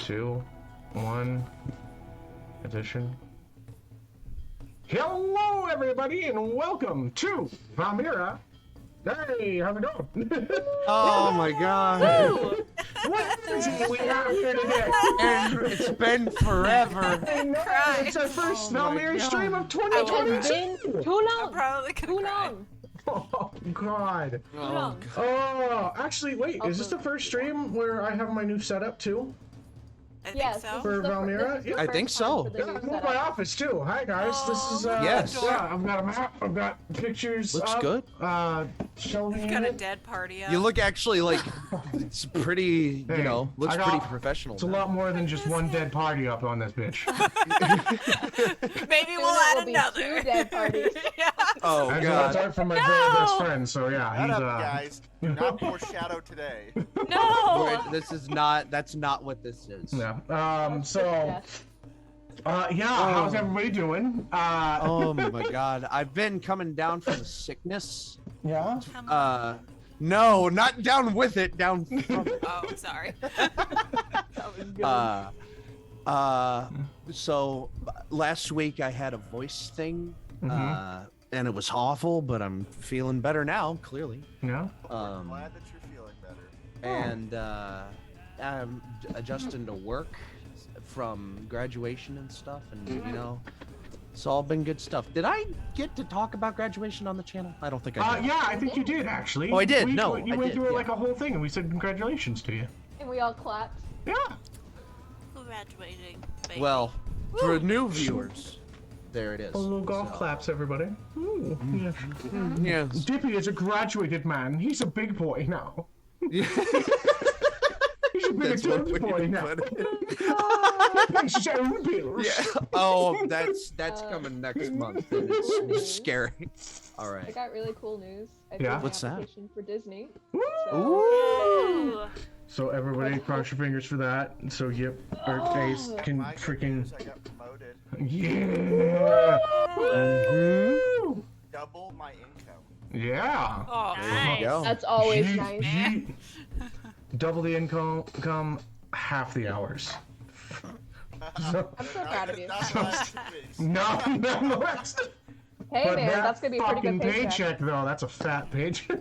2, 1, edition. Hello, everybody, and welcome to VALMIRAH. Hey, how's it going? Oh my god. What is it we have here today? And it's been forever. I know, it's our first VALMIRAH stream of It's 2022. been too long. I'm probably gonna Too cry. long. Oh, God. Too long. Oh, actually, wait, is this the first stream where I have my new setup, too? I think Yes, so. this For is the VALMIRAH? this is the Yeah. I first think time so. for the Yeah, new I moved setup. my office too. Hi guys, this is Yes. Yeah, I've got a map. I've got pictures. Looks up, good. Shelving. We've got a dead party up. You look actually like it's pretty, Hey, you know, looks I got- pretty professional. It's a lot more than just one dead party up on this bitch. Maybe Soon we'll it add will be another. 2 dead parties. Yeah. Oh Actually, that's god. art from my very best friend. So yeah, Shut he's up, guys. Do not foreshadow today. No. Wait, this is not. That's not what this is. yeah. So Yes. yeah, how's everybody doing? Oh my god. I've been coming down from sickness. Yeah. Come on. No, not down with it. Down from it. Oh, sorry. That was good. So last week I had a voice thing, and it was awful, but I'm feeling better now, clearly. Yeah. I'm glad that you're feeling better. And I'm adjusting to work from graduation and stuff, and you know, it's all been good stuff. Did I get to talk about graduation on the channel? I don't think I did. Yeah, I think you did actually. Oh, I did? You I went did, through yeah. like a whole thing, and we said congratulations to you. And we all clapped. Yeah. Graduating. Baby. Well, for new viewers, there it is. A little golf So, claps, everybody. Ooh, yeah. Yes. Dippy is a graduated man. He's a big boy now. He's a big That's one adult way boy to now. put it. He pays his own bills. Yeah. Oh, that's coming next month. And it's scary. All I right. got really cool news. I Yeah? did What's an that? application for Disney. Woo! So, Ooh. So everybody cross your fingers for that. So Yip or Ace can My good freaking news, I got promoted. yeah. Woo! Double my income. Yeah. Oh, There you go. that's always Yeet, nice. yeet. Double the income, half the hours. So, I'm so proud of you. Not last 2 weeks. no, that's Hey but man, that that's gonna be a pretty fucking good paycheck. though. That's a fat paycheck.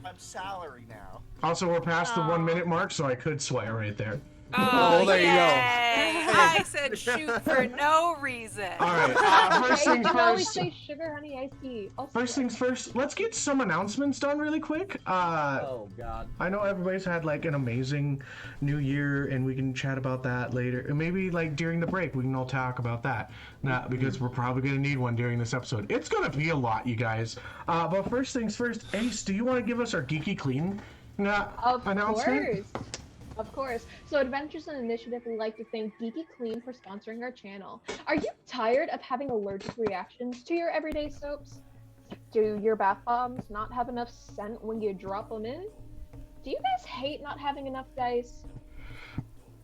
I'm salary now. Also, we're past the Aw. 1 minute mark, so I could swear right there. Oh, there you go. yay. I said shoot for no reason. All right. First Okay, you things can always first. say sugar, honey, iced tea. I'll First swear. things first. Let's get some announcements done really quick. Oh god. I know everybody's had like an amazing new year, and we can chat about that later. And maybe like during the break, we can all talk about that. Not because we're probably gonna need one during this episode. It's gonna be a lot, you guys. But first things first. Ace, do you want to give us our geeky clean announcement? Of course. So Adventures and Initiative would like to thank Geeky Clean for sponsoring our channel. Are you tired of having allergic reactions to your everyday soaps? Do your bath bombs not have enough scent when you drop them in? Do you guys hate not having enough dice?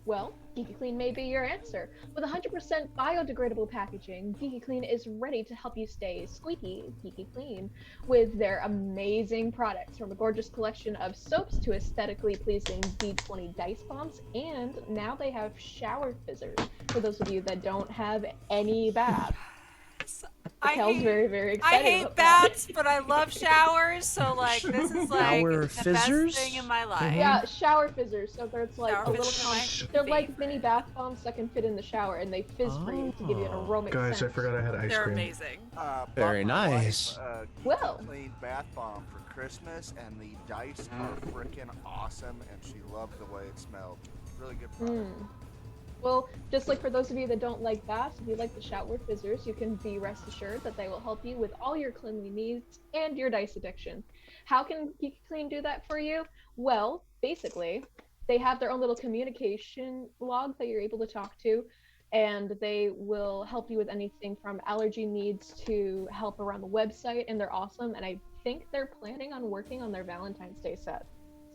Well, Geeky Clean may be your answer. With 100% biodegradable packaging, Geeky Clean is ready to help you stay squeaky, geeky clean with their amazing products, from a gorgeous collection of soaps to aesthetically pleasing D20 dice bombs, and now they have shower fizzers for those of you that don't have any bath. Raquel's very, very I excited hate about that. baths, but I love showers, so like this is like Shower the fizzers? best thing in my life. Yeah, shower fizzers. So there's like Shower a little fizzers are my they're like favorite. mini bath bombs that can fit in the shower, and they fizz for you to give you an aromatic Guys, I scent. forgot I had ice They're cream. amazing. Very Bought my nice. wife a Well. clean bath bomb for Christmas, and the dice are freaking awesome, and she loved the way it smelled. Really good product. Well, just like for those of you that don't like baths, if you like the shower fizzers, you can be rest assured that they will help you with all your cleanly needs and your dice addiction. How can Geeky Clean do that for you? Well, basically, they have their own little communication log that you're able to talk to, and they will help you with anything from allergy needs to help around the website, and they're awesome, and I think they're planning on working on their Valentine's Day set.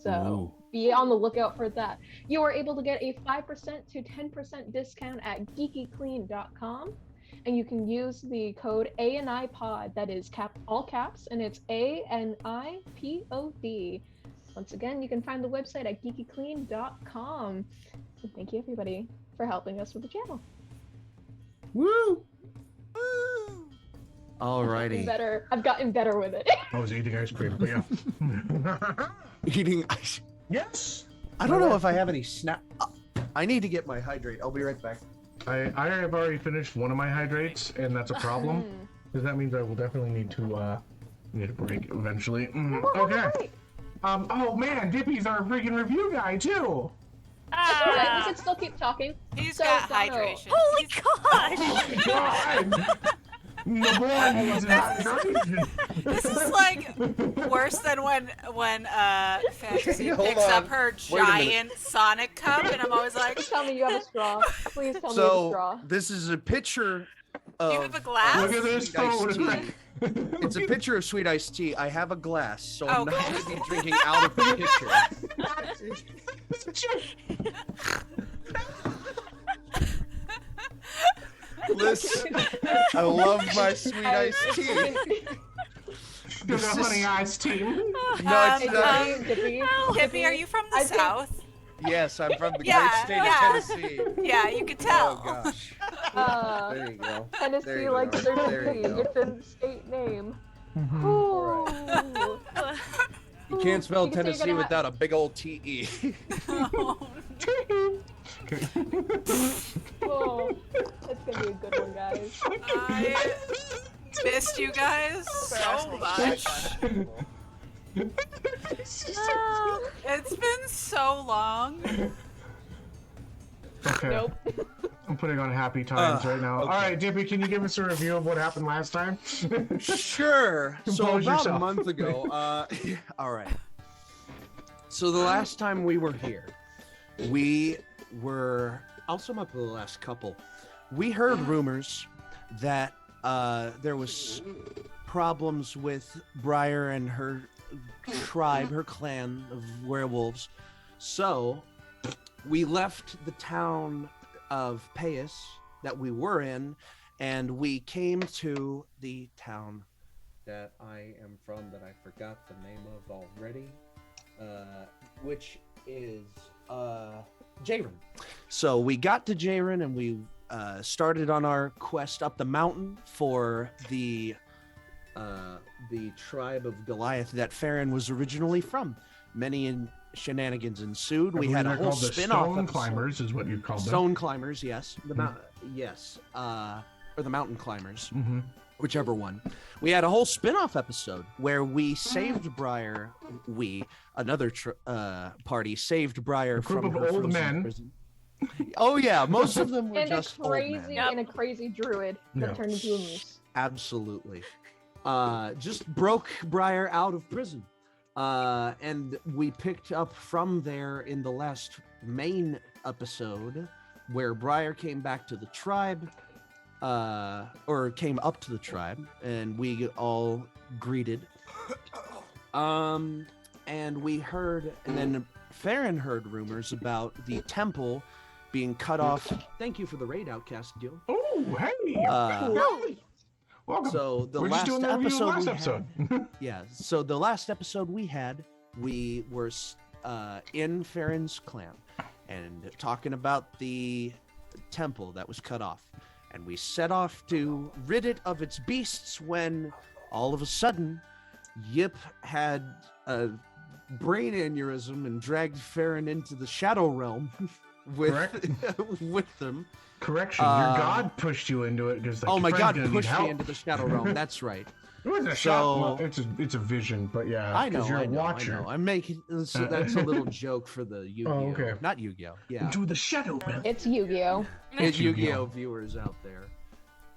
So be on the lookout for that. You are able to get a 5% to 10% discount at geekyclean.com, and you can use the code ANIPOD, that is all caps, and it's ANIPOD. Once again, you can find the website at geekyclean.com. And thank you everybody for helping us with the channel. Woo! Woo! Alrighty. I've gotten better with it. I was eating ice cream, but yeah. Eating ice. Yes. I don't know if I have any snap. I need to get my hydrate. I'll be right back. I have already finished one of my hydrates, and that's a problem because that means I will definitely need a break eventually. Okay. Oh man, Dippy's our freaking review guy too. That's alright, we can still keep talking. He's So, got Dono. hydration. Holy He's- gosh! God. The boy needs an hydration. This is like worse than when Fantasy Hold picks on. up her Wait a minute. giant Sonic cup, and I'm always like, Please tell me you have a straw. Please tell me you have a So straw. this is a picture of. you have a glass? Look at this Sweet iced phone. tea. It's a picture of sweet iced tea. I have a glass, so Oh, I'm not good. going to be drinking out of the picture. Listen, I love my sweet iced tea. Sugar honey iced tea. No, it's Hey, not. Dippy, Hippie, are you from the I think- South? Yes, I'm from the Yeah, great state yeah. of Tennessee. Yeah, you can Oh tell. gosh. Uh, There you go. There Tennessee you likes go. their There you city. go. It's a state name. Mhm. Ooh. You can't spell You can say you're Tennessee gonna without a big old TE. Oh, that's gonna be a good one, guys. I missed you guys so much. It's been so long. Okay. Nope. I'm putting on happy times right now. okay. All right, Dippy, can you give us a review of what happened last time? Sure. So Compose about yourself. a month ago, all right. So the last time we were here, I'll sum up the last couple. We heard rumors that there was problems with Briar and her tribe, her clan of werewolves. So we left the town of Payas that we were in, and we came to the town that I am from that I forgot the name of already, which is Jayron. So we got to Jayron and we started on our quest up the mountain for the tribe of Goliath that Ferron was originally from. Many shenanigans ensued. We had a whole spin-off Stone episode. climbers is what you called them. Stone climbers, yes. Or the mountain climbers, Mm-hmm. whichever one. We had a whole spin-off episode where we saved Briar. Another party saved Briar A group from of her old frozen men. prison. Oh yeah, most of them were And a just old men. crazy and a crazy druid that Yeah. turned into a moose. Absolutely. Just broke Briar out of prison. And we picked up from there in the last main episode where Briar came back to the tribe, or came up to the tribe, and we all greeted. And we heard, and then Ferron heard rumors about the temple being cut off. Thank you for the raid, Outcast Guild. Oh, hey! Welcome. So the We're just last doing the review of episode, last we episode. had, yeah. So the last episode we were in Ferron's clan and talking about the temple that was cut off, and we set off to rid it of its beasts when all of a sudden Yip had a brain aneurysm and dragged Ferron into the shadow realm with with them. Correction, your god pushed you into it because Oh my god, pushed me into the shadow realm. That's right. It wasn't a shot. Well, it's a vision, but yeah, I know, because you're I a know, watcher. I know. I'm making that's a little joke for the Yu-Gi-Oh. Oh, okay. Not Yu-Gi-Oh. Yeah, Into the shadow realm. It's Yu-Gi-Oh. it's Yu-Gi-Oh. Yu-Gi-Oh viewers out there.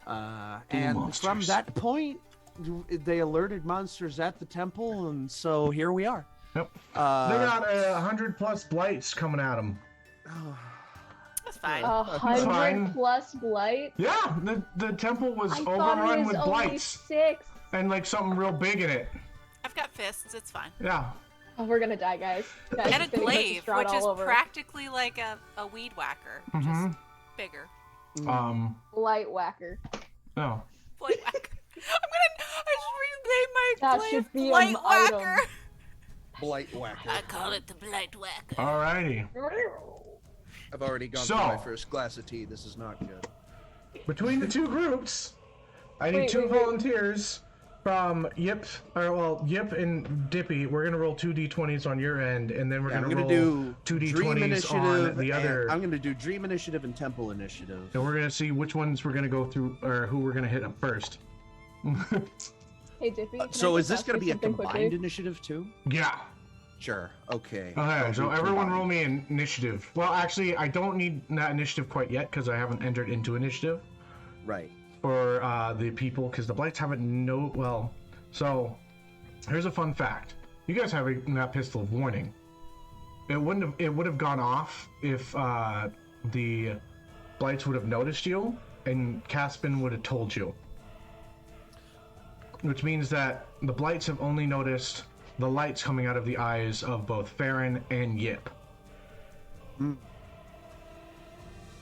The And monsters. from that point, they alerted monsters at the temple, and so here we are. Yep. They got 100+ blights coming at them. That's fine. 100+ blight. Yeah, the temple was I thought overrun it was with only blights 6. and like something real big in it. I've got fists. It's fine. Yeah. Oh, we're gonna die, guys. Guys, And a it's gonna be glaive, Strahd which is all over. practically like a weed whacker, just bigger. Light whacker. Oh. Blight whacker. I should rename my That glaive should be Blight an whacker. Blight whacker. I call it the blight whacker. Alrighty. I've already gone through my first glass of tea. This is not good. Between the two groups, I need two volunteers from Yip and Dippy. We're gonna roll 2 d20s on your end, and then we're gonna roll do 2 d20s on the other. I'm gonna do Dream Initiative and Temple Initiative. And we're gonna see which ones we're gonna go through, or who we're gonna hit up first. Hey, Dippy. So is this gonna be a combined initiative too? Yeah. Sure. Okay. Okay, so everyone roll me an initiative. Well, actually, I don't need that initiative quite yet because I haven't entered into initiative. Right. For the people, because the Blights haven't well. So, here's a fun fact. You guys have that pistol of warning. It would have gone off if the Blights would have noticed you, and Caspin would have told you. Which means that the Blights have only noticed the lights coming out of the eyes of both Ferron and Yip.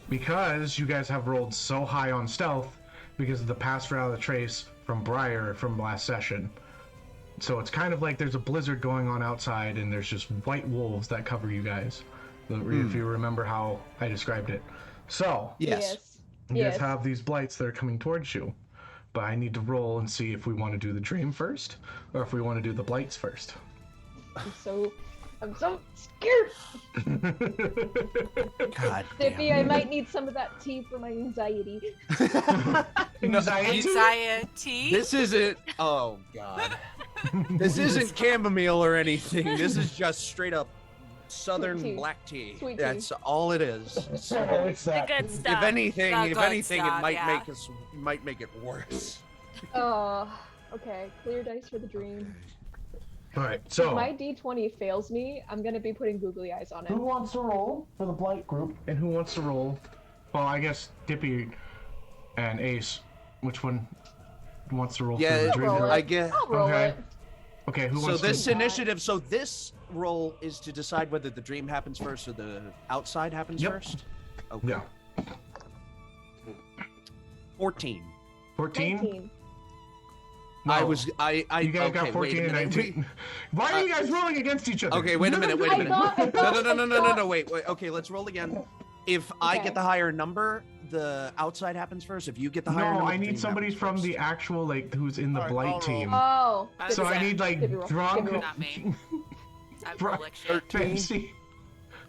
Because you guys have rolled so high on stealth because of the pass route of the trace from Briar from last session. So it's kind of like there's a blizzard going on outside and there's just white wolves that cover you guys. If you remember how I described it. So, yes. You guys have these Blights that are coming towards you. But I need to roll and see if we want to do the Dream first, or if we want to do the Blights first. I'm so scared. God Dippy, damn. I might need some of that tea for my anxiety. Anxiety? This isn't. Oh God. This isn't chamomile or anything. This is just straight up Southern tea. black tea. Sweet tea. That's all it is. It's The good stuff. If anything, The good it stuff, might make it worse. Okay. Clear dice for the dream. All right, If so my d20 fails me, I'm gonna be putting googly eyes on it. who wants to roll for the Blight group, and who wants to roll? Well, I guess Dippy and Ace. Which one wants to roll for the Dream roll group? it. I get. I'll roll Okay. it. Okay, who So wants this to? initiative. So this roll is to decide whether the dream happens first or the outside happens Yep. first. Okay. Yeah. 14. 14. 19. No. You You guys got 14 and 19. Why are you guys rolling against each other? Okay, wait a minute. I thought- No. Wait. Okay, let's roll again. If I Okay. get the higher number, the outside happens first. If you get the higher No, number, I the need dream somebody happens from first. the actual who's in the Alright, Blight I'll roll. team. Oh. So I Dippy need Dippy roll. drunk. Dippy roll. Not me. I'm Bri- rolling shit. 13.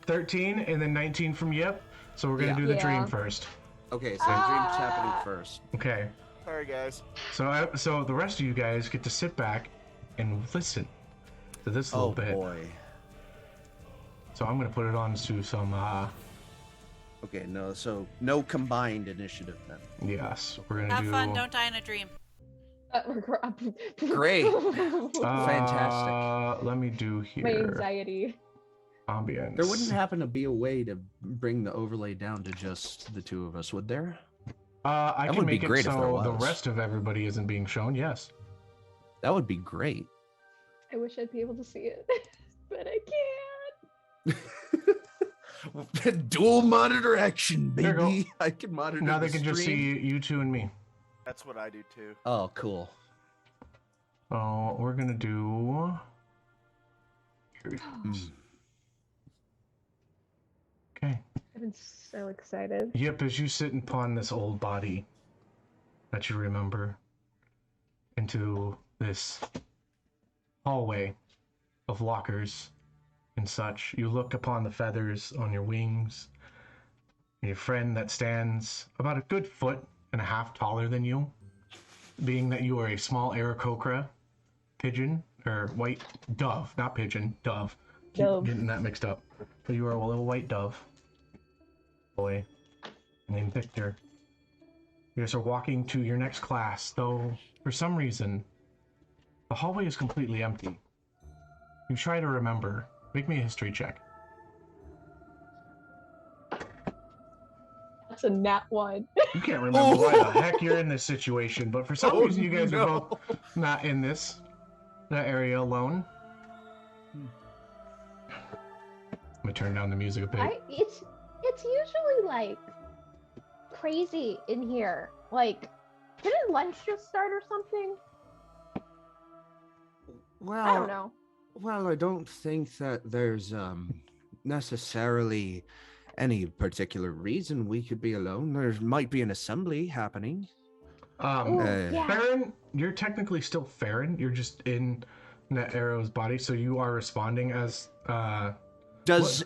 13 and then 19 from Yip. So we're gonna do the Yeah. Dream first. Okay, so the dream's happening first. Okay. Sorry, guys. So the rest of you guys get to sit back and listen to this little Oh bit. boy. So I'm gonna put it on to some. Okay, so no combined initiative then. Yes, we're gonna Have do. fun, don't die in a dream. Great. Uh, Fantastic. Let me do My here. anxiety. Ambience. There wouldn't happen to be a way to bring the overlay down to just the two of us, would there? I That can would be make it great if there so the was. rest of everybody isn't being shown. Yes. That would be great. I wish I'd be able to see it, but I can't. Dual monitor action, There you go. baby. I can monitor. Now the they can just see stream. you two and me. That's what I do too. Oh, cool. So we're gonna do. Here it is. Okay. I've been so excited. Yep, as you sit upon this old body that you remember into this hallway of lockers and such, you look upon the feathers on your wings and your friend that stands about a good foot and a half taller than you, being that you are a small Aarakocra pigeon, or white dove, not pigeon, dove. Keep Dove. getting that mixed up. But you are a little white dove boy named Victor. You guys are walking to your next class, though for some reason the hallway is completely empty. You try to remember. Make me a history check. That's a nat one. You can't remember why the heck you're in this situation, but for some reason you guys are both not in that area alone. I'm gonna turn down the music a bit. It's usually like crazy in here. Like, didn't lunch just start or something? Well, I don't know. Well, I don't think that there's necessarily any particular reason we could be alone? There might be an assembly happening. Ooh, yeah. Ferron, you're technically still Ferron. You're just in Net Arrow's body, so you are responding as Does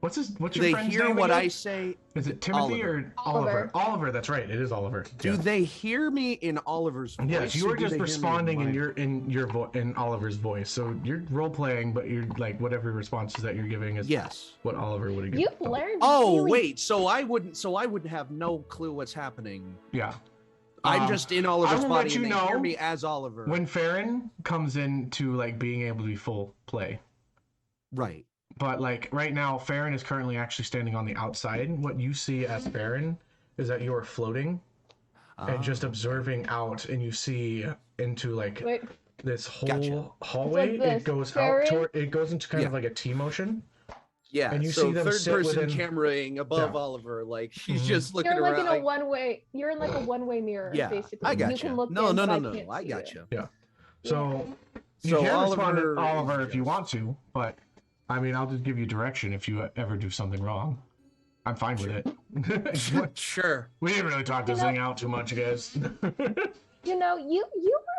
what's your they friend's hear name what again? I say? Is it Timothy Oliver. or Oliver? Oliver, that's right. It is Oliver. Do they hear me in Oliver's voice? Yes, you or are do just they hear me responding in in Oliver's voice. So you're role playing, but you're like whatever responses that you're giving is yes. what Oliver would have given. You've learned. Oh really- wait, so I wouldn't have no clue what's happening. Yeah. I'm just in Oliver's will body let you and they hear know me as Oliver. When Ferron comes into like being able to be full play. Right. But like right now, Ferron is currently actually standing on the outside. What you see as Ferron is that you are floating and just observing out, and you see into like Wait, this whole Gotcha. hallway. It's like It this. goes Ferron? out toward. It goes into kind of Yeah. like a T motion. Yeah, And you so see them third sit person within- cameraing above Yeah. Oliver, like he's Mhm. just looking you're like around. in a one-way. You're in like a one-way mirror, Yeah, basically. I got You can look No, in, no, but no, I can't no. I see got you. you. So you So can respond to Oliver Oliver is if you just- want to, but I mean, I'll just give you direction if you ever do something wrong. I'm fine with it. Sure. We didn't really talk this thing out too much, guys. You know, you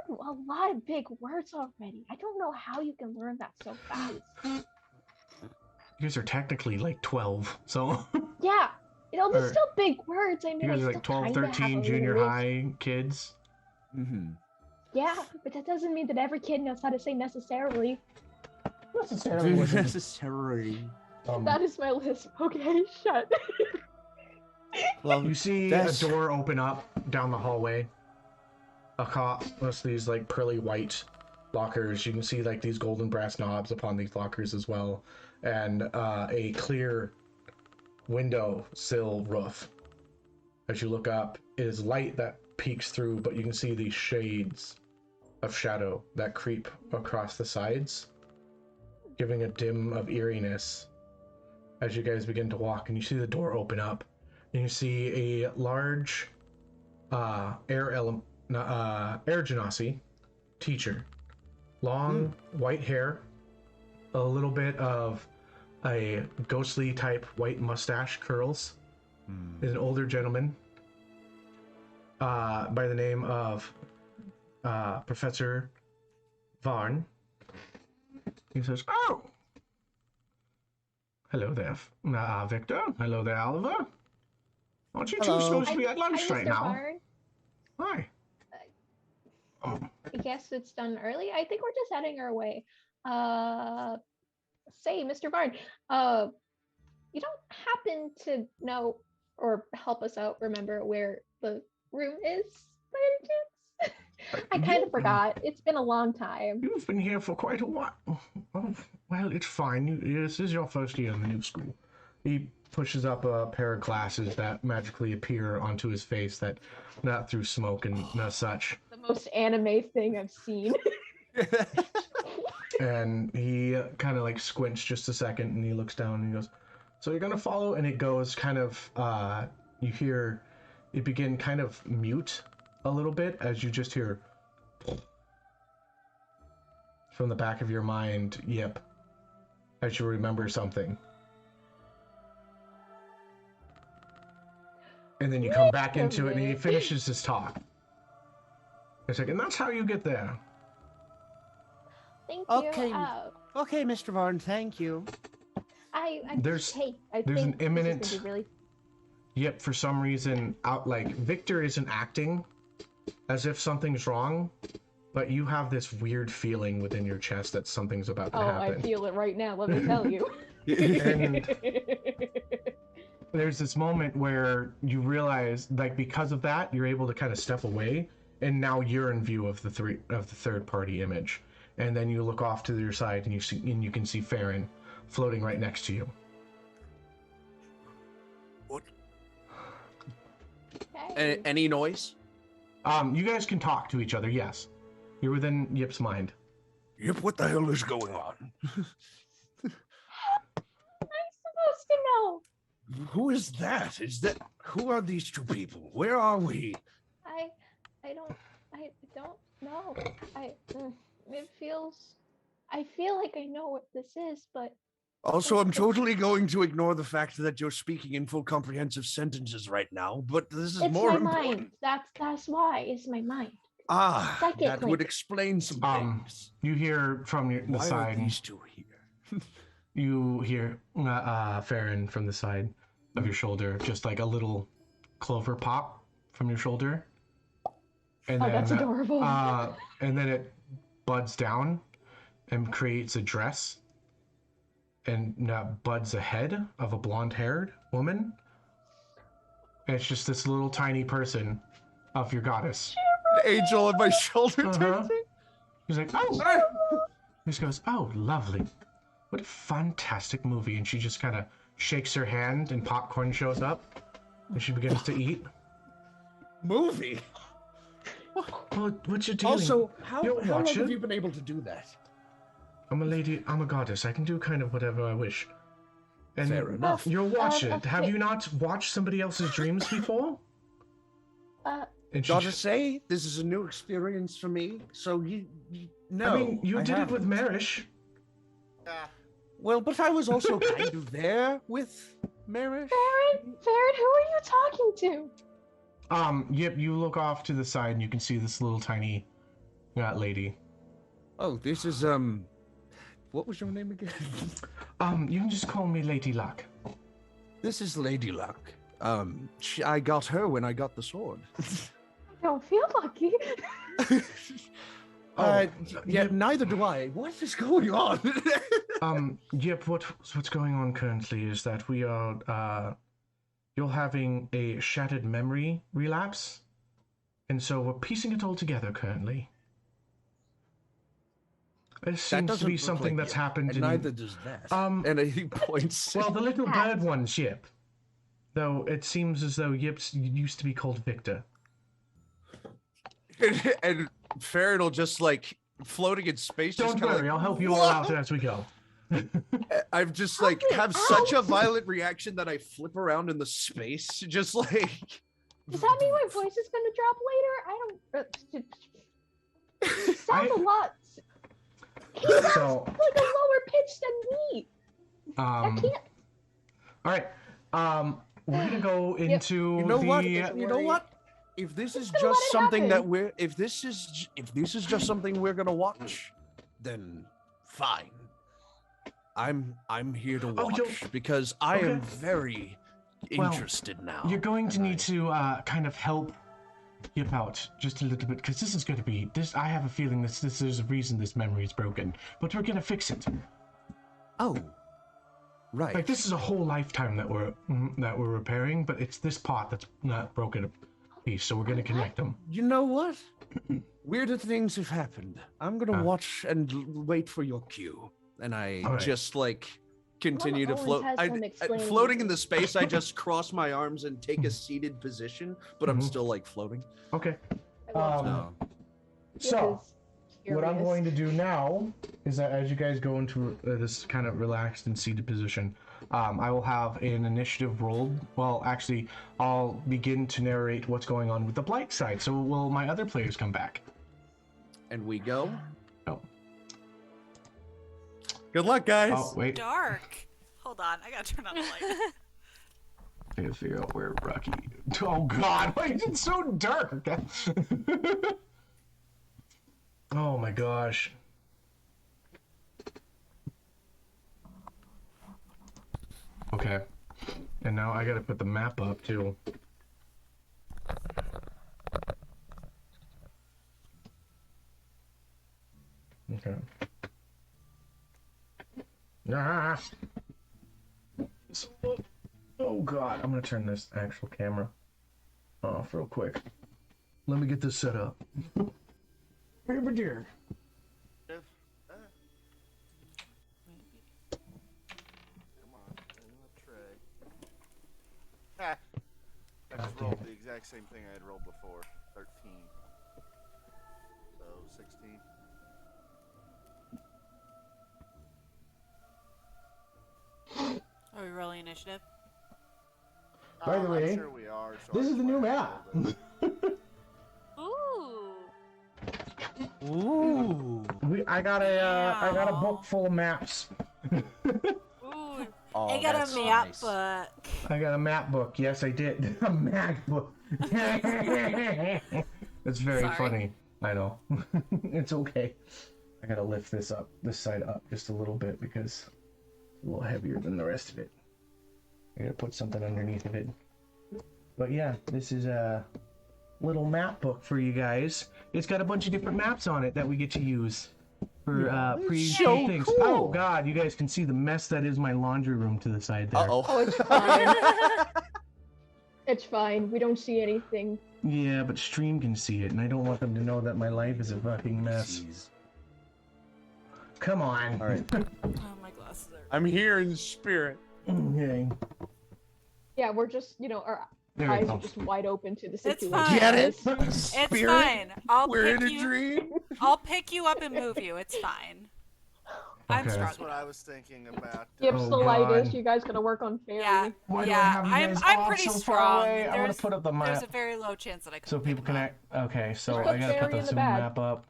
learned a lot of big words already. I don't know how you can learn that so fast. You guys are technically like 12, so Yeah, you know, they're Or- still big words. I mean, you guys I are still like 12, kinda have a 13, junior little- high kids. Mm-hmm. Yeah, but that doesn't mean that every kid knows how to say necessarily. Necessarily. That is my list. Okay, shut. Well, You see that's- a door open up down the hallway. Most of these like pearly white lockers. You can see like these golden brass knobs upon these lockers as well, and a clear window sill roof. As you look up, it is light that peeks through, but you can see these shades of shadow that creep across the sides, giving a dim of eeriness as you guys begin to walk, and you see the door open up, and you see a large air genasi teacher. Long white hair, a little bit of a ghostly type white mustache curls. Is an older gentleman by the name of Professor Varn. He says, "Oh, hello there, Victor. Hello there, Oliver. Aren't you two Hello. supposed to be at lunch Hi, right Mr. now? Barn. Hi. Oh, I guess it's done early. I think we're just heading our way. Say, Mr. Barn, you don't happen to know or help us out, remember where the room is by any chance? I kind of forgot. It's been a long time. you've been here for quite a while. Oh, well, it's fine. This is your first year in the new school." He pushes up a pair of glasses that magically appear onto his face, that not through smoke and such. The most anime thing I've seen. And he kind of like squints just a second, and he looks down and he goes, "So you're gonna follow?" And it goes kind of, you hear it begin kind of mute a little bit as you just hear from the back of your mind, "Yep," as you remember something. And then you come back into it, and he finishes his talk. It's like, "And that's how you get there." Thank Okay. you. Okay, Mr. Varn, thank you. I There's- hey, I there's an think this is imminent- gonna be really. Yep, for some reason, Victor isn't acting as if something's wrong, but you have this weird feeling within your chest that something's about to Oh, I happen. feel it right now. Let me tell you. And there's this moment where you realize, like, because of that, you're able to kind of step away, and now you're in view of the third party image. And then you look off to your side, and you can see Ferron floating right next to you. Okay. Any noise? You guys can talk to each other. Yes, you're within Yip's mind. Yep, what the hell is going on? I'm supposed to know. Who is that? Who are these two people? Where are we? I don't know. I feel like I know what this is, but Also, I'm totally going to ignore the fact that you're speaking in full comprehensive sentences right now, but this is It's more my important. mind. That's why. It's my mind. Ah, Psychic that would link. explain some things. You hear from the Why side. are these two here? You hear Ferron from the side of your shoulder, just like a little clover pop from your shoulder, and Oh, then that's adorable. and then it buds down and creates a dress, and buds a head of a blonde-haired woman. And it's just this little tiny person of your goddess. An angel on my shoulder. Uh-huh. He's like, oh. He just goes, oh, lovely. What a fantastic movie. And she just kind of shakes her hand and popcorn shows up. And she begins to eat. Movie? Well, what you doing? Also, how You don't long watch have it? you been able to do that? I'm a lady, I'm a goddess. I can do kind of whatever I wish. And Fair enough. you'll watch it. Have okay. you not watched somebody else's dreams before? And she Gotta just- say, this is a new experience for me, so no. I mean, you did it with haven't. Merish. Well, but I was also kind of there with Merish. Ferron, who are you talking to? Yep, you look off to the side and you can see this little tiny lady. Oh, this is, what was your name again? You can just call me Lady Luck. This is Lady Luck. I got her when I got the sword. I don't feel lucky. Yeah, yep. neither do I. What is going on? Yep, what's going on currently is that we are, you're having a shattered memory relapse, and so we're piecing it all together currently. It seems to be look something like that's you, happened and in... neither does that. Um, And he points. Well, the little bird one's Yip. Though it seems as though Yip's used to be called Victor. and Ferron will just like floating in space. Don't just worry, I'll help you all out as we go. I've just like have such a violent reaction that I flip around in the space, just like. Does that mean my voice is gonna drop later? I don't. It sounds a lot. He sounds So- like a lower pitch than me. I can't. All right. We're gonna go into You know the. what? You know what? If this is gonna let just it something that happen. we're, if this is just something we're gonna watch, then fine. I'm here to Oh, watch you'll- because I am Okay. very Well, interested now. You're going to and need to kind of help Yip out just a little bit because this is going to be this. I have a feeling this is a reason this memory is broken, but we're gonna fix it. Oh, right. Like this is a whole lifetime that we're repairing, but it's this part that's not broken a piece, so we're gonna connect them. You know what? Weirder things have happened. I'm gonna watch and wait for your cue, and I All right. just like continue to always float. has some explaining Floating to in do. the space, I just cross my arms and take a seated position, but I'm Mhm. still like floating. Okay. I love Um, Yip So is what I'm curious. going to do now is that as you guys go into this kind of relaxed and seated position, I will have an initiative rolled. Well, actually, I'll begin to narrate what's going on with the blight side. So will my other players come back? And we go. Oh. Good luck, guys. Oh, wait. Dark. Hold on, I gotta turn on the light. I gotta figure out where Rocky. Oh God! Why is it so dark? Oh my gosh! Okay, and now I gotta put the map up too. Okay. Ah. Oh God, I'm gonna turn this actual camera off real quick. Let me get this set up. Here, my dear. Come on, in the tray. Ah, I just rolled the exact same thing I had rolled before. 13. So 16. Are we rolling initiative? By the I'm way, sure we are, so this I is the just new wanted to map. roll this. Ooh. Ooh. I got a book full of maps. Ooh. Oh, I got that's a map nice. book. I got a map book. Yes, I did. A map book. It's very Sorry. funny. I know. It's okay. I gotta lift this side up just a little bit because it's a little heavier than the rest of it. I gotta put something underneath of it. But yeah, this is a little map book for you guys. It's got a bunch of different maps on it that we get to use for so things. cool. Oh god, you guys can see the mess that is my laundry room to the side there. Uh-oh. Oh, it's fine. It's fine. We don't see anything. Yeah, but stream can see it, and I don't want them to know that my life is a fucking mess. Jeez. Come on. All right. Oh, my glasses are. I'm here in spirit. Okay. Yeah, we're just, our There we eyes go. are just wide open to the It's situation. fine. Get it? It's Spirit? fine. I'll We're pick in a you. dream. I'll pick you up and move you. It's fine. I'm Okay. That's strong. what I was thinking about. Gives Oh, the lightest. God. You guys gonna work on fairy. Yeah. Why do I Yeah, have you guys I'm all pretty so far strong. away? I want to put up the There's map a very low chance that I can. so people can act. Okay, so Just I put gotta put fairy the in the zoom bag. map up.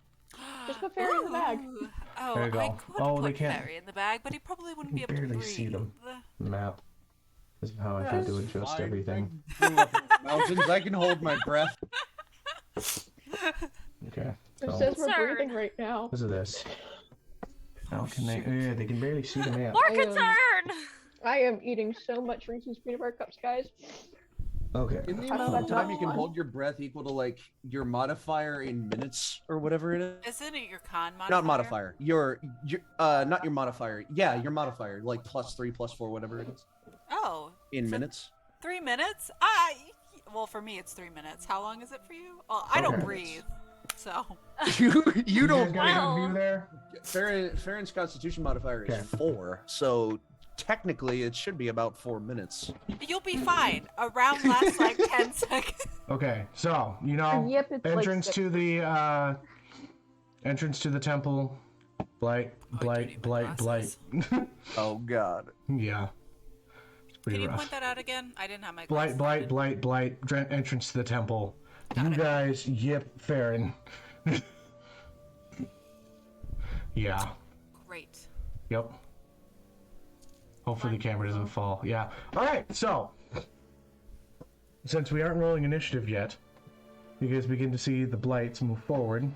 Just put fairy in the bag. Ooh. Oh, There you I go. could Oh, put they can't- Fairy in the bag, but he probably wouldn't be able to barely breathe. see them. Map. This is how I had to adjust Fine. everything. I grew up in the mountains. I can hold my breath. Okay. It So says we're Concern. breathing right now. this is this. How can they? Yeah, they can barely see the map. More I am- concern. I am eating so much Reese's peanut butter cups, guys. Okay. In the How amount of about time you that can one? hold your breath equal to like your modifier in minutes or whatever it is. Isn't it your con modifier? Not modifier. Your not your modifier. Yeah, your modifier, like +3, +4, whatever it is. Oh, In So- minutes. 3 minutes? Well, for me it's 3 minutes. How long is it for you? Well, I don't Okay. breathe, so. You You don't. guys got a good Well- view there? Farron's Constitution modifier is Okay. 4, so technically it should be about 4 minutes. You'll be fine. A round lasts like 10 seconds. Okay, so you know, Yep, it's like entrance six. to the temple. Blight, I do blight, need my blight, blight. glasses. Oh God. Yeah, it's pretty Can you rough. point that out again? I didn't have my Blight, glasses. blight, blight, blight. Entrance to the temple. Got You it. guys, yip, Ferron. Yeah. Great. Yep. Hopefully the camera doesn't fall. Yeah. All right. So, since we aren't rolling initiative yet, you guys begin to see the blights move forward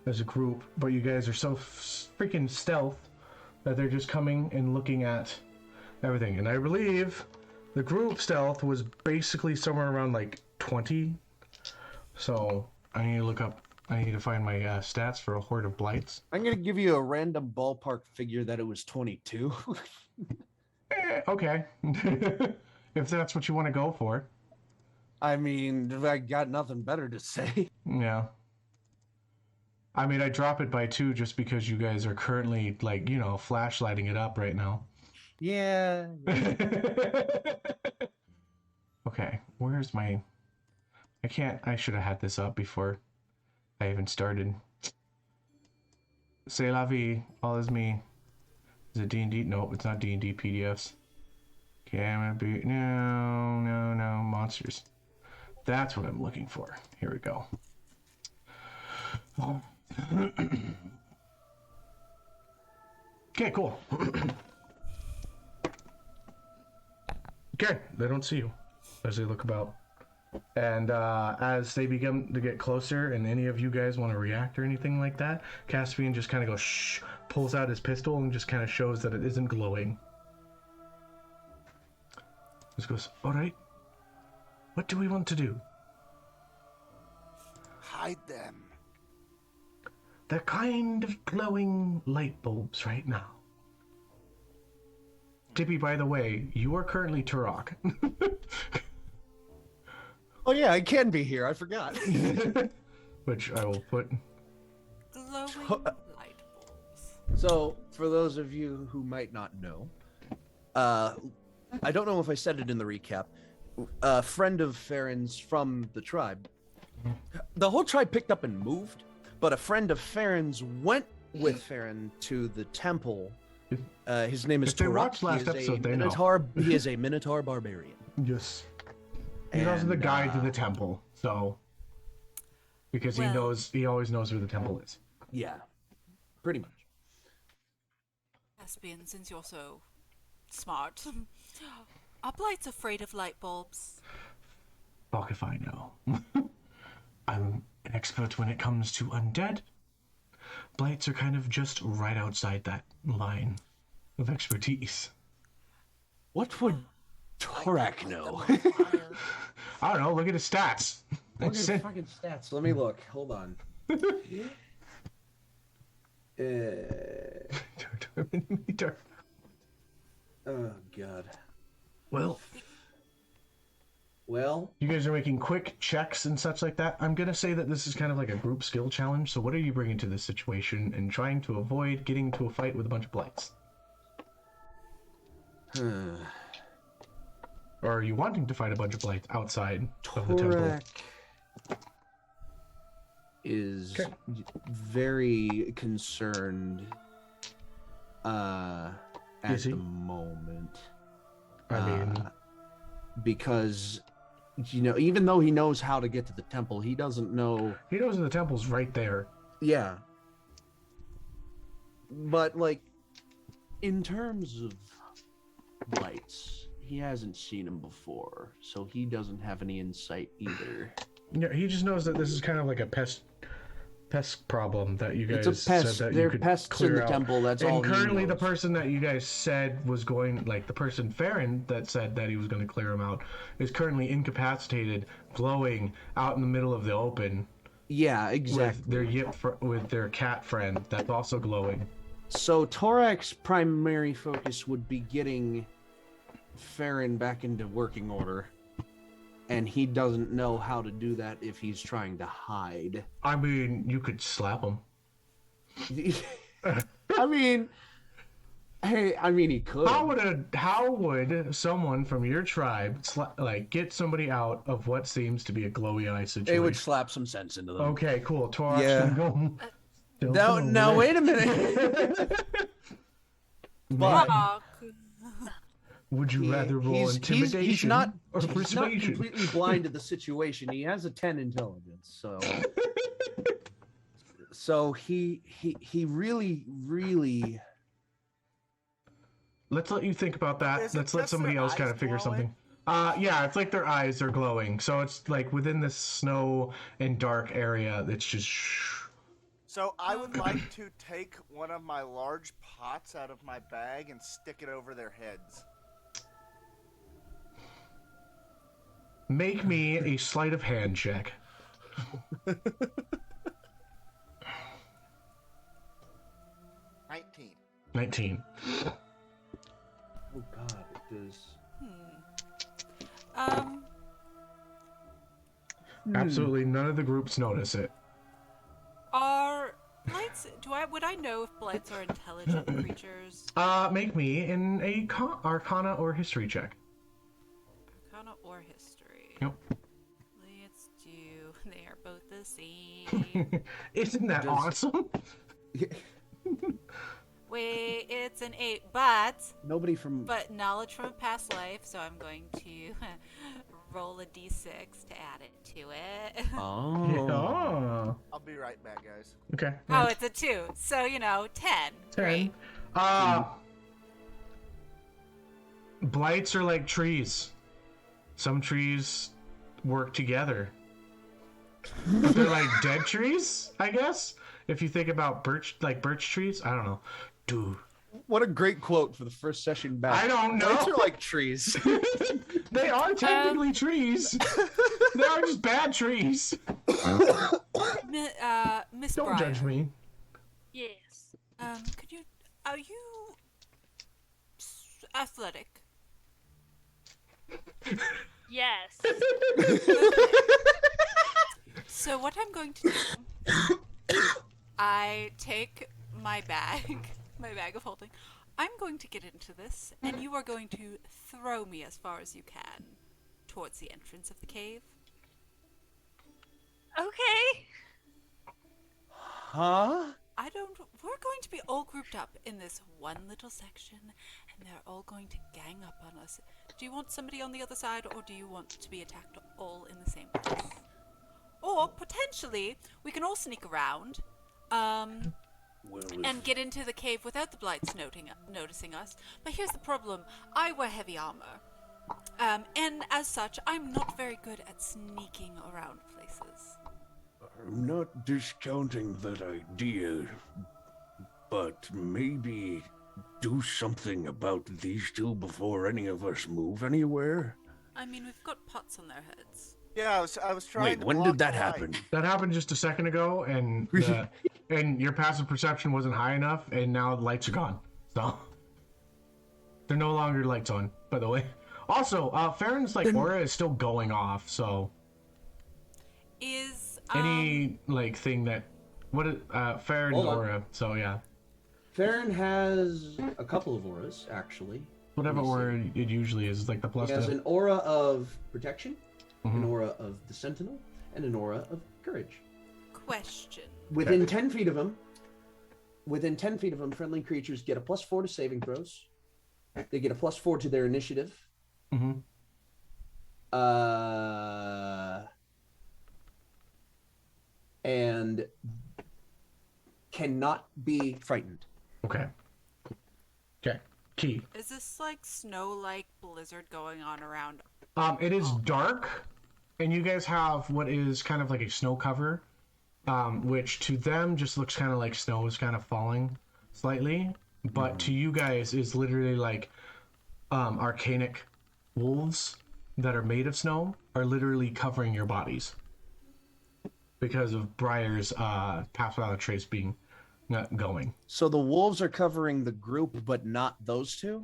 as a group, but you guys are so freaking stealth that they're just coming and looking at everything. And I believe the group stealth was basically somewhere around like 20. So I need to look up. I need to find my stats for a horde of blights. I'm gonna give you a random ballpark figure that it was 22. Okay. If that's what you want to go for. I mean, I got nothing better to say. Yeah. I mean, I drop it by 2 just because you guys are currently, like, flashlighting it up right now. Yeah. Okay, where's my... I should have had this up before I even started. C'est la vie, all is me. Is it D&D? No, it's not D&D PDFs. Camera boot, no, monsters. That's what I'm looking for. Here we go. Okay, cool. Okay, they don't see you as they look about. And as they begin to get closer, and any of you guys want to react or anything like that, Caspian just kind of goes shh, pulls out his pistol, and just kind of shows that it isn't glowing. Just goes, all right. What do we want to do? Hide them. They're kind of glowing light bulbs right now. Dippy, by the way, you are currently Turok. Oh yeah, I can be here. I forgot. Which I will put. Glowing light bulbs. So, for those of you who might not know, I don't know if I said it in the recap. A friend of Farron's from the tribe. The whole tribe picked up and moved, but a friend of Farron's went with Ferron to the temple. His name is If they Turok. watched last He is a episode, they know. Minotaur. He is a Minotaur barbarian. Yes. He's also the And, guide to the temple, so. Because Well- he always knows where the temple is. Yeah, pretty much. Caspian, since you're so smart. Are blights afraid of light bulbs? Fuck if I know. I'm an expert when it comes to undead. Blights are kind of just right outside that line of expertise. What would Torak know? I don't know, look at his stats. Look at the fucking stats. Let me look. Hold on. Oh god. Well, you guys are making quick checks and such like that. I'm gonna say that this is kind of like a group skill challenge. So what are you bringing to this situation and trying to avoid getting into a fight with a bunch of blights? Or are you wanting to fight a bunch of blights outside of the temple? Torak is very concerned at the moment. I mean, because, you know, even though he knows how to get to the temple, he doesn't know. He knows the temple's right there. Yeah. But, like, in terms of blights, he hasn't seen him before, so he doesn't have any insight either. Yeah, he just knows that this is kind of like a pest problem that you guys It's a pest. said that They're you could pests clear in the out. temple. That's all. And currently, he the knows. person that you guys said was going, like the person Ferron that said that he was going to clear him out, is currently incapacitated, glowing out in the middle of the open. Yeah, exactly. With their cat friend that's also glowing. So Torak's primary focus would be getting Ferron back into working order, and he doesn't know how to do that if he's trying to hide. I mean, you could slap him. I mean, he could. How would someone from your tribe get somebody out of what seems to be a glowy eye situation? They would slap some sense into them. Okay, cool. Torak's gonna go. Now wait a minute. Fuck. Would you rather roll intimidation he's not persuasion? completely blind to the situation. He has a 10 intelligence, so he really. Let's let you think about that. Let's let somebody else kind of figure something. Yeah, it's like their eyes are glowing. So it's like within this snow and dark area. It's just. So I would like to take one of my large pots out of my bag and stick it over their heads. Make me a sleight of hand check. 19. Oh God, it does. Absolutely none of the groups notice it. Are blights? Would I know if blights are intelligent creatures? Make me an Arcana or History check. Arcana or history? Yep. Let's do. They are both the same. Isn't that awesome? Wait, it's an 8, but knowledge from a past life, so I'm going to roll a d6 to add it to it. Oh. I'll be right back, guys. Okay. Oh, it's a 2, so 10. 10. Great. Blights are like trees. Some trees work together. But they're like dead trees, I guess. If you think about birch trees, I don't know. Dude. What a great quote for the first session back. I don't know. Blights are like trees. They are technically trees. They are just bad trees. Miss Don't Briar. judge me. Yes. Are you athletic? Yes. So what I'm going to do, I take my bag of holding. I'm going to get into this, and you are going to throw me as far as you can towards the entrance of the cave. Okay. Huh? We're going to be all grouped up in this one little section, and they're all going to gang up on us. Do you want somebody on the other side, or do you want to be attacked all in the same place? Or, potentially, we can all sneak around, and get into the cave without the blights noticing us. But here's the problem. I wear heavy armor. And as such, I'm not very good at sneaking around places. I'm not discounting that idea, but maybe do something about these two before any of us move anywhere. I mean, we've got pots on their heads. Yeah, I was trying Wait, to when block did that the light. happen? That happened just a second ago, and and your passive perception wasn't high enough, and now the lights are gone. So they're no longer lights on, by the way. Also, Ferron's aura is still going off, so Is any thing that Ferron's Hold on. aura. So yeah, Ferron has a couple of auras, actually. whatever Let me see. aura it usually is like the plus. He has an aura of protection, an Mhm. aura of the Sentinel, and an aura of courage. question. Within 10 feet of him, friendly creatures get a +4 to saving throws. They get a +4 to their initiative. Mhm. And cannot be frightened. Okay. Key. Is this like snow-like blizzard going on around? It is dark, and you guys have what is kind of like a snow cover, which to them just looks kind of like snow is kind of falling slightly, but to you guys is literally like arcanic wolves that are made of snow are literally covering your bodies because of Briar's path without a trace being not going. So the wolves are covering the group, but not those two?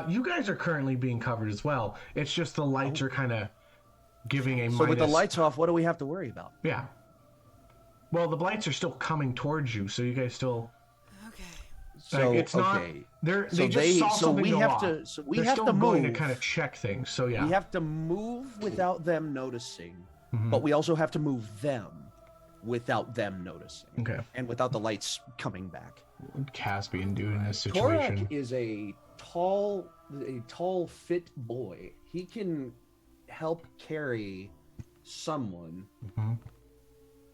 You guys are currently being covered as well. It's just the lights are kind of giving a So with the minus- lights off, what do we have to worry about? Yeah. Well, the blights are still coming towards you, so you guys still. Okay. So it's not. okay. They just saw something go off. we They're have still to going move. to kind of check things. So yeah. We have to move without them noticing, Mhm. but we also have to move them without them noticing, Okay. and without the lights coming back. What would Caspian do in this situation? Torak is a tall, fit boy. He can help carry someone. Mhm.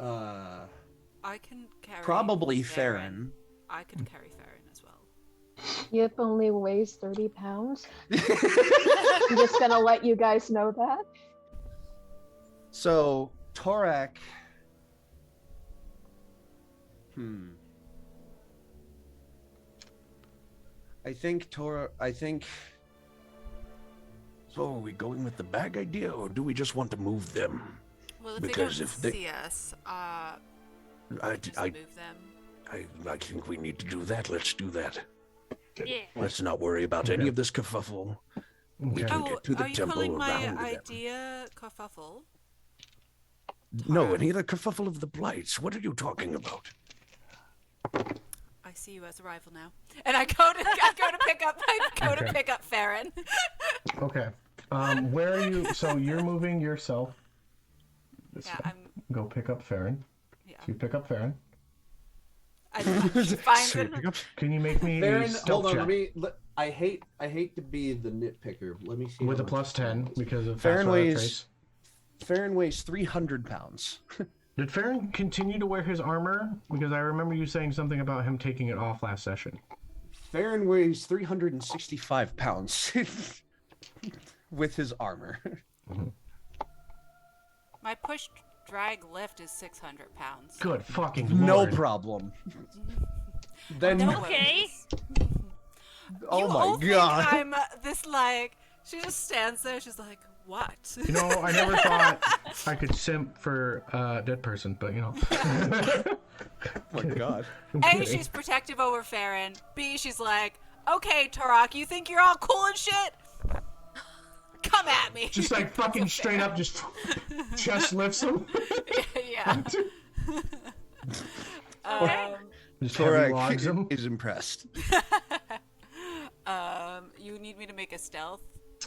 I can carry. Probably Ferron. I could carry Ferron as well. Yip only weighs 30 pounds. I'm just gonna let you guys know that. So Torak. I think. So are we going with the bag idea, or do we just want to move them? Well, if Because they if don't they- see us, I just I move them. I think we need to do that. Let's do that. Yeah. Let's not worry about any of this kerfuffle. We Okay. can Oh, get to the are you temple calling my around them. idea kerfuffle? No, any of the kerfuffle of the blights. What are you talking about? I see you as a rival now, and I go to pick up Ferron. Okay. Where are you? So you're moving yourself. This Yeah, way. I'm. Go pick up Ferron. Yeah. So you pick up Ferron. She finds him. Can you make me a Farron, stealth hold on. check I hate to be the nitpicker. Let me see. with how a much plus 10 because of Ferron fast without weighs- trace? Ferron weighs 300 pounds. Did Ferron continue to wear his armor? Because I remember you saying something about him taking it off last session. Ferron weighs 365 pounds with his armor. My push drag lift is 600 pounds. Good fucking No lord. problem. Then No Okay. worries. oh You my all think god. I'm this like. She just stands there. She's like, what? You know, I never thought I could simp for a dead person, but you know. Oh my god. I'm A, kidding. she's protective over Ferron. B, she's like, okay, Torak, you think you're all cool and shit? Come at me. Just like fucking straight up, just chest lifts him. Yeah. Just heavy logs Torak him. is impressed. You need me to make a stealth?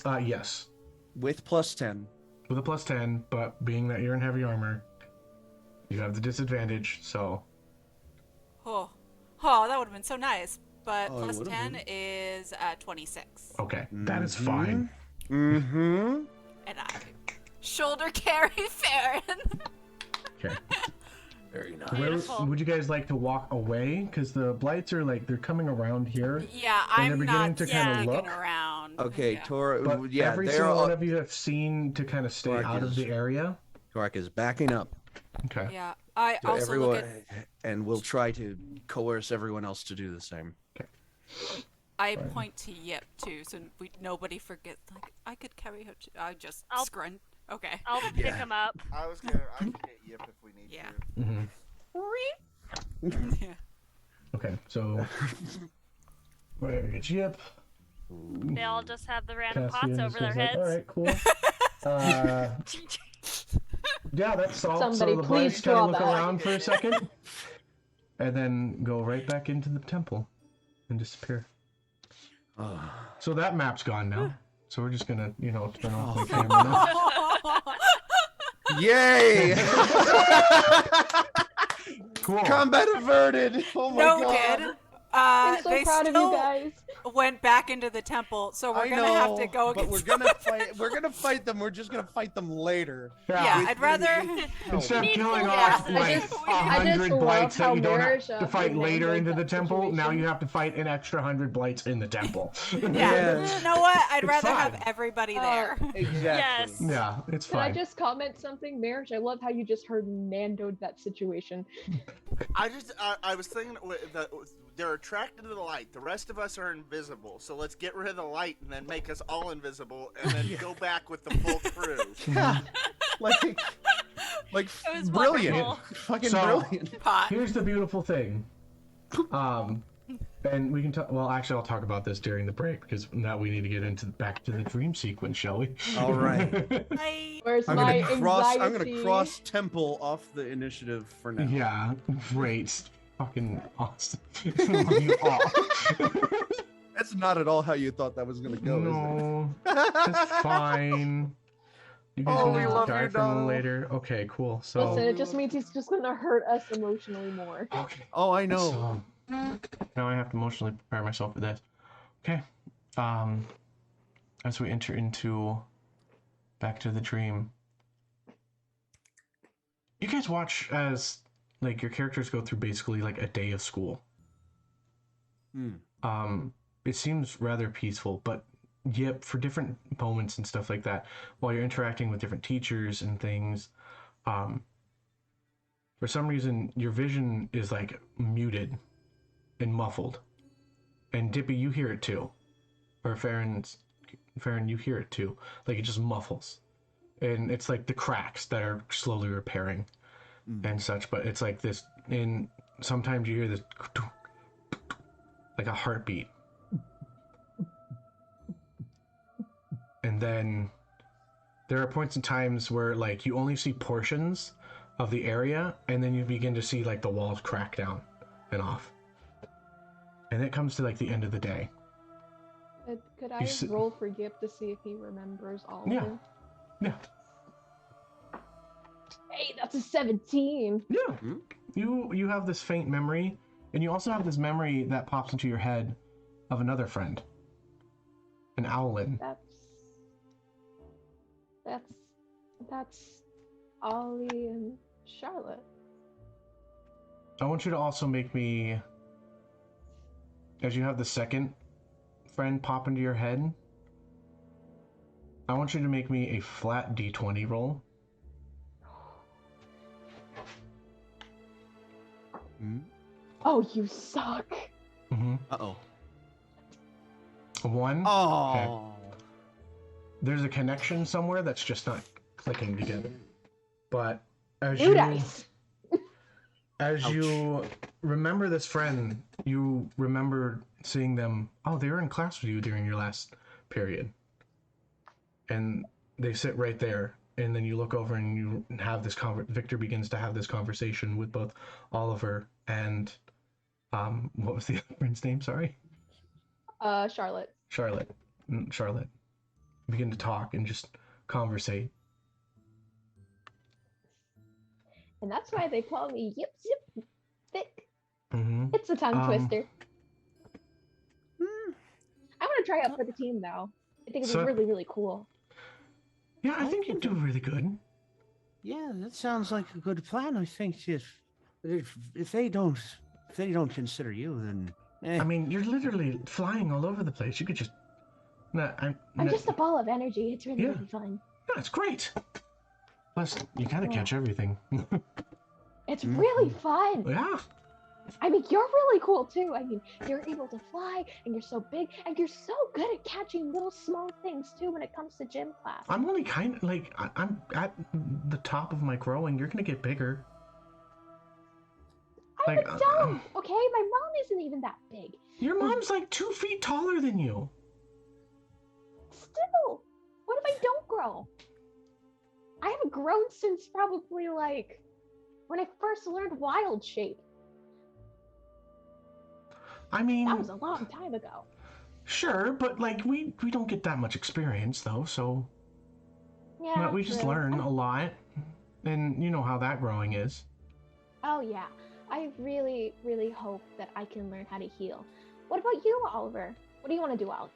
Yes. With plus 10. With a plus 10, but being that you're in heavy armor, you have the disadvantage, so. Oh, that would have been so nice. But Oh, it plus would've 10 been. is 26. Okay, that is fine. Mm-hmm. And I shoulder carry Ferron. Okay. Very nice. Where Beautiful. would you guys like to walk away? Because the blights are like they're coming around here. Yeah, And they're I'm beginning not to kinda sticking look. around. Okay, Yeah. Tor. But Yeah, every they're single all. one of you have seen to kind of stay Clark out of is- the area. Torek is backing up Okay. Yeah. I to also everyone, look at. and we'll try to coerce everyone else to do the same. I point to Yip too, so nobody forgets. Like I could carry her. I just I'll- scrunt. Okay. I'll pick him up. I can get Yip if we need Yeah. to. Mm-hmm. Yeah. Okay. So. Where it's Yip. They all just have the random Cassian pots just over their goes like, heads. all right, cool. Yeah, that's all. Somebody So the please blights kind draw of look that. around for a second, and then go right back into the temple and disappear. So that map's gone now. So we're just gonna, turn off the camera now. Yay! Cool. Combat averted. Oh my No god. kid. I'm so They proud of still you guys. went back into the temple, so we're I gonna know, have to go but against. we're gonna fight. We're gonna fight them. We're just gonna fight them later. Yeah, I'd rather. Instead of Need killing full off gas. like I just 100 love blights how that you don't Merish, have to fight later handled into the that temple, now situation. you have to fight an extra 100 blights in the temple. Yeah. You know what? I'd It's rather fine. have everybody there. Exactly. Yes. Yeah, it's Can I fine. just comment something, Merish? I love how you just heard Nando'd that situation. I was thinking that they're attracted to the light. The rest of us are invisible, so let's get rid of the light and then make us all invisible, and then go back with the full crew. like It was brilliant. wonderful. Fucking So- brilliant. Pot. Here's the beautiful thing. And we can talk. Well, actually, I'll talk about this during the break because now we need to get back to the dream sequence, shall we? All right. Where's I'm my gonna cross. anxiety? I'm gonna cross temple off the initiative for now. Yeah, great. Fucking awesome. You are. That's not at all how you thought that was gonna go, No, it's fine. You guys Oh, will we love die you, from him Donald. later. Okay, cool. So. Listen, it just means he's just gonna hurt us emotionally more. Okay. is it? Oh, I know. So, now I have to emotionally prepare myself for this. Okay. As we enter into back to the dream. You guys watch as like your characters go through basically like a day of school. It seems rather peaceful, but yep, for different moments and stuff like that, while you're interacting with different teachers and things, for some reason your vision is like muted and muffled. And Dippy, you hear it too. Or Ferron, you hear it too. Like it just muffles. And it's like the cracks that are slowly repairing and such, but it's like this, and sometimes you hear this like a heartbeat. And then there are points in times where like you only see portions of the area, and then you begin to see like the walls crack down and off. And it comes to like the end of the day. Could I roll for Yip to see if he remembers all Yeah. of it? Yeah. Hey, that's a 17. Yeah. You have this faint memory, and you also have this memory that pops into your head of another friend. An owlin. That's Ollie and Charlotte. I want you to also make me, as you have the second friend pop into your head, I want you to make me a flat d20 roll. Oh, you suck. Mm-hmm. Uh-oh. 1. Oh. Okay. There's a connection somewhere that's just not clicking together. But as Blue dice. As you remember this friend, you remember seeing them. Oh, they were in class with you during your last period. And they sit right there. And then you look over and you have this Victor begins to have this conversation with both Oliver and what was the other friend's name? Sorry. Charlotte. Charlotte. Charlotte. Begin to talk and just conversate. And that's why they call me Yip Zip Thick. Mm-hmm. It's a tongue twister. I want to try out for the team though. I think it's really, really cool. Yeah, I think you do really good. Yeah, that sounds like a good plan. I think if If they don't consider you, then I mean, you're literally flying all over the place. You could just. No, I'm just a ball of energy. It's really, Yeah. really fun. No, it's great. Plus, you kind of catch everything. It's really fun. Yeah. I mean, you're really cool too. I mean, you're able to fly, and you're so big, and you're so good at catching little small things too when it comes to gym class. I'm only kind of like I'm at the top of my growing. You're gonna get bigger. I'm Like, a dumb. Okay, my mom isn't even that big. Your mom's like 2 feet taller than you. Still, what if I don't grow? I haven't grown since probably like when I first learned wild shape. I mean, That was a long time ago. sure, but like we don't get that much experience though, so Yeah. we just true. learn a lot, and you know how that growing is. Oh yeah. I really, really hope that I can learn how to heal. What about you, Oliver? What do you want to do, Ollie?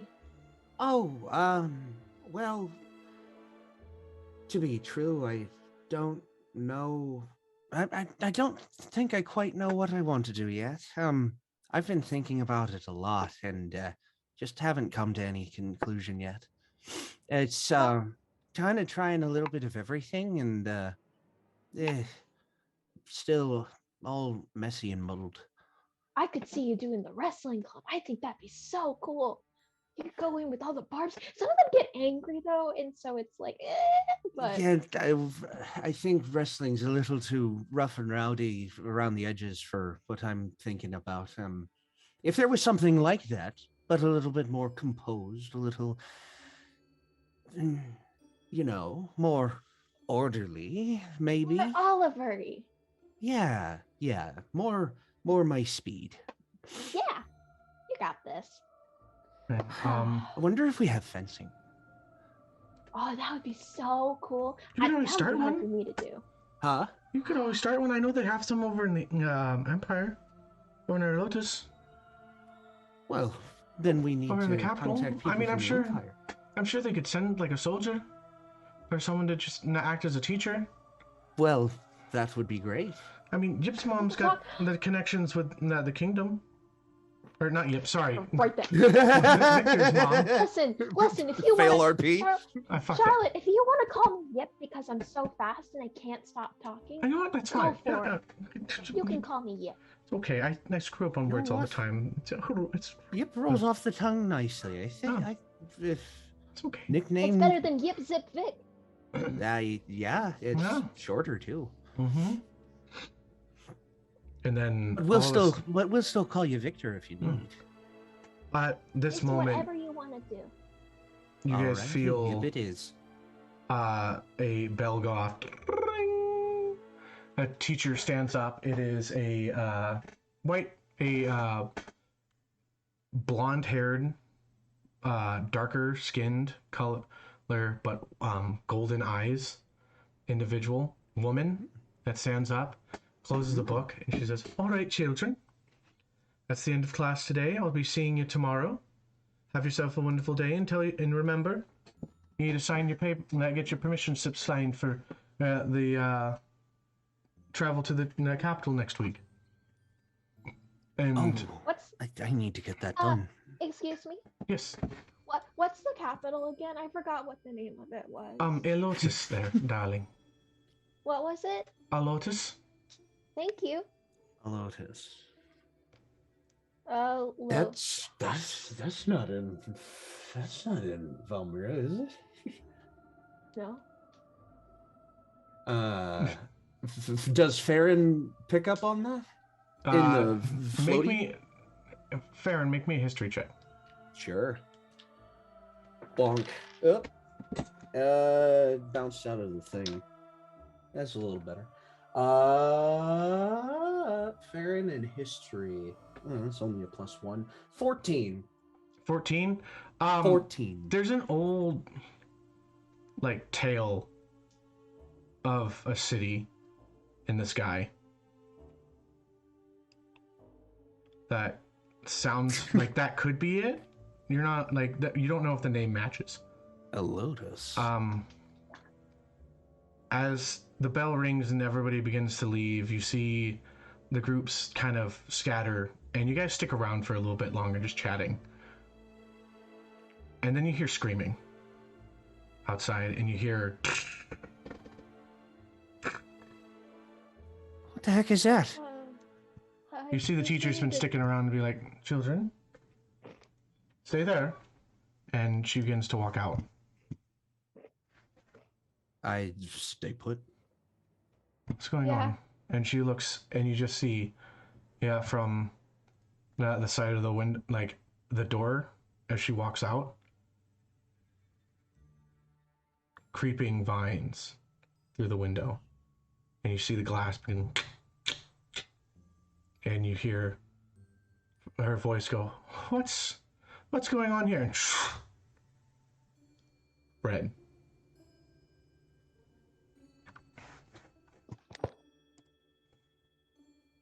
Oh, well, to be true, I don't know. I don't think I quite know what I want to do yet. I've been thinking about it a lot and just haven't come to any conclusion yet. It's kind of trying a little bit of everything and still all messy and muddled. I could see you doing the wrestling club. I think that'd be so cool. You could go in with all the barbs. Some of them get angry though, and so it's like, but Yeah, I think wrestling's a little too rough and rowdy around the edges for what I'm thinking about. If there was something like that, but a little bit more composed, a little, more orderly, maybe. but Oliver. Yeah, more my speed. Yeah, you got this. And, I wonder if we have fencing. Oh, that would be so cool. You can That always would start be hard one. for me to do. Huh? You could always start one. I know they have some over in the Empire, over near Lotus, Well, then we need over in to the capital. contact people I mean, from the Empire. I'm sure they could send like a soldier or someone to just act as a teacher. Well, that would be great. I mean, Yip's mom's got the connections with the kingdom. Or not Yip, sorry. Right there. Victor's mom. Listen. If you Fail want, RP. I fucked it. Charlotte, if you want to call me Yip because I'm so fast and I can't stop talking, You know what? That's go fine. for Yeah, it. You can call me Yip. It's okay. I screw up on You know words all the what? time. It's Yip rolls off the tongue nicely. I think if okay. nickname. It's better than Yip Zip Vic. Yeah, it's Yeah. shorter too. Mm-hmm. And then We'll all of us- we'll still call you Victor if you need. at this It's moment, whatever you want to do. you guys Alright, feel Yip it is. a bell go off. Ring. A teacher stands up. It is a blonde-haired, darker skinned color, but golden eyes individual woman that stands up, closes the book, and she says, "All right, children. That's the end of class today. I'll be seeing you tomorrow. Have yourself a wonderful day, and remember, you need to sign your paper and get your permission slip signed for the travel to the capital next week." And I need to get that done. Excuse me. yes, What's the capital again? I forgot what the name of it was. a lotus there, darling. What was it? A lotus. Thank you. A lotus. That's not in Valmira, is it? No. Does Ferron pick up on that? In the floaty? Ferron, make me a history check. Sure. Bonk. Up. Bounced out of the thing. That's a little better. Ferron and history. That's only a +1. 14. 14. 14. There's an old, tale of a city in the sky that sounds like that could be it. You're not that. You don't know if the name matches. A lotus. As the bell rings and everybody begins to leave, you see the groups kind of scatter, and you guys stick around for a little bit longer, just chatting. And then you hear screaming outside, and you hear. What the heck is that? You see the teacher's been sticking around and be like, "Children, stay there," and she begins to walk out. I stay put. What's going on? And she looks, and you just see, from the side of the window, like the door, as she walks out, creeping vines through the window, and you see the glass begin, and you hear her voice go, "What's going on here?" And red.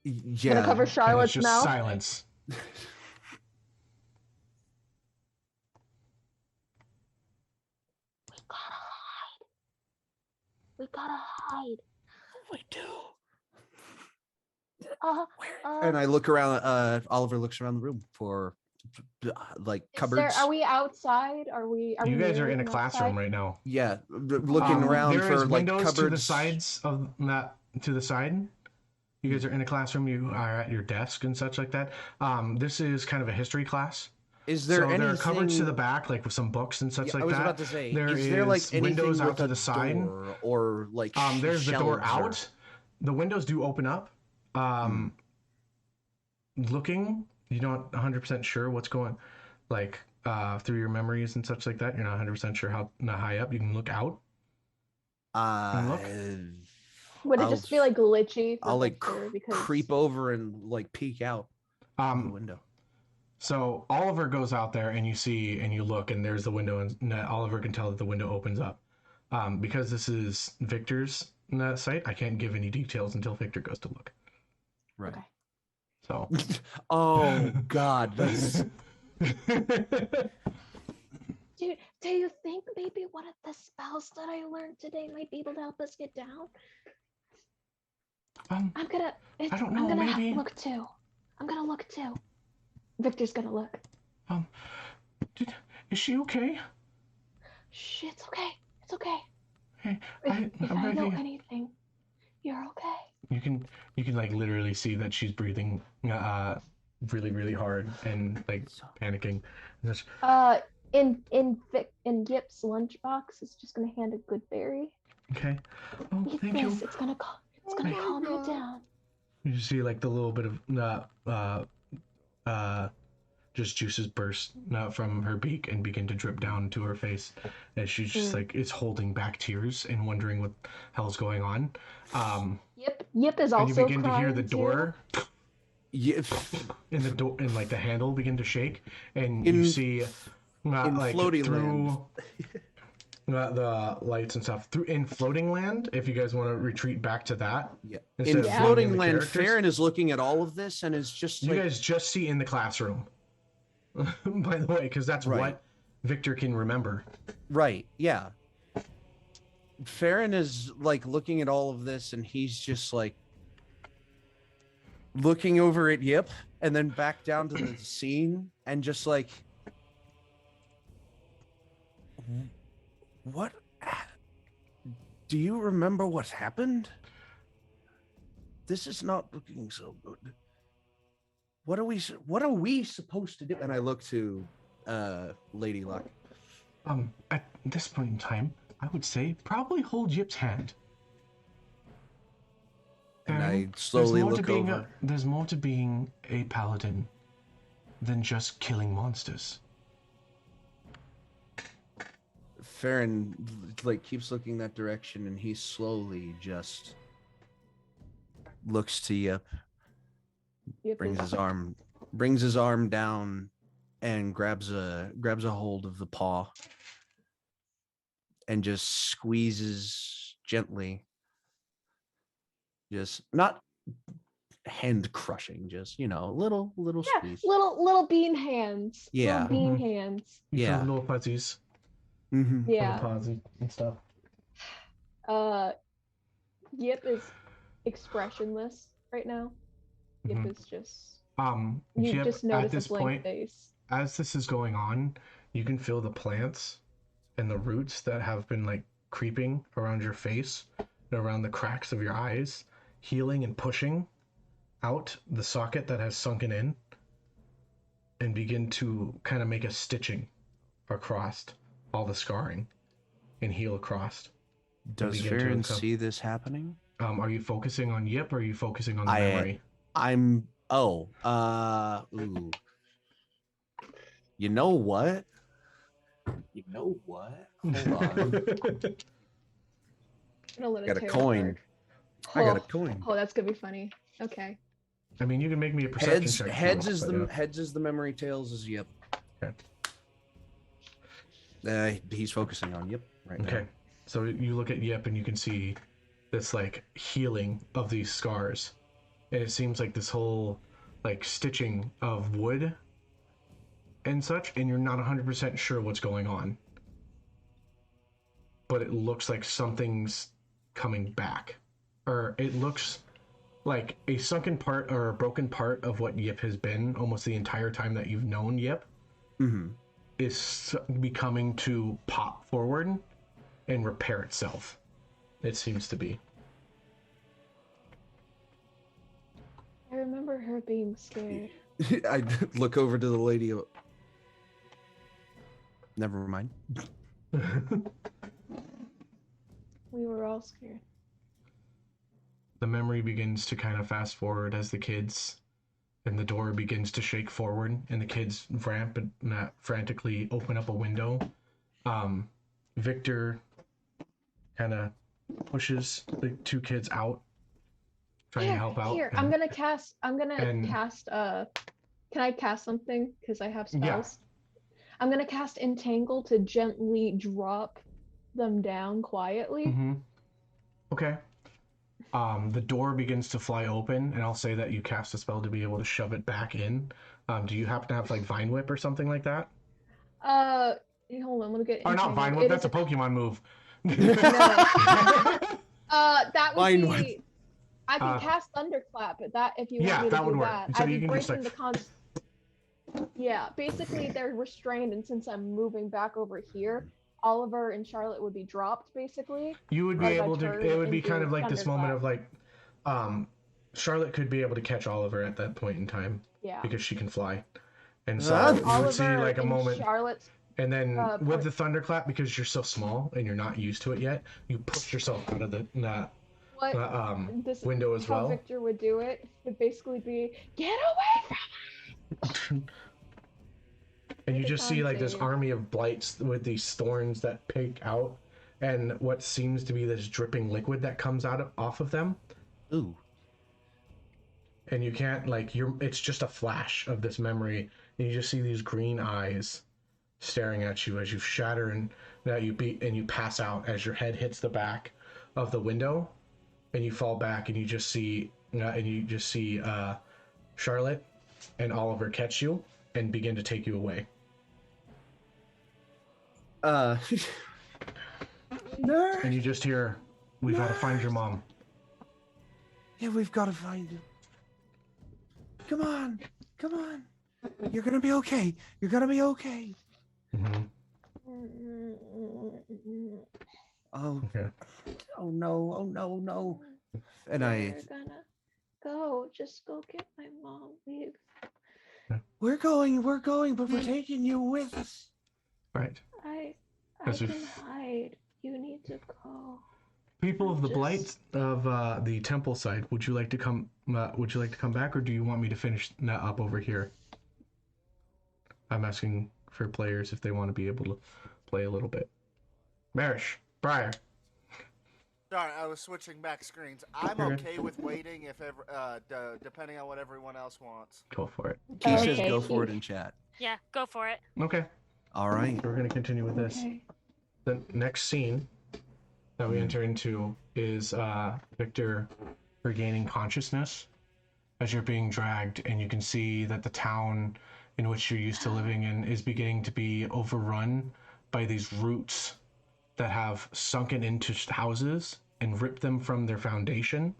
Yeah. Gonna cover And Charlotte's it's just mouth. silence. We gotta hide. We do. And I look around. Oliver looks around the room for like cupboards. Are we outside? Are we? You guys are near in a and classroom outside? right now. Yeah, looking around there for is like windows cupboards to the sides of that. To the side. You guys are in a classroom. You are at your desk and such like that. This is kind of a history class. Is there so anything? there are cupboards to the back, like with some books and such like that. I was about to say, there is there like anything windows with out to a the side, door or like there's the door shelves or- out. The windows do open up. Looking, you're not 100% sure what's going, like through your memories and such like that. You're not 100% sure how high up you can look out. Look. Would it just be like glitchy? I'll like because... creep over and like peek out the window. So Oliver goes out there, and you see, and you look, and there's the window, and Oliver can tell that the window opens up. Because this is Victor's site, I can't give any details until Victor goes to look. Right. Okay. So. Oh God. That's... Do you think maybe one of the spells that I learned today might be able to help us get down? I don't know. I'm gonna maybe. look too. I'm gonna look too. Victor's gonna look. Is she okay? Shh, it's okay. It's okay. Hey, If I know anything, you're okay. You can like literally see that she's breathing really, really hard and like panicking. In Yip's lunchbox, it's just gonna hand a good berry. Okay. Oh, Eat thank this. you. It's gonna calm you down. You see like the little bit of just juices burst from her beak and begin to drip down to her face as she's just like is holding back tears and wondering what hell's going on. Yip is also and you begin to hear crying the door. Yep. And the door and like the handle begin to shake, and you see like floating through the lights and stuff in floating land. If you guys want to retreat back to that, in floating land, characters. Ferron is looking at all of this and is just you guys just see in the classroom. By the way, because that's what Victor can remember. Right. Yeah. Ferron is like looking at all of this, and he's just like looking over at Yip, and then back down to the scene, and just like, what? Do you remember what happened? This is not looking so good. What are we supposed to do? And I look to Lady Luck. At this point in time, I would say probably hold Yip's hand. And I slowly look over. There's more to being a paladin than just killing monsters. Ferron like keeps looking that direction, and he slowly just looks to Yip. Brings his arm down and grabs a hold of the paw and just squeezes gently, just not hand crushing, just little squeeze. little bean hands. Yeah. Little bean hands. Yeah. Little fuzzies. Mm-hmm. Yeah. Little fuzzy and stuff. Yip is expressionless right now. Yip Mhm. is just. You Yip, just at notice this a blank point, face. as this is going on, you can feel the plants and the roots that have been like creeping around your face and around the cracks of your eyes, healing and pushing out the socket that has sunken in and begin to kind of make a stitching across all the scarring and heal across. Does begin to Farron recover. see this happening? Are you focusing on Yip or are you focusing on the memory? Ooh. You know what? Hold on. Gonna let it Got a tear coin. apart. I got a coin. Oh, that's gonna be funny. Okay. I mean, you can make me a perception check. Heads too, is but, the yeah. heads is the memory, tails is Yip. Okay. He's focusing on Yip right now. Okay. So you look at Yip and you can see this like healing of these scars. And it seems like this whole like stitching of wood and such, and you're not 100% sure what's going on. But it looks like something's coming back. Or it looks like a sunken part or a broken part of what Yip has been almost the entire time that you've known Yip is becoming to pop forward and repair itself. It seems to be. I remember her being scared. I look over to the lady. Never mind. We were all scared. The memory begins to kind of fast forward as the kids and the door begins to shake forward and the kids frantically open up a window. Victor kind of pushes the two kids out, trying to help out. Here, I'm gonna cast. Can I cast something? Because I have spells. Yeah. I'm gonna cast Entangle to gently drop them down quietly. Mm-hmm. Okay. The door begins to fly open, and I'll say that you cast a spell to be able to shove it back in. Do you happen to have like Vine Whip or something like that? Hold on, let me get. Or not Vine Whip? That's a Pokemon move. That would Vine be. Whip. I can cast Thunderclap at that if you want me to that would do work. that. So I'd you be can just, breaking like- the con. Yeah, basically they're restrained, and since I'm moving back over here, Oliver and Charlotte would be dropped, basically. You would be Like, I able to. turn It would be and kind do of like this moment Thunderclap. of like, Charlotte could be able to catch Oliver at that point in time Yeah. because she can fly, and so Huh? you would see Oliver like a and moment. Charlotte's. And then with point- the thunderclap, because you're so small and you're not used to it yet, you push yourself out of the What this window as how well. Victor would do it would basically be, get away from And you Make a just see con like this save. army of blights with these thorns that pick out, and what seems to be this dripping liquid that comes off of them. Ooh. And you can't it's just a flash of this memory, and you just see these green eyes staring at you as you shatter and you pass out as your head hits the back of the window, and you fall back, and you just see Charlotte and Oliver catch you and begin to take you away. No. And you just hear, "We've got to find your mom." Yeah, we've got to find him. Come on. You're gonna be okay. Mm-hmm. Oh. Okay. Oh no. And We're gonna go. Just go get my mom. Leave. We're going, but we're taking you with us. Right. I As can if- hide. You need to go. People of the Just- blight of the temple side, would you like to come? Would you like to come back, or do you want me to finish that up over here? I'm asking for players if they want to be able to play a little bit. Merish, Briar. Sorry, I was switching back screens. I'm Okay. okay with waiting if depending on what everyone else wants. Go for it. Key says Okay, go for it Keith. in chat. Yeah, go for it. Okay. All right. We're gonna continue with this. Okay. The next scene that we enter into is Victor regaining consciousness as you're being dragged, and you can see that the town in which you're used to living in is beginning to be overrun by these roots that have sunken into houses and ripped them from their foundation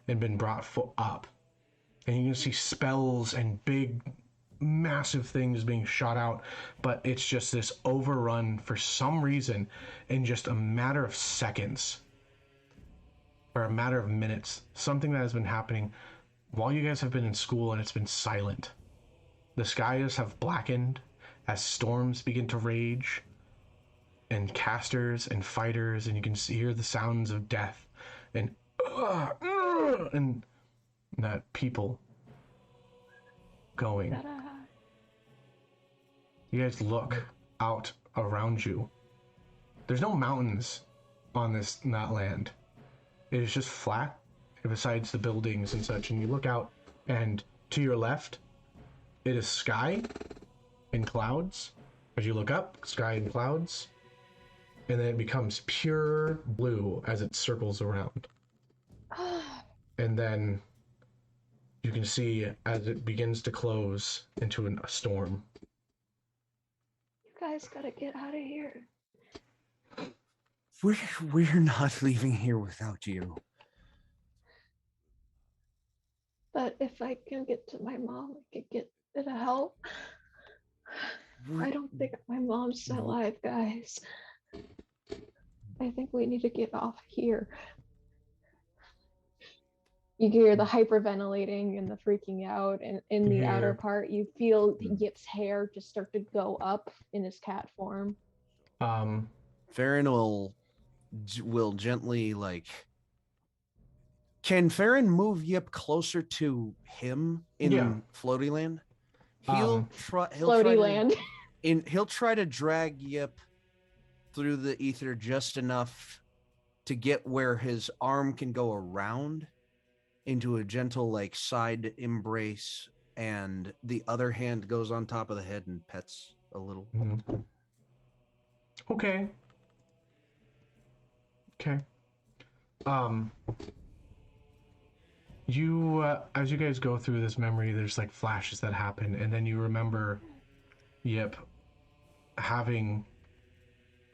and been brought up. and you can see spells and big, massive things being shot out, but it's just this overrun for some reason in just a matter of seconds or a matter of minutes. Something that has been happening while you guys have been in school, and it's been silent. The skies have blackened as storms begin to rage, and casters and fighters, and you can hear the sounds of death and that people going. You guys look out around you. There's no mountains on that land. It is just flat, besides the buildings and such. And you look out, and to your left, it is sky and clouds. As you look up, sky and clouds. And then it becomes pure blue as it circles around. And then you can see as it begins to close into a storm. You guys gotta get out of here. We're not leaving here without you. But if I can get to my mom, I could get to help. I don't think my mom's alive, guys. I think we need to get off here. You hear the hyperventilating and the freaking out, and in the outer part, you feel Yip's hair just start to go up in his cat form. Ferron will gently Can Ferron move Yip closer to him in Floaty Land? He'll try to drag Yip through the ether just enough to get where his arm can go around into a gentle side embrace, and the other hand goes on top of the head and pets a little. Okay. You as you guys go through this memory, there's flashes that happen, and then you remember Yip having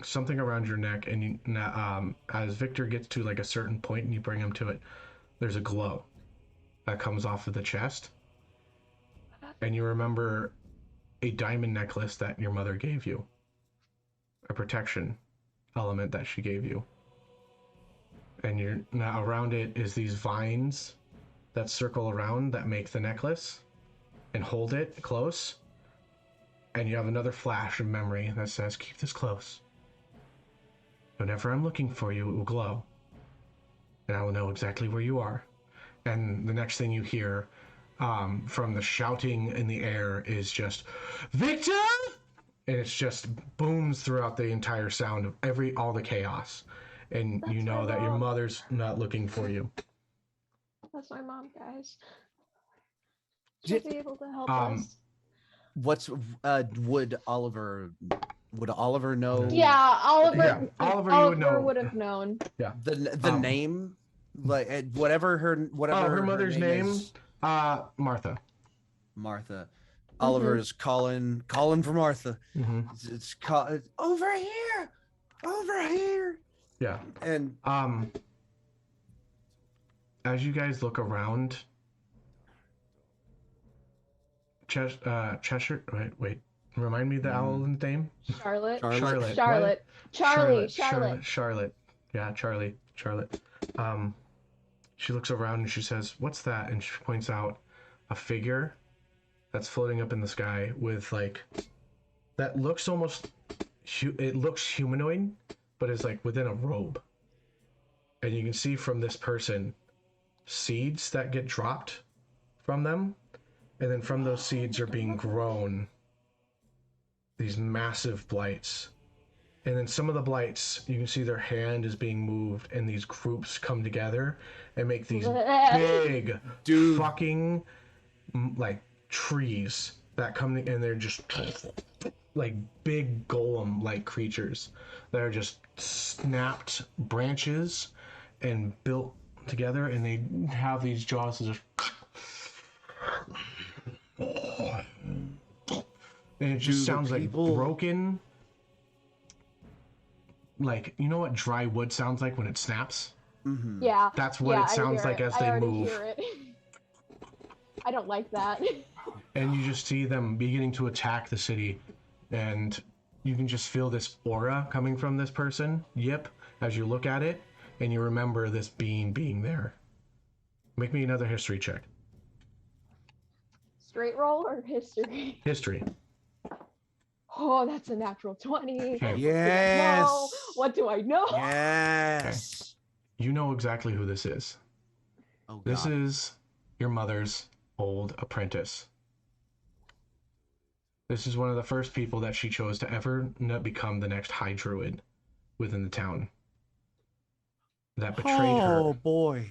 something around your neck, and you, as Victor gets to a certain point and you bring him to it, there's a glow that comes off of the chest, and you remember a diamond necklace that your mother gave you, a protection element that she gave you, and you're now around it is these vines that circle around that make the necklace and hold it close, and you have another flash of memory that says, keep this close. Whenever I'm looking for you, it will glow, and I will know exactly where you are. And the next thing you hear from the shouting in the air is just, Victor! And it's just booms throughout the entire sound of all the chaos. And you know that your mother's not looking for you. That's my mom, guys. She'll be able to help us. Would Oliver know? Yeah, Oliver. Yeah, Oliver would have known. Yeah. The name, whatever her mother's name. Martha. Martha. Oliver is calling for Martha. It's over here. Yeah. And as you guys look around, Cheshire. Wait. Remind me the owl's name. Charlotte. Charlotte. Charlotte. Yeah, Charlie. Charlotte. She looks around and she says, "What's that?" And she points out a figure that's floating up in the sky with that looks almost. It looks humanoid, but it's within a robe. And you can see from this person seeds that get dropped from them, and then from those seeds are being grown these massive blights. And then some of the blights, you can see their hand is being moved, and these groups come together and make these big fucking trees that come, and they're just big golem creatures that are just snapped branches and built together, and they have these jaws that just and it just sounds broken, you know what dry wood sounds like when it snaps? Yeah, that's what it sounds like as they move. I don't like that. And you just see them beginning to attack the city, and you can just feel this aura coming from this person, Yip, as you look at it, and you remember this being there. Make me another history check. Straight roll or history? History. Oh, that's a natural 20. Okay. Yes. What do I know? Yes. You know exactly who this is. Oh, God. This is your mother's old apprentice. This is one of the first people that she chose to ever become the next High Druid within the town. That betrayed her. Oh, boy.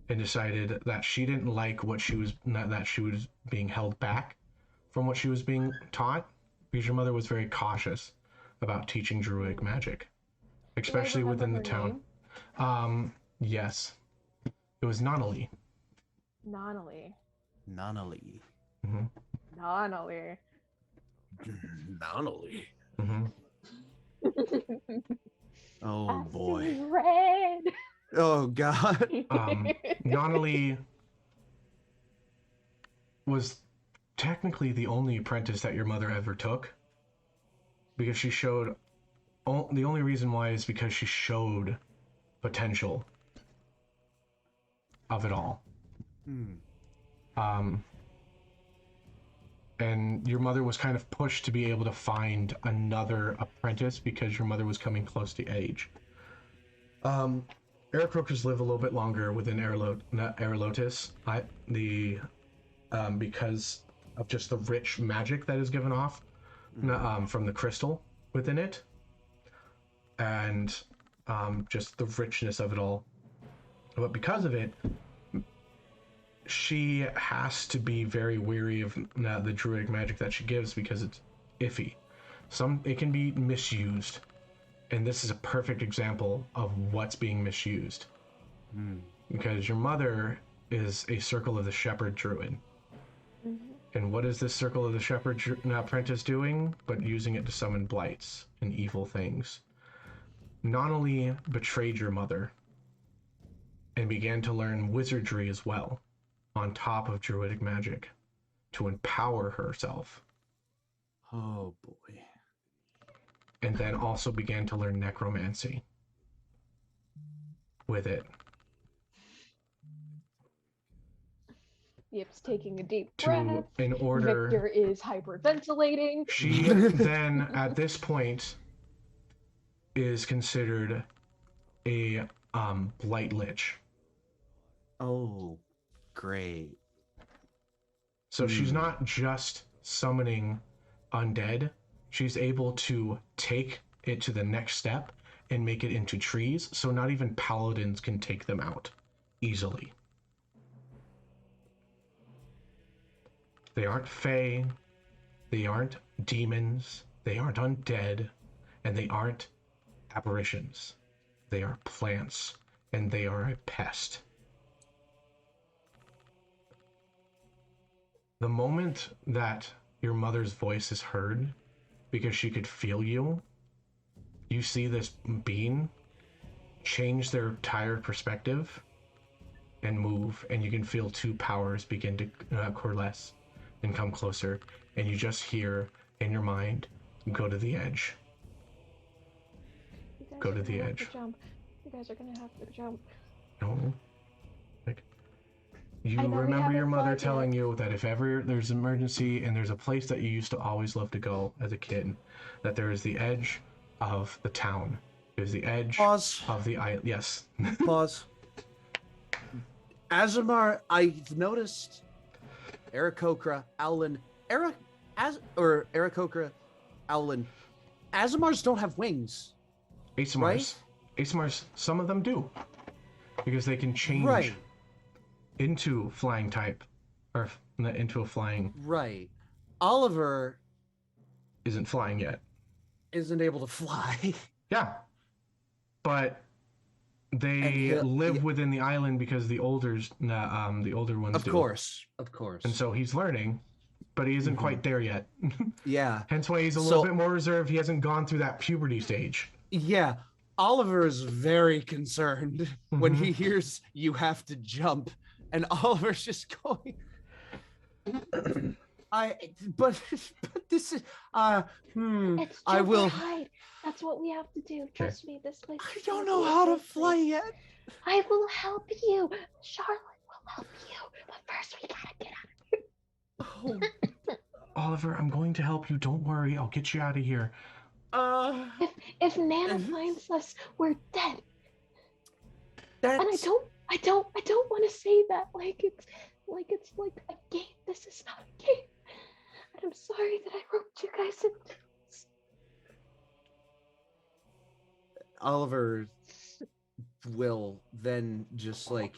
And decided that she didn't like what she was, that she was being held back from what she was being taught, because your mother was very cautious about teaching druidic magic, especially within the town. Yes, it was Nonali. Nonali. Nonali. Mm-hmm. Nonali. Nonali. Mm-hmm. Oh, I boy. see red. Oh, God. Nonali was technically the only apprentice that your mother ever took, because she showed, the only reason why is because she showed potential of it all. And your mother was kind of pushed to be able to find another apprentice because your mother was coming close to age. Aarakocras live a little bit longer within Eralotis, because of just the rich magic that is given off from the crystal within it, and just the richness of it all. But because of it, she has to be very wary of the druidic magic that she gives, because it's iffy. It can be misused. And this is a perfect example of what's being misused. Because your mother is a Circle of the Shepherd druid. And what is this Circle of the Shepherd apprentice doing but using it to summon blights and evil things? Not only betrayed your mother and began to learn wizardry as well, on top of druidic magic, to empower herself. Oh, boy. And then also began to learn necromancy with it. Yip's taking a deep breath. In order, Victor is hyperventilating. she then, at this point, is considered a blight lich. Oh, great. So she's not just summoning undead. She's able to take it to the next step and make it into trees, so not even paladins can take them out easily. They aren't fae, they aren't demons, they aren't undead, and they aren't apparitions. They are plants, and they are a pest. The moment that your mother's voice is heard, because she could feel you, you see this being change their entire perspective and move, and you can feel two powers begin to coalesce and come closer, and you just hear in your mind, go to the edge. Go to the edge. Jump. You guys are gonna have to jump. No. Like, you I know we remember your haven't mother fought telling yet. you that if ever there's an emergency and there's a place that you used to always love to go as a kid, that there is the edge of the town. There's the edge Pause. of the island. Yes. Pause. Azamar, I've noticed Aarakocra, Owlin, Aarakocra, Owlin. Azamars don't have wings. Asamars. Right? Asamars, some of them do. Because they can change into flying type. Or into a flying. Right. Oliver Isn't flying yet. isn't able to fly. Yeah. But they live within the island because the older ones Of do. course. And so he's learning, but he isn't quite there yet. Yeah. Hence why he's a little bit more reserved. He hasn't gone through that puberty stage. Yeah. Oliver is very concerned when he hears you have to jump, and Oliver's just going. But this is It's I jump or will. hide. That's what we have to do. Trust me, this place. I is don't gonna know be a how to safe fly place. yet. I will help you. Charlotte will help you. But first, we gotta get out. Oliver, I'm going to help you. Don't worry. I'll get you out of here. If Nana finds us, we're dead. That's... And I don't want to say that like it's like a game. This is not a game. And I'm sorry that I roped you guys into this. Oliver will then just like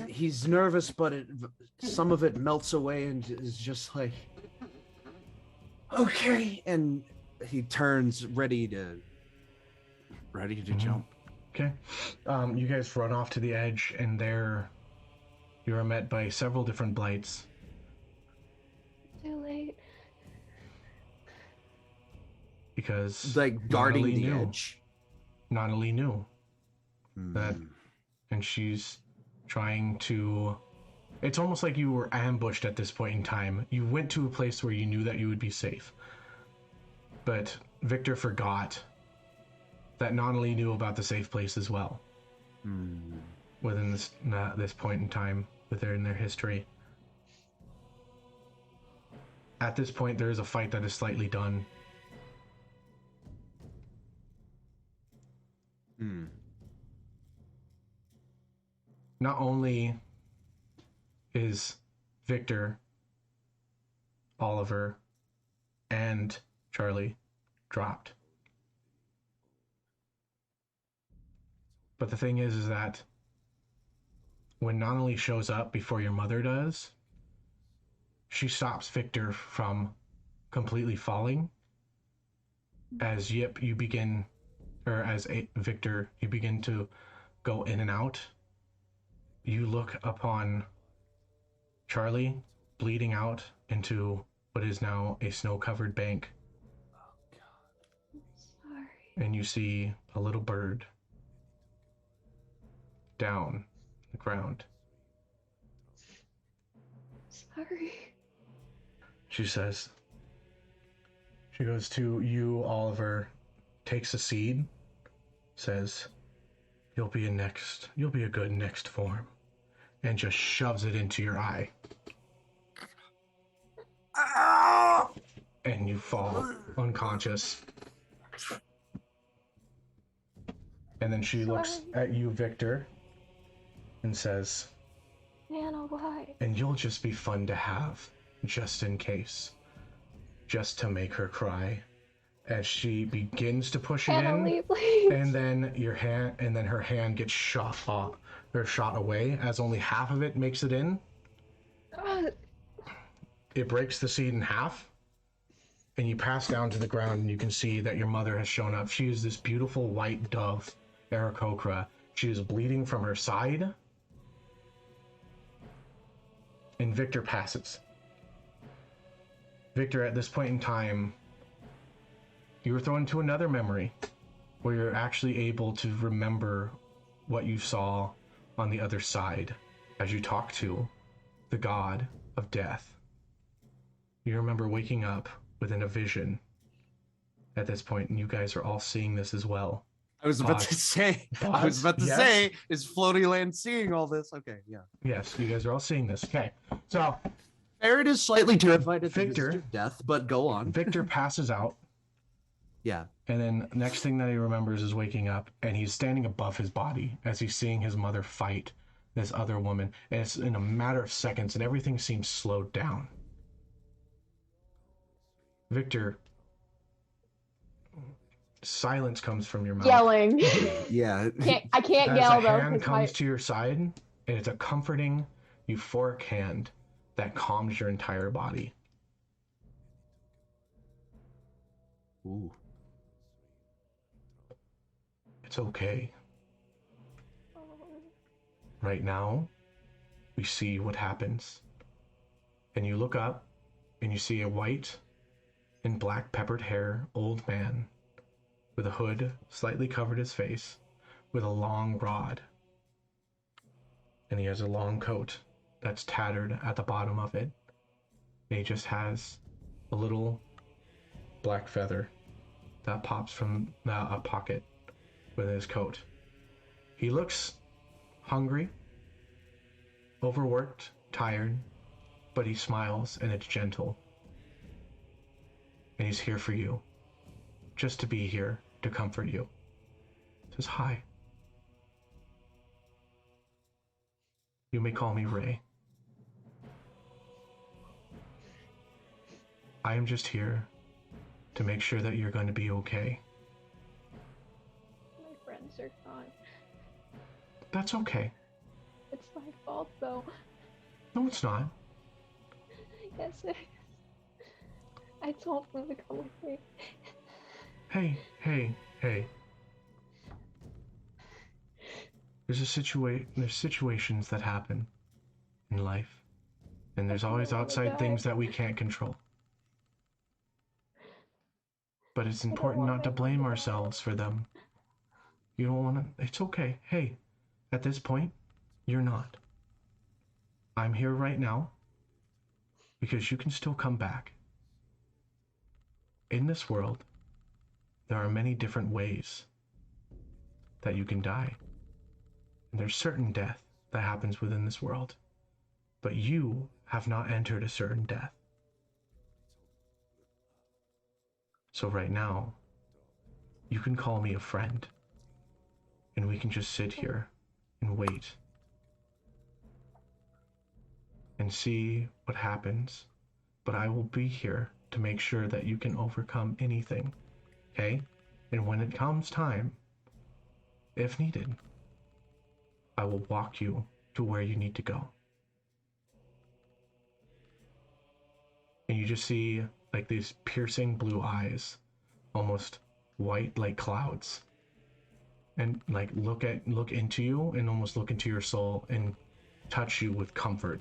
he's nervous, but some of it melts away and is just like, okay, and he turns ready to jump. Okay. You guys run off to the edge, and there you are met by several different blights. Too late. Because like guarding Natalie the knew. edge. Natalie knew that, and she's trying to. It's almost like you were ambushed at this point in time. You went to a place where you knew that you would be safe, but Victor forgot that Natalie knew about the safe place as well. Within this point in time, within their history. At this point, there is a fight that is slightly done. Not only is Victor, Oliver, and Charlie dropped, but the thing is that when Natalie shows up before your mother does, she stops Victor from completely falling. As Victor, you begin to go in and out. You look upon Charlie bleeding out into what is now a snow-covered bank. I'm sorry. And you see a little bird down the ground. Sorry. She says, she goes to you, Oliver, takes a seed, says, you'll be a good next form, and just shoves it into your eye. And you fall unconscious. And then she looks at you, Victor, and says, Nana, why? and you'll just be fun to have, just in case. Just to make her cry. As she begins to push it Natalie, in, please. and then her hand gets shot off, or shot away, as only half of it makes it in. It breaks the seed in half, and you pass down to the ground, and you can see that your mother has shown up. She is this beautiful white dove, Aarakocra. She is bleeding from her side, and Victor passes. Victor, at this point in time, you were thrown into another memory where you're actually able to remember what you saw on the other side as you talk to the god of death. You remember waking up within a vision at this point, and you guys are all seeing this as well. I was about to say, is Floaty Land seeing all this? Okay, yeah. Yes, you guys are all seeing this. Okay, so Aaron is slightly terrified at Victor, the death, but go on. Victor passes out. Yeah. And then next thing that he remembers is waking up, and he's standing above his body as he's seeing his mother fight this other woman. And it's in a matter of seconds, and everything seems slowed down. Victor, silence comes from your mouth. Yelling. Yeah. I can't as yell a though. hand comes to your side, and it's a comforting, euphoric hand that calms your entire body. Ooh. It's okay. Right now, we see what happens. And you look up, and you see a white and black peppered hair old man with a hood slightly covered his face with a long rod. And he has a long coat that's tattered at the bottom of it. And he just has a little black feather that pops from a pocket within his coat. He looks hungry, overworked, tired, but he smiles and it's gentle. And he's here for you, just to be here to comfort you. He says, hi. You may call me Ray. I am just here to make sure that you're going to be okay. My friends are gone. That's okay. It's my fault, though. No, it's not. Yes, it is. I told them to come with me. Hey. There's situations that happen in life, and there's always outside things that we can't control. But it's important not to blame ourselves for them. You don't want to. It's okay. Hey, at this point, you're not. I'm here right now because you can still come back. In this world, there are many different ways that you can die. And there's certain death that happens within this world. But you have not entered a certain death. So right now, you can call me a friend. And we can just sit here and wait. And see what happens. But I will be here to make sure that you can overcome anything. Okay? And when it comes time, if needed, I will walk you to where you need to go. And you just see like these piercing blue eyes, almost white like clouds. And like look into you and almost look into your soul and touch you with comfort.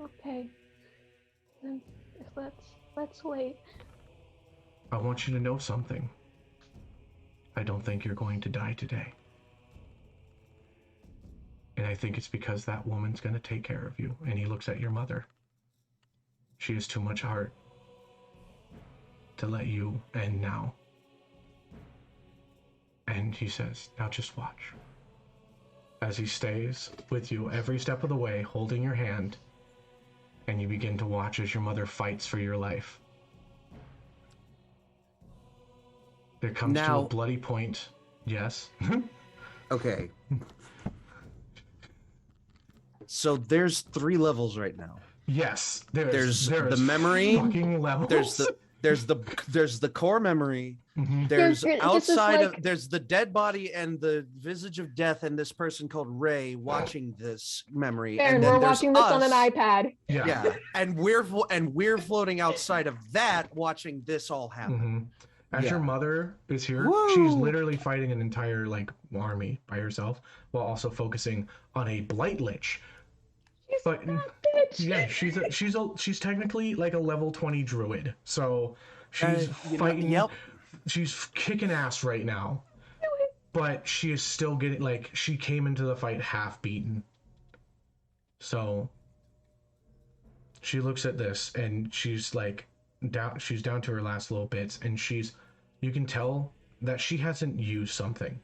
Okay. Then let's wait. I want you to know something. I don't think you're going to die today. And I think it's because that woman's going to take care of you. And he looks at your mother. She has too much heart to let you end now. And he says, now just watch. As he stays with you every step of the way, holding your hand, and you begin to watch as your mother fights for your life. There comes to a bloody point. Yes. Okay. So there's 3 levels right now. Yes. There's the memory. Fucking levels. There's the core memory. Mm-hmm. There's outside of there's the dead body and the visage of death and this person called Ray watching this memory. Fair, and we're then watching this on an iPad. Yeah. And we're floating outside of that watching this all happen. Mm-hmm. As your mother is here, she's literally fighting an entire like army by herself while also focusing on a blight lich. Yeah, she's technically like a level 20 druid. So she's fighting. She's kicking ass right now. But she is still getting like she came into the fight half beaten. So she looks at this and she's like she's down to her last little bits and you can tell that she hasn't used something.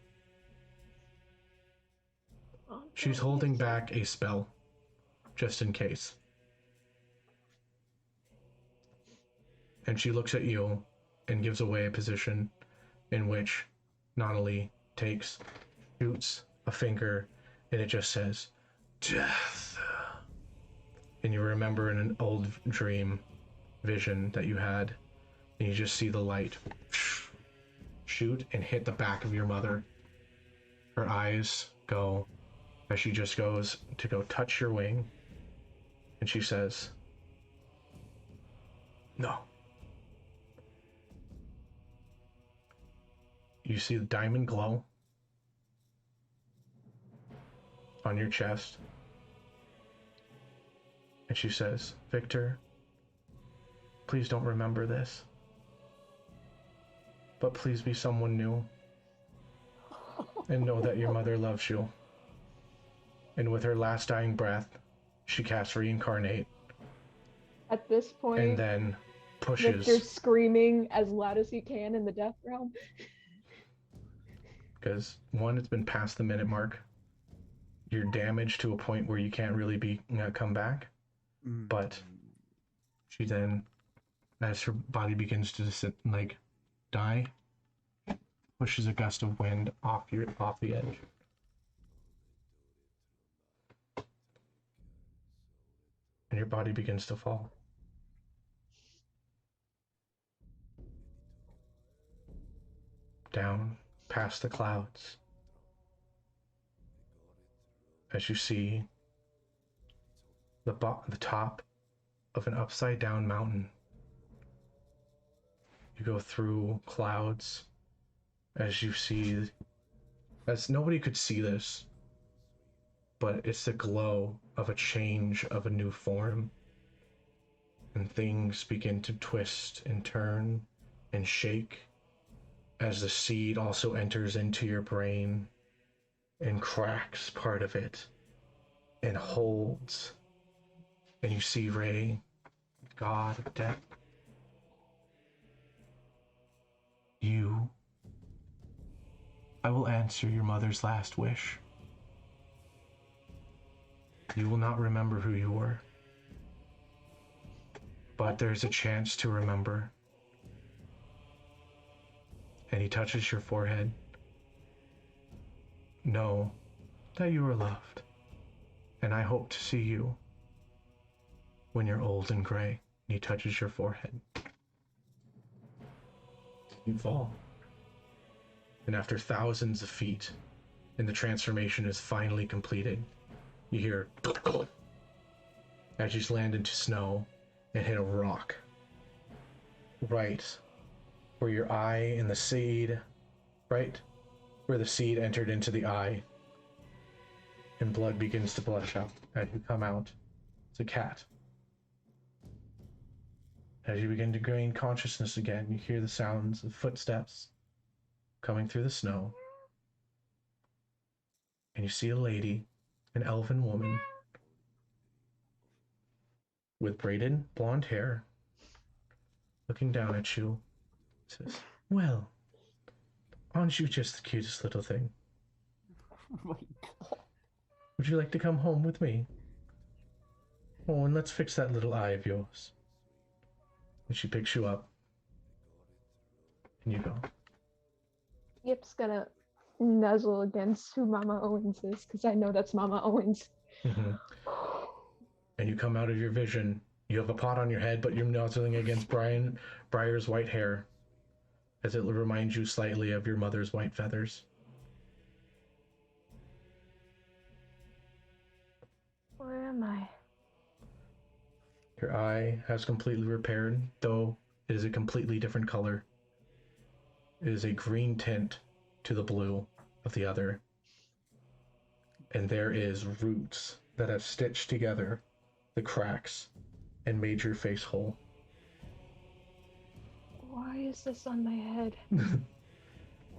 She's holding back a spell just in case. And she looks at you and gives away a position in which Natalie shoots a finger, and it just says, death. And you remember in an old dream vision that you had, and you just see the light shoot and hit the back of your mother. Her eyes go as she just goes to go touch your wing, and she says, no. You see the diamond glow on your chest. And she says, Victor, please don't remember this. But please be someone new. and know that your mother loves you. And with her last dying breath, she casts reincarnate At this point, and then pushes. Victor's screaming as loud as he can in the death realm. Because one, it's been past the minute mark. You're damaged to a point where you can't really come back. But she then, as her body begins to die, pushes a gust of wind off the edge. And your body begins to fall. Down past the clouds. As you see the top of an upside down mountain. You go through clouds as you see, as nobody could see this, but it's the glow of a change, of a new form. And things begin to twist and turn and shake as the seed also enters into your brain and cracks part of it and holds. And you see Ray, god of death. I will answer your mother's last wish. You will not remember who you were, but there's a chance to remember. And he touches your forehead. Know that you are loved, and I hope to see you when you're old and gray. And he touches your forehead. You fall. And after thousands of feet, and the transformation is finally completed, you hear as you land into snow and hit a rock. Right where your eye and the seed, right where the seed entered into the eye, and blood begins to blush out as you come out. It's a cat. As you begin to gain consciousness again, you hear the sounds of footsteps coming through the snow. And you see a lady, an elven woman, with braided blonde hair, looking down at you, says, "Well, aren't you just the cutest little thing? Oh my God. Would you like to come home with me? Oh, and let's fix that little eye of yours." And she picks you up, and you go. Yip's gonna nuzzle against who Mama Owens is, because I know that's Mama Owens. Mm-hmm. And you come out of your vision. You have a pot on your head, but you're nuzzling against Briar's white hair, as it reminds you slightly of your mother's white feathers. Where am I? Your eye has completely repaired, though it is a completely different color. It is a green tint to the blue of the other. And there is roots that have stitched together the cracks and made your face whole. Why is this on my head?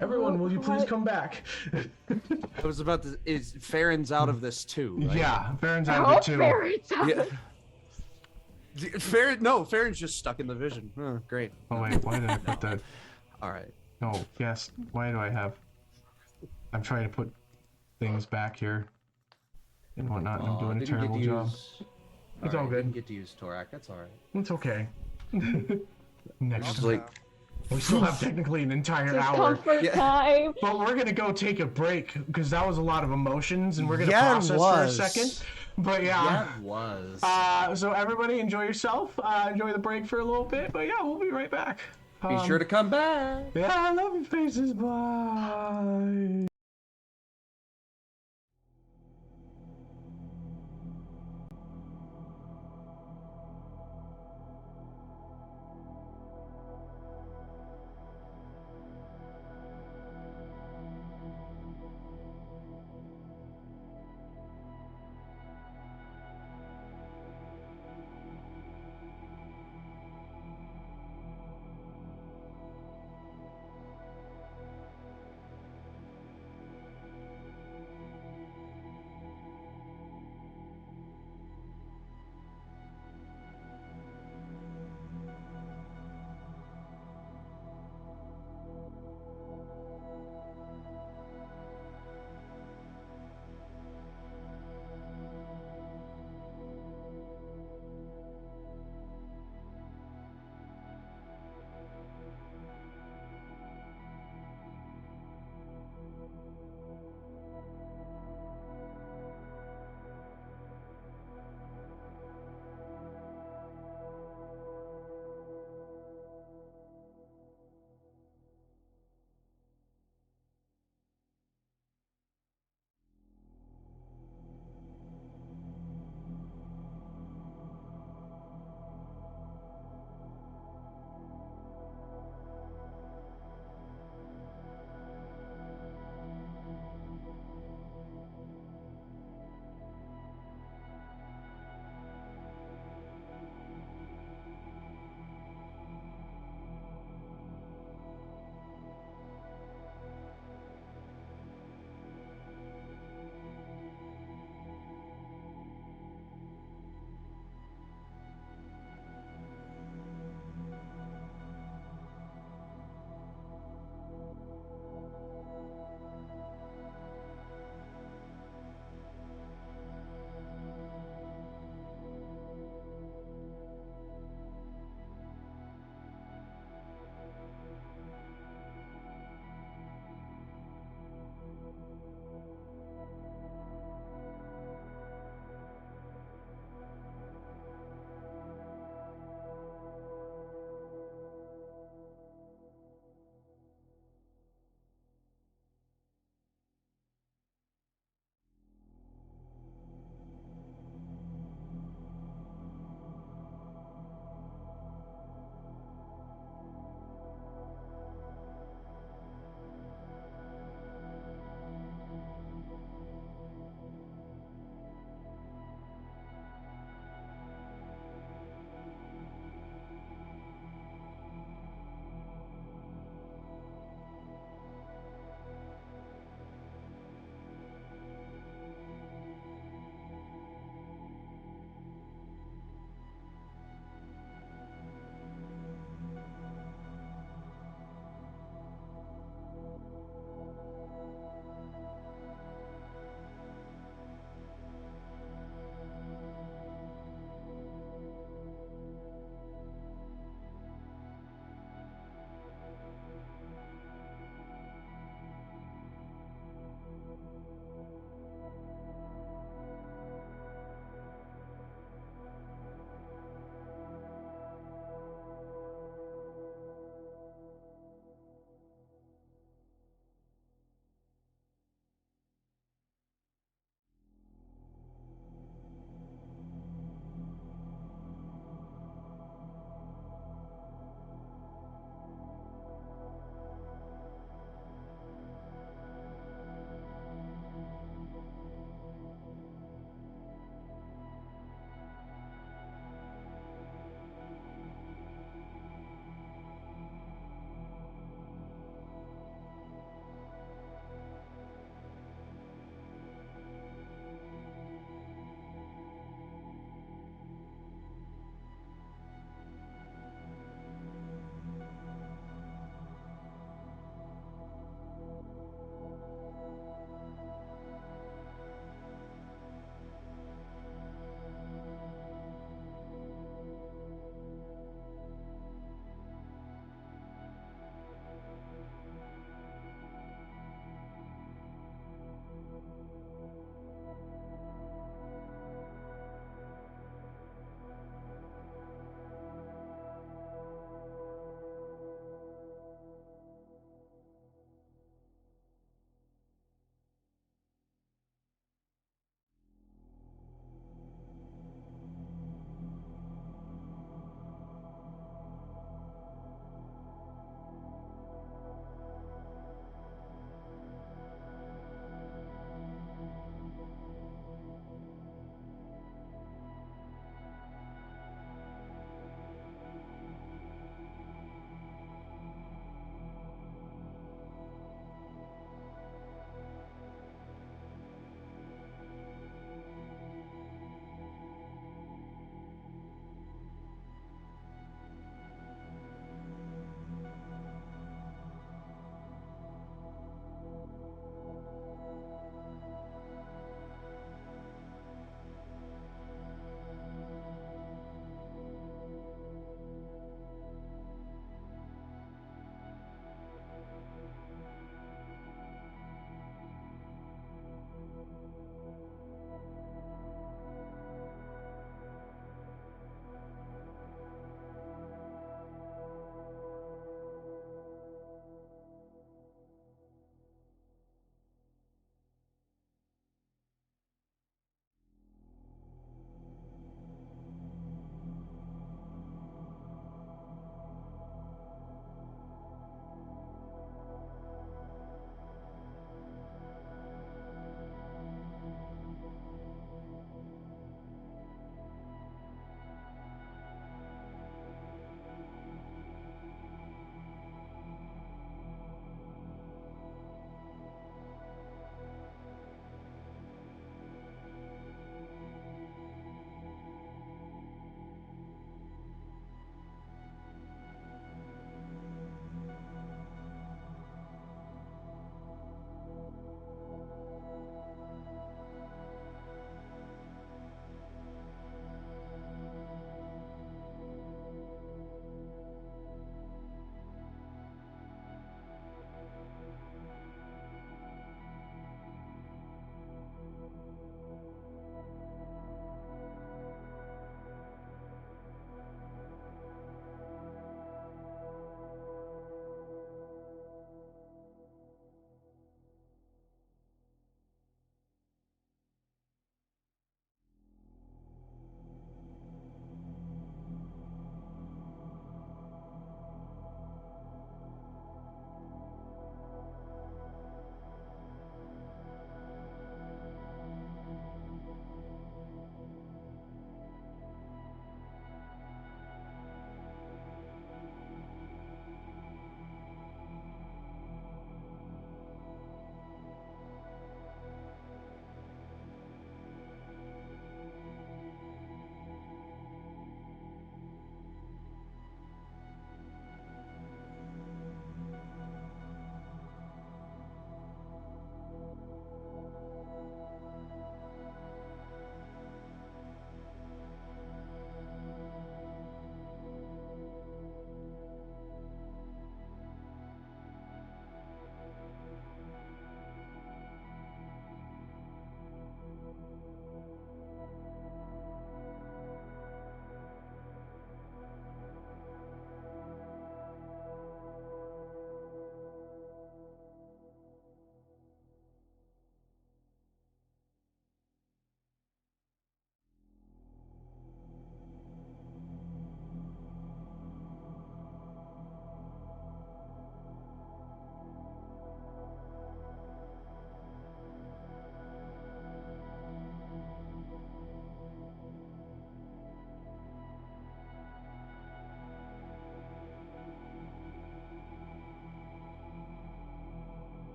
Everyone, will you please come back? I was about to. Is Ferron's out of this too? Right? Yeah, Farron's out of it too. Ferron's out. Yeah. Ferron's just stuck in the vision. Oh, great. Oh wait, why did I put that? All right. Oh, yes. Why do I have... I'm trying to put things back here and whatnot. I'm doing a terrible job. It's all good. Didn't get to use Torak. That's all right. It's okay. Next Just time. like We still have technically an entire It's hour. comfort time. But we're going to go take a break because that was a lot of emotions and we're going to Yeah, it process for a was. second. But yeah. it was. So everybody enjoy yourself. Enjoy the break for a little bit. But yeah, we'll be right back. Be sure to come back. Yeah, I love your faces. Bye.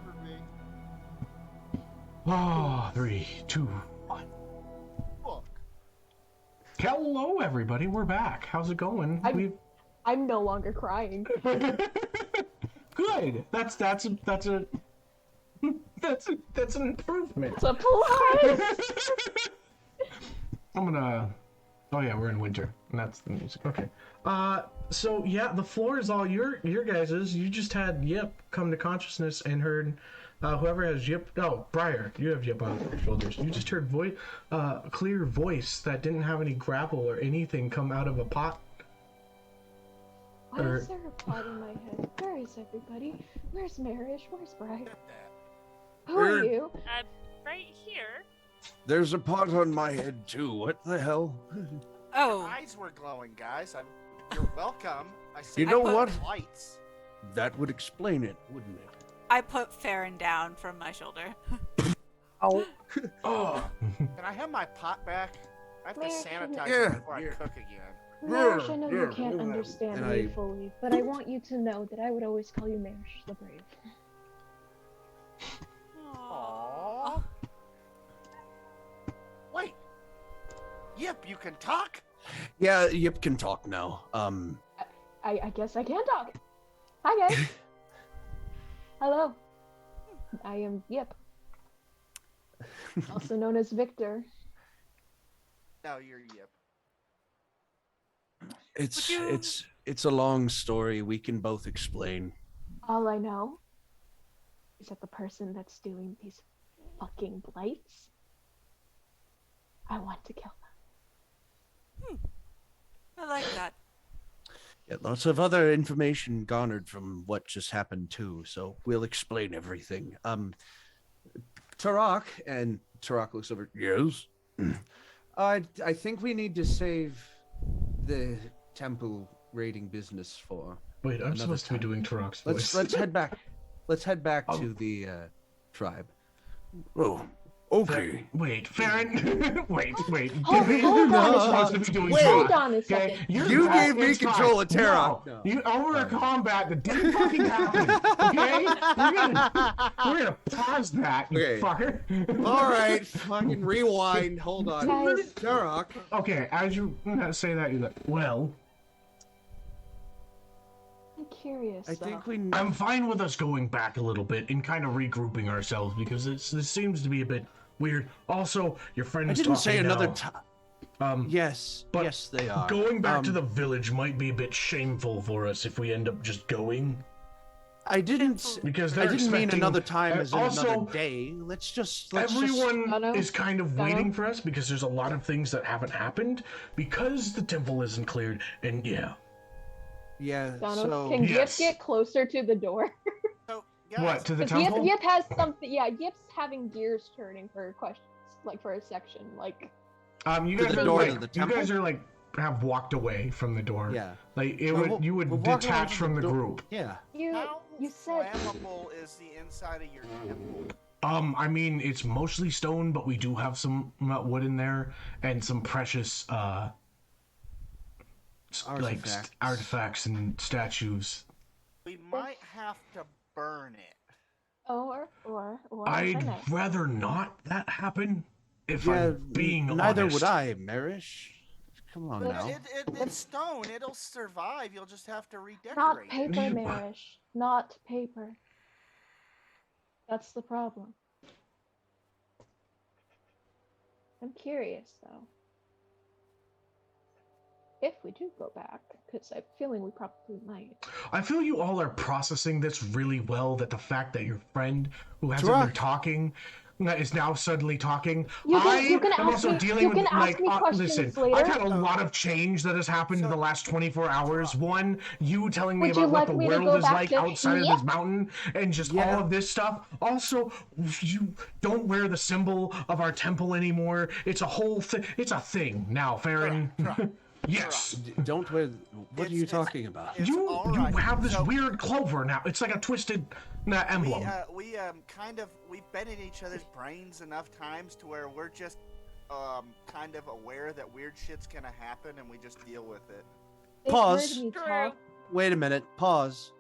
Remember me. Oh, 3, 2, 1. Fuck. Hello, everybody. We're back. How's it going? I'm no longer crying. Good. That's an improvement. It's a plus. I'm gonna. Oh yeah, we're in winter, and that's the music. Okay. So yeah, the floor is all your guys's. You just had Yip come to consciousness and heard. Whoever has Yip. Oh, Briar, you have Yip on your shoulders. You just heard clear voice that didn't have any gravel or anything come out of a pot. Why is there a pot in my head? Where is everybody? Where's Merish? Where's Briar? Who are you? I'm right here. There's a pot on my head too. What the hell? Oh, Eyes were glowing, guys. You're welcome. I said You know put- what? Lights. That would explain it, wouldn't it? I put Ferron down from my shoulder. Oh. Oh. Can I have my pot back? I have to Man, sanitize yeah, it before I yeah. cook again. Merish, I know you Yeah, can't yeah. understand And me I- fully, but I want you to know that I would always call you Merish the Brave. Aww. Wait. Yep, you can talk? Yeah, Yip can talk now. I guess I can talk. Hi guys. Hello. I am Yip. Also known as Victor. No, you're Yep. It's a long story. We can both explain. All I know is that the person that's doing these fucking blights, I want to kill them. I like that. Yeah, lots of other information garnered from what just happened too. So we'll explain everything. Tarak, and Tarak looks over. Yes. I think we need to save the temple raiding business for. Wait, I'm another supposed to be time. doing Tarak's voice. Let's head back. Let's head back Oh. to the tribe. Oh, okay. Wait, Ferron. wait. Hold Give me- on I'm a supposed to second. be doing Wait. Hold Tarak. on a Okay, second. You gave me it's control fine. of Tarak. No, you over a combat that didn't fucking happen. Okay, we're gonna pause that, you Okay. fucker. All right, fucking rewind. Hold on. Guys. Tarak. Okay, as you say that, you're like, well, I'm curious. I though. think we. I'm fine with us going back a little bit and kind of regrouping ourselves because this seems to be a bit weird. Also, your friend I is didn't say talking another now. time. Yes, but yes, they are. Going back to Um, the village might be a bit shameful for us if we end up just going. I didn't. Because I they're didn't mean expecting- another time as in also, another day. Let's just. Everyone Dano? is kind of Dano? waiting for us because there's a lot of things that haven't happened because the temple isn't cleared. And yeah, Yeah. Donald, So. can yes. Yip get closer to the door? So, guys, what to the Because temple? Yip has something. Yeah, Yip's having gears turning for questions, like for a section. Like, You To guys the are door like to the you temple? guys are like have walked away from the door. Yeah. Like it We're would wa- you we're would walking detach over from the door- group. Yeah. how you said. flammable is the inside of your temple? I mean it's mostly stone, but we do have some wood in there and some precious like Artifacts. artifacts and statues. We might have to burn it. Or I'd finish. rather not that happen. If Yeah. I'm being Neither honest. would I, Merish. Come on But now. it's stone. It'll survive. You'll just have to Not redecorate. paper, You- Merish. Not paper. That's the problem. I'm curious though. If we do go back, because I'm feeling we probably might. I feel you all are processing this really well. That the fact that your friend who hasn't Tarak. been talking is now suddenly talking. You can am ask also me- dealing you with can ask like me questions listen. later. I've had a lot of change that has happened in the last 24 hours. One, you telling me Would you about what like the me to world go is back like to- outside of Yep. this mountain, and just Yeah. all of this stuff. Also, you don't wear the symbol of our temple anymore. It's a whole thing. It's a thing now, Ferron. Yes. Don't wear. What are you It's- talking about? It's You all right. have this So- weird clover now. It's like a twisted emblem. We we've been in each other's brains enough times to where we're just kind of aware that weird shit's gonna happen and we just deal with it. They've Pause. heard me True. talk. Wait a minute. Pause.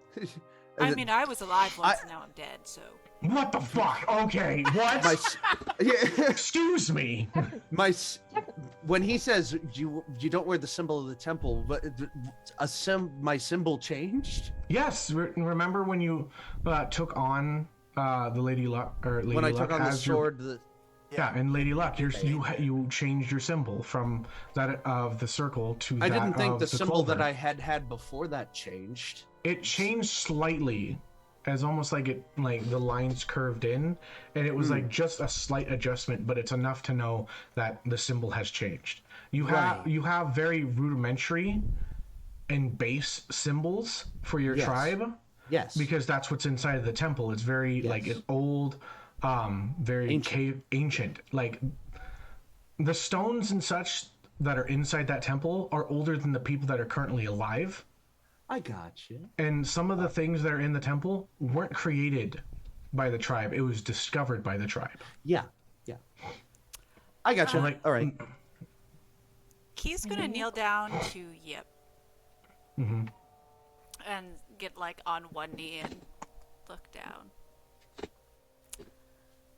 I mean, I was alive once, I- and now I'm dead. So What the fuck? Okay, what? Excuse me. When he says you don't wear the symbol of the temple, but my symbol changed. Yes, remember when you took on the Lady Luck or Lady When I Luck took on the as your- sword, Yeah, and Lady Luck, you changed your symbol from that of the circle to that I didn't think of the symbol clover. that I had before that changed. It changed slightly, as almost like the lines curved in, and it was like just a slight adjustment, but it's enough to know that the symbol has changed. You have very rudimentary and base symbols for your tribe. Yes. Because that's what's inside of the temple. It's very like it's old, very ancient. Like the stones and such that are inside that temple are older than the people that are currently alive. I got you. And some of the things that are in the temple weren't created by the tribe. It was discovered by the tribe. Yeah. I got you. All right. Key's gonna kneel down to Yip. And get like on one knee and look down.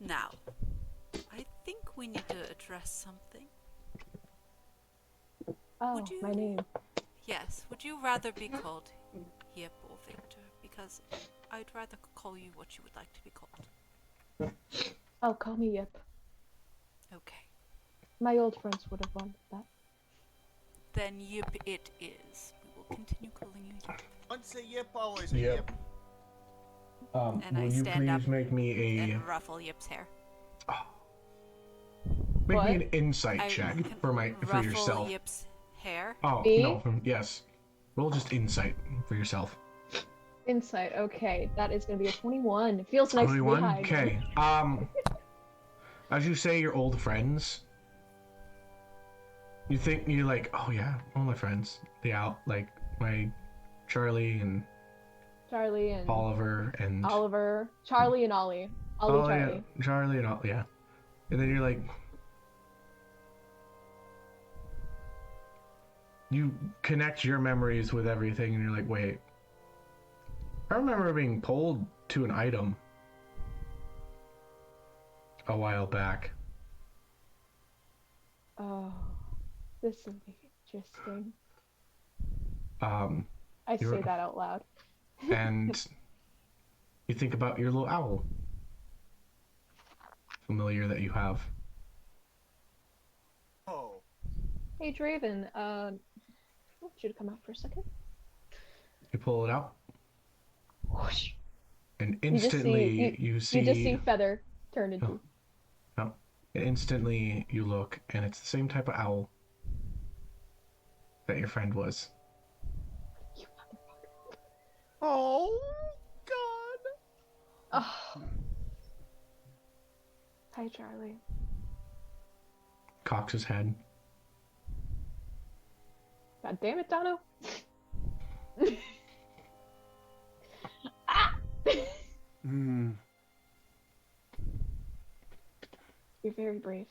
Now, I think we need to address something. Oh, my name. Yes, would you rather be called Yip or Victor? Because I'd rather call you what you would like to be called. Oh, call me Yip. Okay. My old friends would have wanted that. Then Yip it is. We will continue calling you Yip. Once a yip, always a yip. And I Will you stand please up make me a and ruffle Yip's hair. make me an insight check for ruffle yourself. Yip's hair. Oh Me? no, yes. Roll just insight for yourself. Insight. Okay, that is gonna be a 21. It feels nice to be 21. high. Okay. As you say, your old friends. You're like, oh yeah, all my friends. Like my Charlie and Oliver and Charlie and Ollie. Charlie. Yeah, Charlie and Ollie, yeah. And then you're like, you connect your memories with everything, and you're like, wait, I remember being pulled to an item a while back. Oh, this will be interesting. I You're- say that out loud. And you think about your little owl familiar that you have. Oh. Hey, Draven. I want you to come out for a second. You pull it out, Whoosh. and instantly you see. You just see Feather turn into. No. And instantly you look, and it's the same type of owl that your friend was. You motherfucker. Oh God. Oh. Hi, Charlie. Cocks his head. God damn it, Dono. Ah! You're very brave.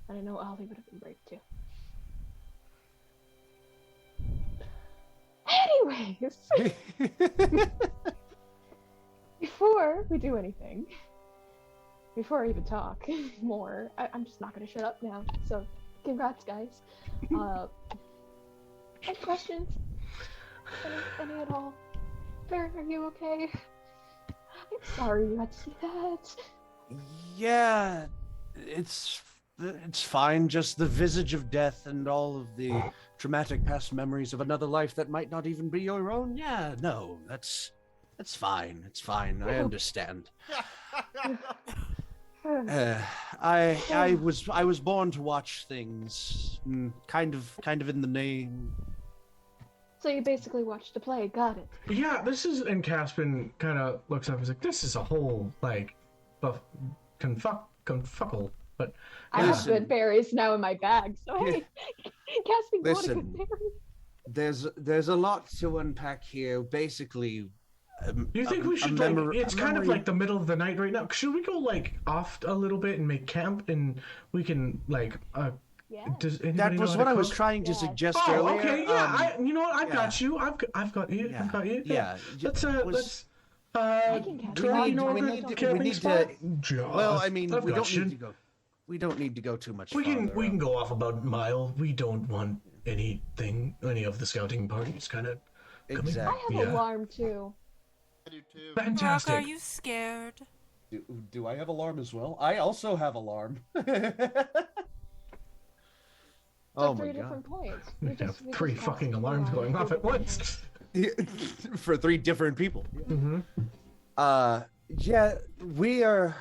And I know Ollie would have been brave too. Anyways, before we do anything, before I even talk more, I'm just not gonna shut up now. So, congrats, guys. Any questions? Any at all? Ferron, are you okay? I'm sorry you had to see that. Yeah, it's fine. Just the visage of death and all of the traumatic past memories of another life that might not even be your own. Yeah, no, that's fine. It's fine. I understand. I was born to watch things, kind of in the name. So you basically watched a play, got it. Yeah, this is, and Caspin kind of looks up and is like, this is a whole, like, confuckle, but... I have good berries now in my bag, so hey, Caspin got a Listen, good berry. There's a lot to unpack here. Basically, Do you think we should, it's kind of like the middle of the night right now. Should we go, like, off a little bit and make camp, and we can, like, Yeah. does anybody that know was how what to I was cook? trying to Yeah. suggest Oh, earlier. okay, yeah. You know what? I've yeah. got you. I've got you. Yeah. I've got you. Yeah. Let's I can catch we up. need- No, we no, need don't to- worry. we need to- Josh, Well, I mean, I've we got don't need you. to go. We don't need to go too much. We can farther. go off about a mile. We don't want any of the scouting parties kind of coming. I Exactly. have Yeah. alarm too. I do too. Rock, Fantastic. are you scared? Do I have alarm as well? I also have alarm. So Oh three my different points. We have we three just fucking have alarms going off at once. For 3 different people. Mm-hmm. Yeah, we are.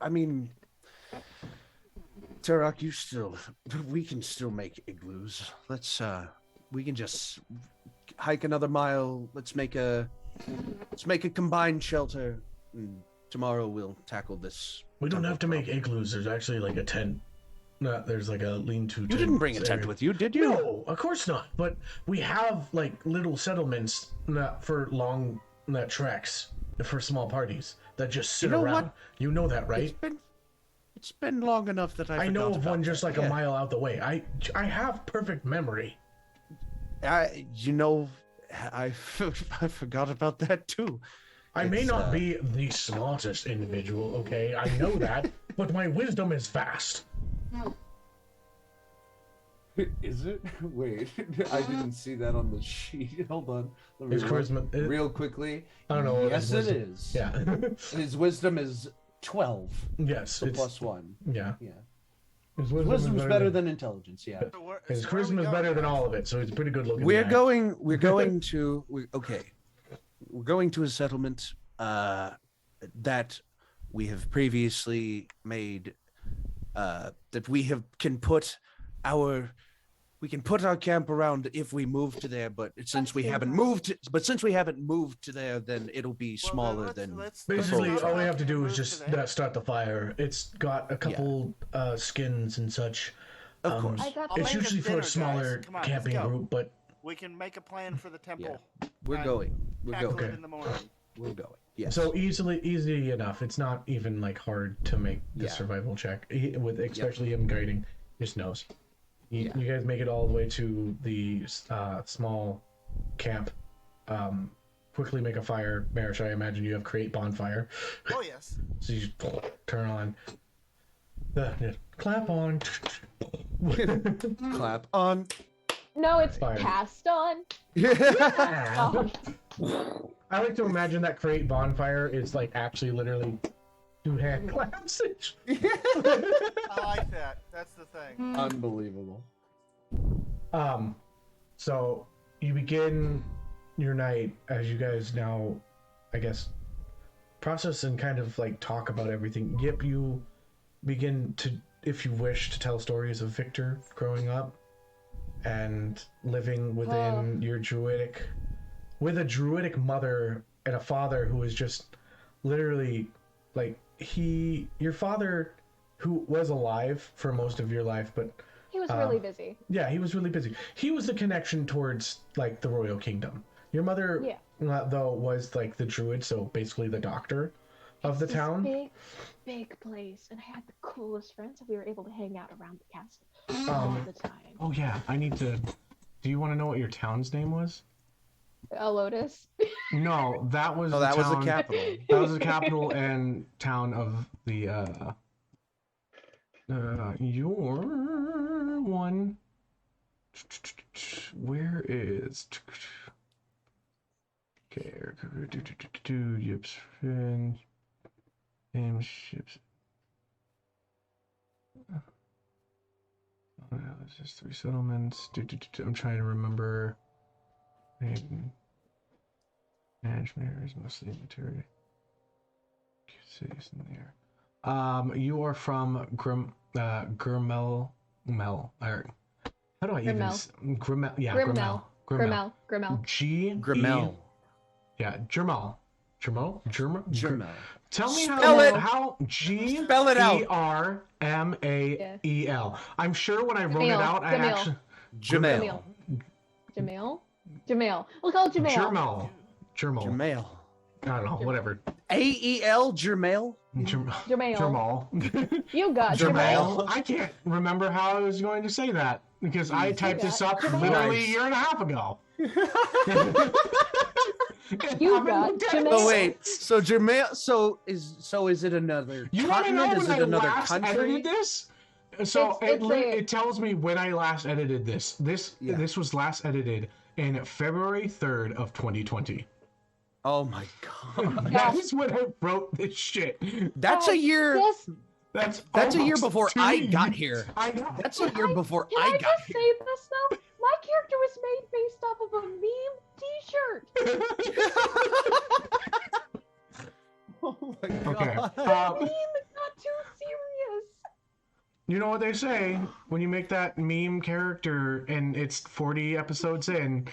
I mean, Turok, we can still make igloos. We can just hike another mile. Let's make a combined shelter. And tomorrow we'll tackle this. We don't temple have to make problem. igloos. There's actually like a tent. No, there's like a lean-to. You didn't bring a tent with you, did you? No, of course not. But we have like little settlements for long treks for small parties that just sit You know around. what? You know that, right? It's been long enough that I know forgot of one about just that. like Yeah. a mile out the way. I have perfect memory. I forgot about that too. I may It's, not be the smartest individual, okay? I know that, but my wisdom is vast. Is it? Wait, I didn't see that on the sheet. Hold on. Let me His look charisma. real quickly. I don't know. Yes, his it wisdom- is. Yeah. His wisdom is 12, Yes. so It's, +1. yeah. Yeah. His Wisdom's better than intelligence. Yeah. So where- His so where are we charisma is going, better than guys? all of it, so he's pretty good looking. We're guy. going to we're going to a settlement that we have previously made that we can put our camp around if we move to there, but since we haven't moved to there, then it'll be Well, smaller then than let's Basically, not all we have have to do is move just to there. start the fire. It's got a couple skins and such. Of course. I got I'll It's make us usually for dinner, a guys. smaller Come on, let's camping go. group, but We can make a plan for the temple. We're and going. We're tackle going. it in the morning. We're going. Yes. so easy enough. It's not even like hard to make the Yeah. survival check with especially him guiding. Just knows. You Yeah. guys make it all the way to the small camp. Quickly make a fire. Merish, I imagine you have create bonfire. Oh yes. So you just turn on. Clap on. clap on. No, it's Fire. passed on. I like to imagine that create bonfire is like actually literally 2 hand claps. I like that. That's the thing. Unbelievable. So you begin your night as you guys now, I guess, process and kind of like talk about everything. Yip, you begin to, if you wish, to tell stories of Victor growing up and living within your with a druidic mother and a father who was just literally like your father who was alive for most of your life, but He was really busy. yeah, he was really busy. He was the connection towards like the royal kingdom. Your mother, though, was like the druid, so basically the doctor of the This town. big place, and I had the coolest friends, and we were able to hang out around the castle all the time. Oh yeah, I need to. Do you want to know what your town's name was? A lotus. No, that was. Oh, the that was the town- capital. That was the capital and town of the. Your one. Where is? Okay. Yips. Name ships. Oh, no, it's just 3 settlements. I'm trying to remember. Management is mostly material. Cities in there. You are from Grimel. How do I even? Grimel. Yeah, Grimel. Grimmel. Grimmel. Yeah, Germel. Jermel. Tell me Spell it. how G Spell it out. E-R-M-A-E-L. I'm sure when I wrote it out, I Jamil. actually Jamel. Jamil. We'll call it Jamil. Jermel. Jermail. I don't know. Whatever. A-E-L. Jermail. Jamal. Jermel. You got Jermel. I can't remember how I was going to say that because I typed this up Jermail. literally a year and a half ago. You haven't got looked at it Janae. Oh wait, so Jermaine, so is it another You want to know continent? Is when it I another last country? edited this? So It's a- it tells me when I last edited this. This was last edited in February 3rd of 2020. Oh my god, That is when I wrote this shit. that's a year. This, That's a year almost before 2 I got years. here. I know. That's a year before Can I I got just here. say this though? My character was made based off of a meme T-shirt. Oh my Okay. god. Meme is not too serious. You know what they say when you make that meme character and it's 40 episodes in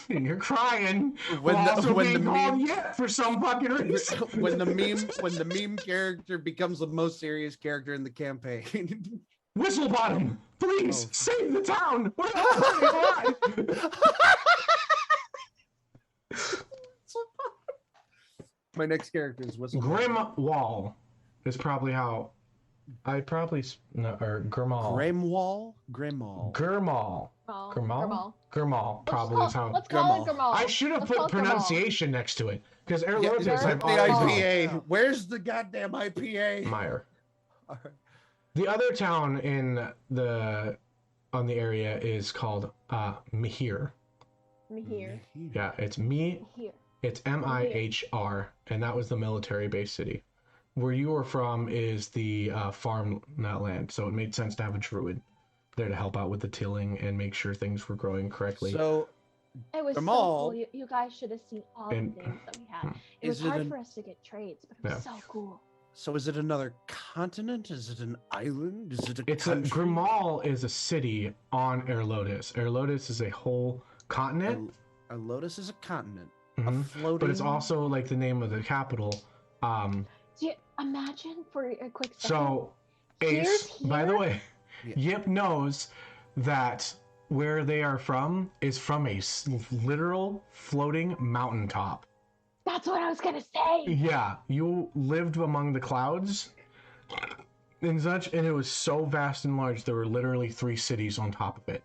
and you're crying When while the- also when being the called meme- yet for some fucking reason. when the meme character becomes the most serious character in the campaign. Whistlebottom, please Oh. save the town. What the My next character is Whistle. Grim Wall is probably how I probably no, or Grimall. Grimwall? Grimwall. Gurmal. Oh, Gurmal. Gurmal probably is how. Let's call it Gurmal. I should have Let's call put it Gurmal. pronunciation next to it because Yeah, Erlotes where's I've the always IPA? Where's the goddamn IPA? Meyer. The other town in the on the area is called Mihir. I'm here. Yeah, it's me. Here. It's Mihr, and that was the military base city. Where you were from is the farm land, so it made sense to have a druid there to help out with the tilling and make sure things were growing correctly. So It was so Gurmal- cool. You guys should have seen all And- the things that we had. It Is was it hard an- for us to get trades, but it was so cool. So is it another continent? Is it an island? Is it a It's country? Grimal is a city on Erlotis. Erlotis is a whole continent, A lotus is a continent. mhm, A floating. but it's also like the name of the capital. Do you imagine for a quick second? So, Here's Ace, by the here. way, Yeah. Yip knows that where they are from is from a literal floating mountaintop. That's what I was gonna say. Yeah, you lived among the clouds and such, and it was so vast and large. There were literally 3 cities on top of it.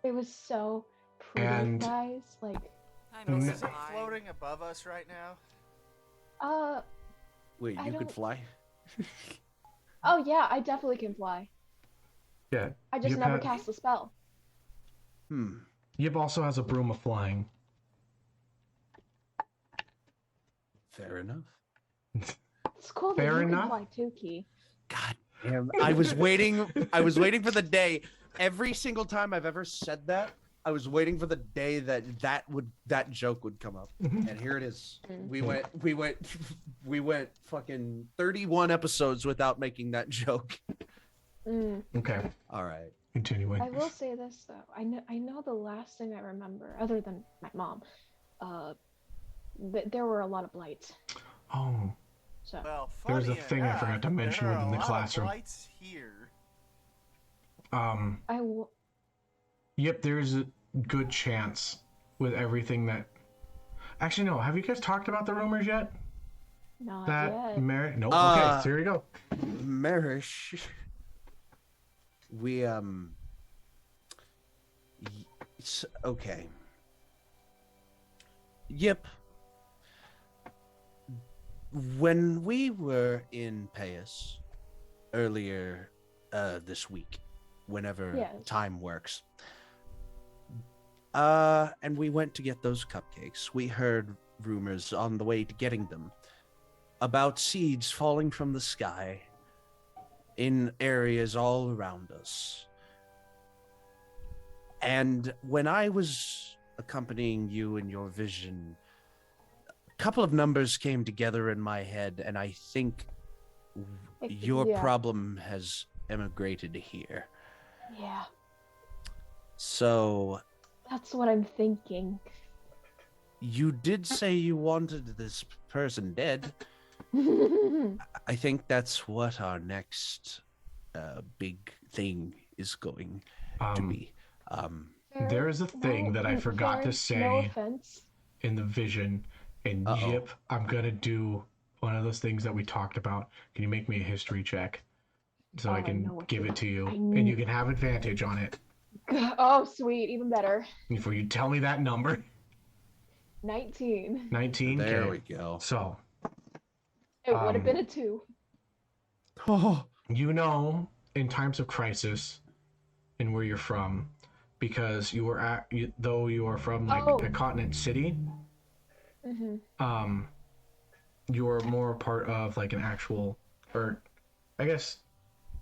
It was so pretty, And- guys. Like, I Mm. miss Is it flying. floating above us right now? Wait, I you could don't- fly? oh yeah, I definitely can fly. Yeah, I just Yip never had- cast the spell. Yip also has a broom of flying. Fair enough. It's cool that Fair you enough. can fly too, Key. God damn. I was waiting for the day. Every single time I've ever said that, I was waiting for the day that joke would come up. And here it is. We went fucking 31 episodes without making that joke. Okay, All right. continuing. I will say this though. I know the last thing I remember, other than my mom, there were a lot of blights. Oh, So Well, There's a funny thing I enough, forgot to mention there are within a the lot of classroom. lights here. Yep, there's a good chance with everything that. Actually, no. Have you guys talked about the rumors yet? not That yet. Nope. Uh, Okay, so here we go. Merish, we okay. Yep. When we were in Payas earlier this week, whenever Yes. time works, and we went to get those cupcakes, we heard rumors on the way to getting them about seeds falling from the sky in areas all around us. And when I was accompanying you in your vision, a couple of numbers came together in my head, and I think your Yeah. problem has emigrated here. Yeah, So that's what I'm thinking. you did say you wanted this person dead. I think that's what our next big thing is going to be. There is a thing that I forgot to No say offense. in the vision, and Uh-oh. Yip, I'm gonna do one of those things that we talked about. Can you make me a history check so Oh, I I can know what give you- it to you, I and you can have advantage on it Oh, sweet, even better. before you tell me that number? 19. 19. There Okay. we go. So, It would have Um, been a 2. Oh, you know, in times of crisis and where you're from, because though you are from like Oh. a continent city, Mm-hmm. you're more part of like an actual, or I guess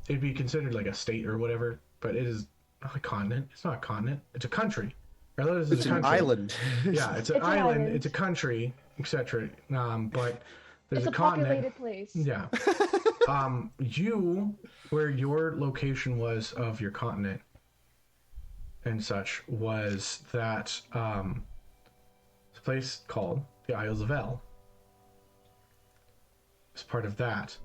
it'd be considered like a state or whatever, but it is not a continent. It's not a continent. It's a country. Or that is it's a an country. island. Yeah, it's an It's an island. island. It's a country, etc. But there's It's a continent. populated place. Yeah. Where your location was of your continent and such was that a place called the Isles of El. It's part of that.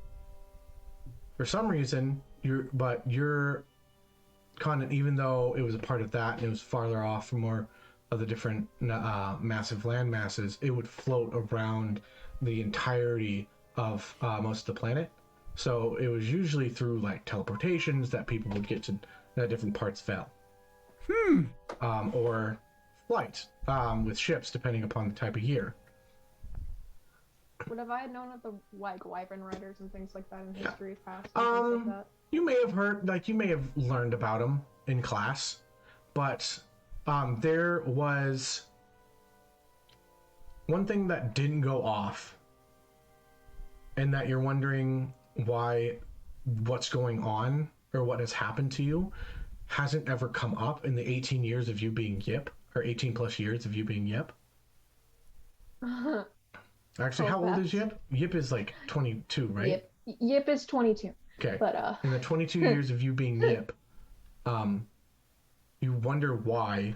For some reason, your continent, even though it was a part of that and it was farther off from more of the different massive land masses, it would float around the entirety of most of the planet. So it was usually through like teleportations that people would get to different parts fell. Or flight with ships, depending upon the type of year. Would have I known of the like wyvern riders and things like that in history past? And things like that? You may have heard, like you may have learned about them in class, but there was one thing that didn't go off, and that you're wondering what's going on or what has happened to you, hasn't ever come up in the 18 years of you being Yip, or 18 plus years of you being Yip. Actually, how old is Yip? Yip is like 22, right? Yip is 22. Okay. But in the 22 years of you being Yip, you wonder why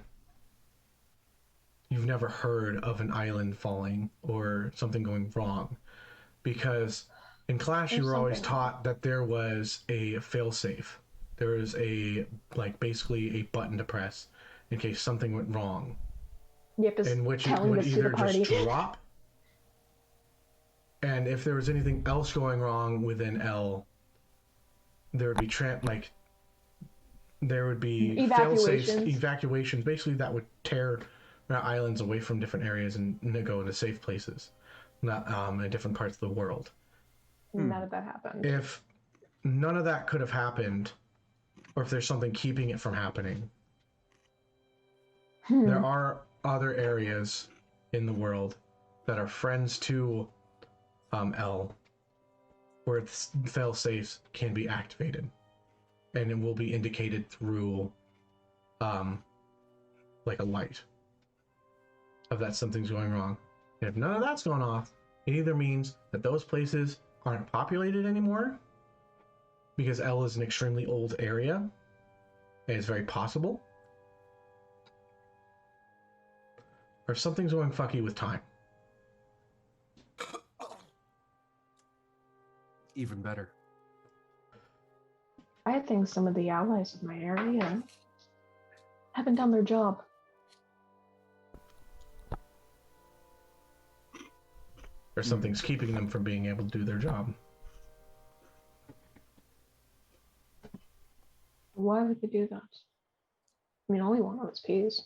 you've never heard of an island falling or something going wrong. Because in class you were always taught that there was a failsafe. There was basically a button to press in case something went wrong. Yip is in which it telling would this to either the party. just drop, and if there was anything else going wrong within L, there would be evacuations, basically, that would tear islands away from different areas and go into safe places, not in different parts of the world. None of that happened. If none of that could have happened, or if there's something keeping it from happening, there are other areas in the world that are friends to L, where fail safes can be activated, and it will be indicated through like a light of that something's going wrong. And if none of that's going off, it either means that those places aren't populated anymore because L is an extremely old area, and it's very possible, or something's going fucky with time. Even better. I think some of the allies of my area haven't done their job. Or something's keeping them from being able to do their job. Why would they do that? I mean, only one of us peas.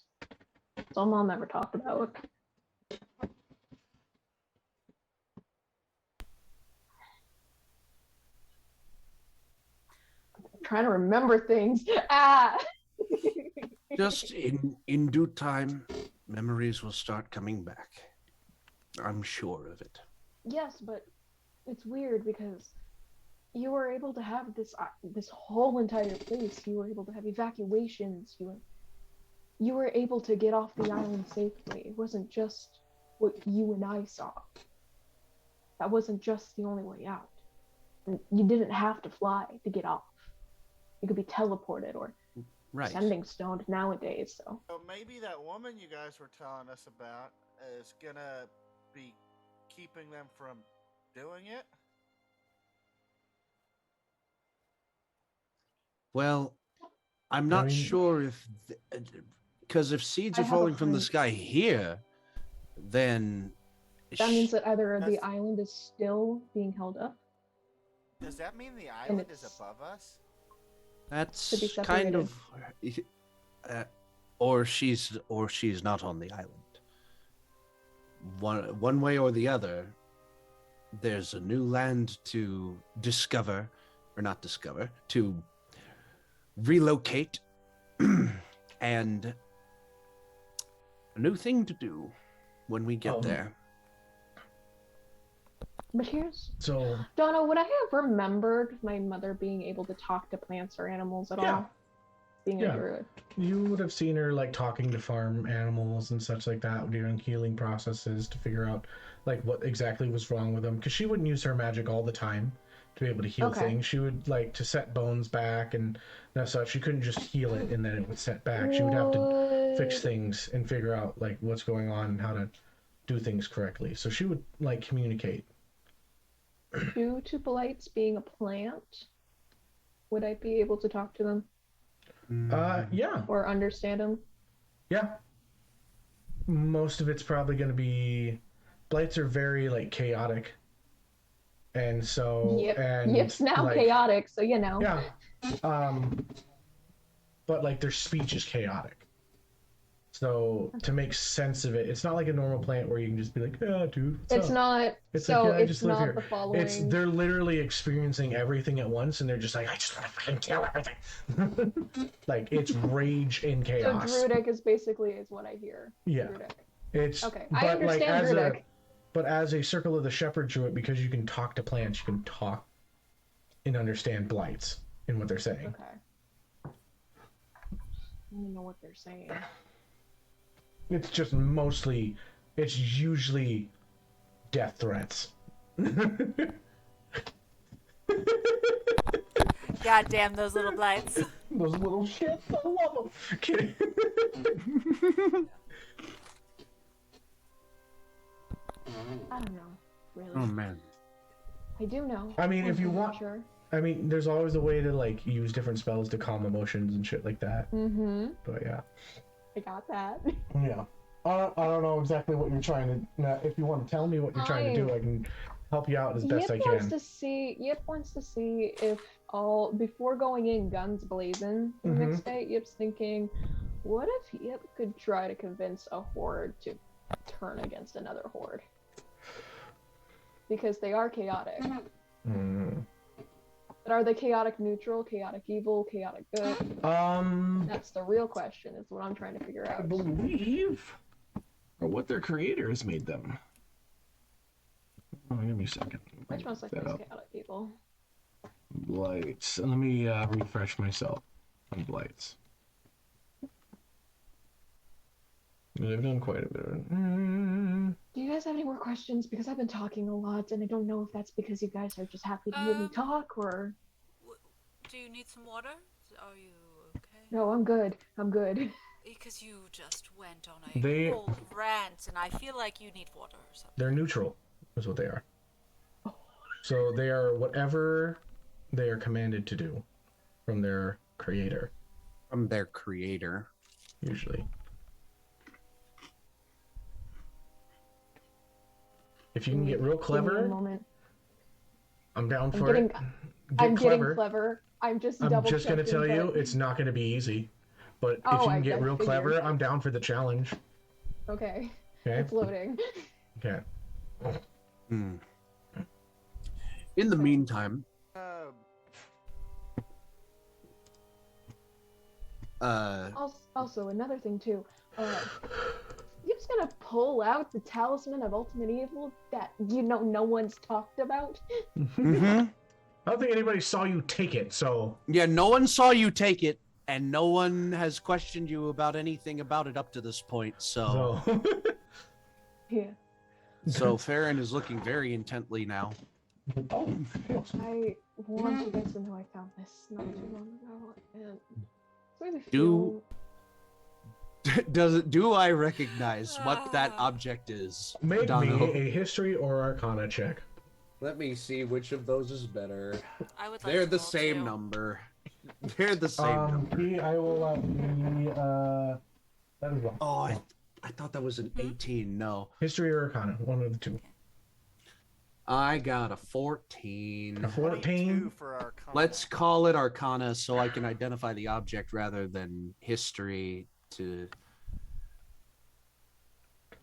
Some Mom never talked about. I'm trying to remember things. Just in due time, memories will start coming back. I'm sure of it. Yes, but it's weird because you were able to have this whole entire place. You were able to have evacuations. You were able to get off the island safely. It wasn't just what you and I saw. That wasn't just the only way out. And you didn't have to fly to get off. You could be teleported or sending stoned nowadays. So maybe that woman you guys were telling us about is gonna be keeping them from doing it. Well, I'm not sure if, because if seeds are falling from the sky here, then that means that either the island is still being held up. Does that mean the island is above us? That's kind of, or she's not on the island. one way or the other, there's a new land to discover, or not discover, to relocate, and a new thing to do when we get there. But here's So Donna, would I have remembered my mother being able to talk to plants or animals at all? Being a druid. you would have seen her like talking to farm animals and such like that during healing processes to figure out like what exactly was wrong with them, because she wouldn't use her magic all the time to be able to heal things. She would like to set bones back and that such. She couldn't just heal it and then it would set back. She would have to fix things and figure out like what's going on and how to do things correctly. So she would like communicate. Due to blights being a plant, would I be able to talk to them? Yeah. Or understand them? Yeah. Most of it's probably going to be blights are very like chaotic. And so Yip's now like, chaotic, so you know. Yeah. But like their speech is chaotic. So to make sense of it, it's not like a normal plant where you can just be like, "Oh, dude." It's not. It's so like, yeah, I it's just live not here. the following. They're literally experiencing everything at once, and they're just like, "I just want to fucking kill everything." Like it's rage and chaos. So druidic is basically what I hear. Yeah. Druidic. It's okay. But I understand druidic. But as a Circle of the Shepherd druid, because you can talk to plants, you can talk and understand blights and what they're saying. Okay. I don't know what they're saying. It's just mostly, it's usually death threats. God damn those little blights. Those little shits, I love them. Kidding. I don't know, really. Oh man. I do know. I mean, if you I'm want, sure. I mean, there's always a way to like use different spells to calm emotions and shit like that. Mm-hmm. But yeah. I got that. Yeah. I don't know exactly what you're trying to. If you want to tell me what you're trying to do, I can help you out as best I can. Yip wants to see if all before going in guns blazing the next day. Yip's thinking, what if Yip could try to convince a horde to turn against another horde? Because they are chaotic. But are they chaotic neutral, chaotic evil, chaotic good? That's the real question. Is what I'm trying to figure out. I believe, or what their creator has made them. Oh, give me a second. Which one's like this chaotic evil? Blights. Let me refresh myself on blights. They've done quite a bit of it. Do you guys have any more questions? Because I've been talking a lot, and I don't know if that's because you guys are just happy to hear me talk, or... Do you need some water? Are you okay? No, I'm good. I'm good. Because you just went on a whole rant, and I feel like you need water or something. They're neutral, is what they are. So they are whatever they are commanded to do from their creator. From their creator. Usually. If you can get real clever, I'm down for it. I'm getting clever. I'm just going to tell you, it's not going to be easy. But if you can get real clever, I'm down for the challenge. Okay. Okay. It's loading. Okay. In the meantime, also another thing too. You're just gonna pull out the talisman of ultimate evil that no one's talked about. I don't think anybody saw you take it, so yeah, no one saw you take it, and no one has questioned you about anything about it up to this point. So yeah. So Ferron is looking very intently now. I want you guys to know I found this not too long ago, and it's really do I recognize what that object is? Make Dono? me a history or arcana check. Let me see which of those is better. I would like They're to the roll same too. number. They're the same number. I will that as well. Oh, I thought that was an 18. No. History or arcana, one of the two. I got a 14. A 14? For Arcana. Let's call it Arcana so I can identify the object rather than history to...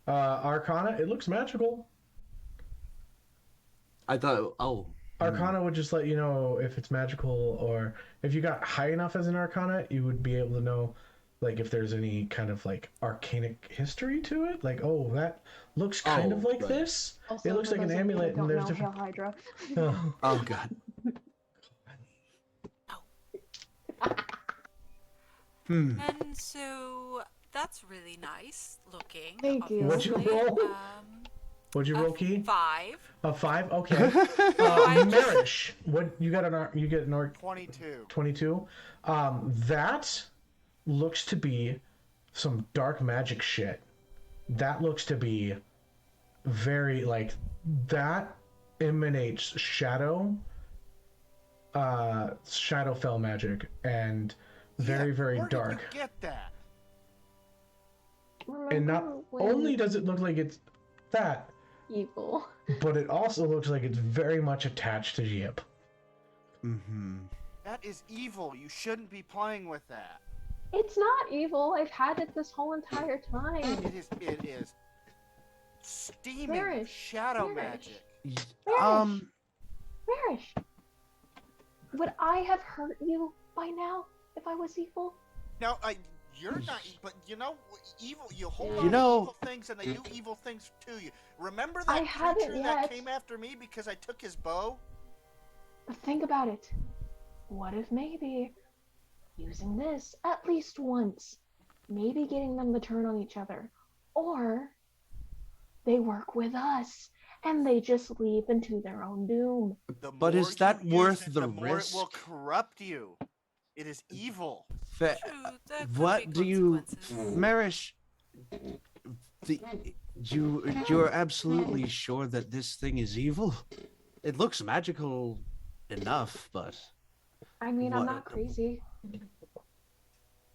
Arcana, it looks magical. I thought, oh. Arcana would just let you know if it's magical, or if you got high enough as an Arcana, you would be able to know, like, if there's any kind of like arcanic history to it. Like, oh, that looks kind of like right. this. Also, It looks for like an those of you who amulet, don't and there's know, different. Hail Hydra. Oh. Oh, God. And so that's really nice looking. Thank you. What'd you obviously. roll? What'd you roll, Key? 5. A 5. Okay. Merish, what you got? You get an 22. 22. That looks to be some dark magic shit. That looks to be very like that emanates Shadowfell magic, and very Where dark. Did you get that? Remember And not when only does it look like it's that, evil. but it also looks like it's very much attached to Yip. Mm-hmm. That is evil. You shouldn't be playing with that. It's not evil. I've had it this whole entire time. It is steaming Merish, shadow Merish. magic. Merish, would I have hurt you by now if I was evil? No, you're not. But you know, evil. You hold You on to know- evil things, and they do evil things to you. Remember I that haven't creature that yet. came after me because I took his bow? But think about it. What if maybe using this at least once, maybe getting them to turn on each other, or they work with us and they just leap into their own doom. The But more is that you worth use it, the more risk? it will corrupt you. It is evil. True, there could What be do you, consequences. Marish? You're absolutely sure that this thing is evil? It looks magical enough, but I mean, I'm What- not crazy.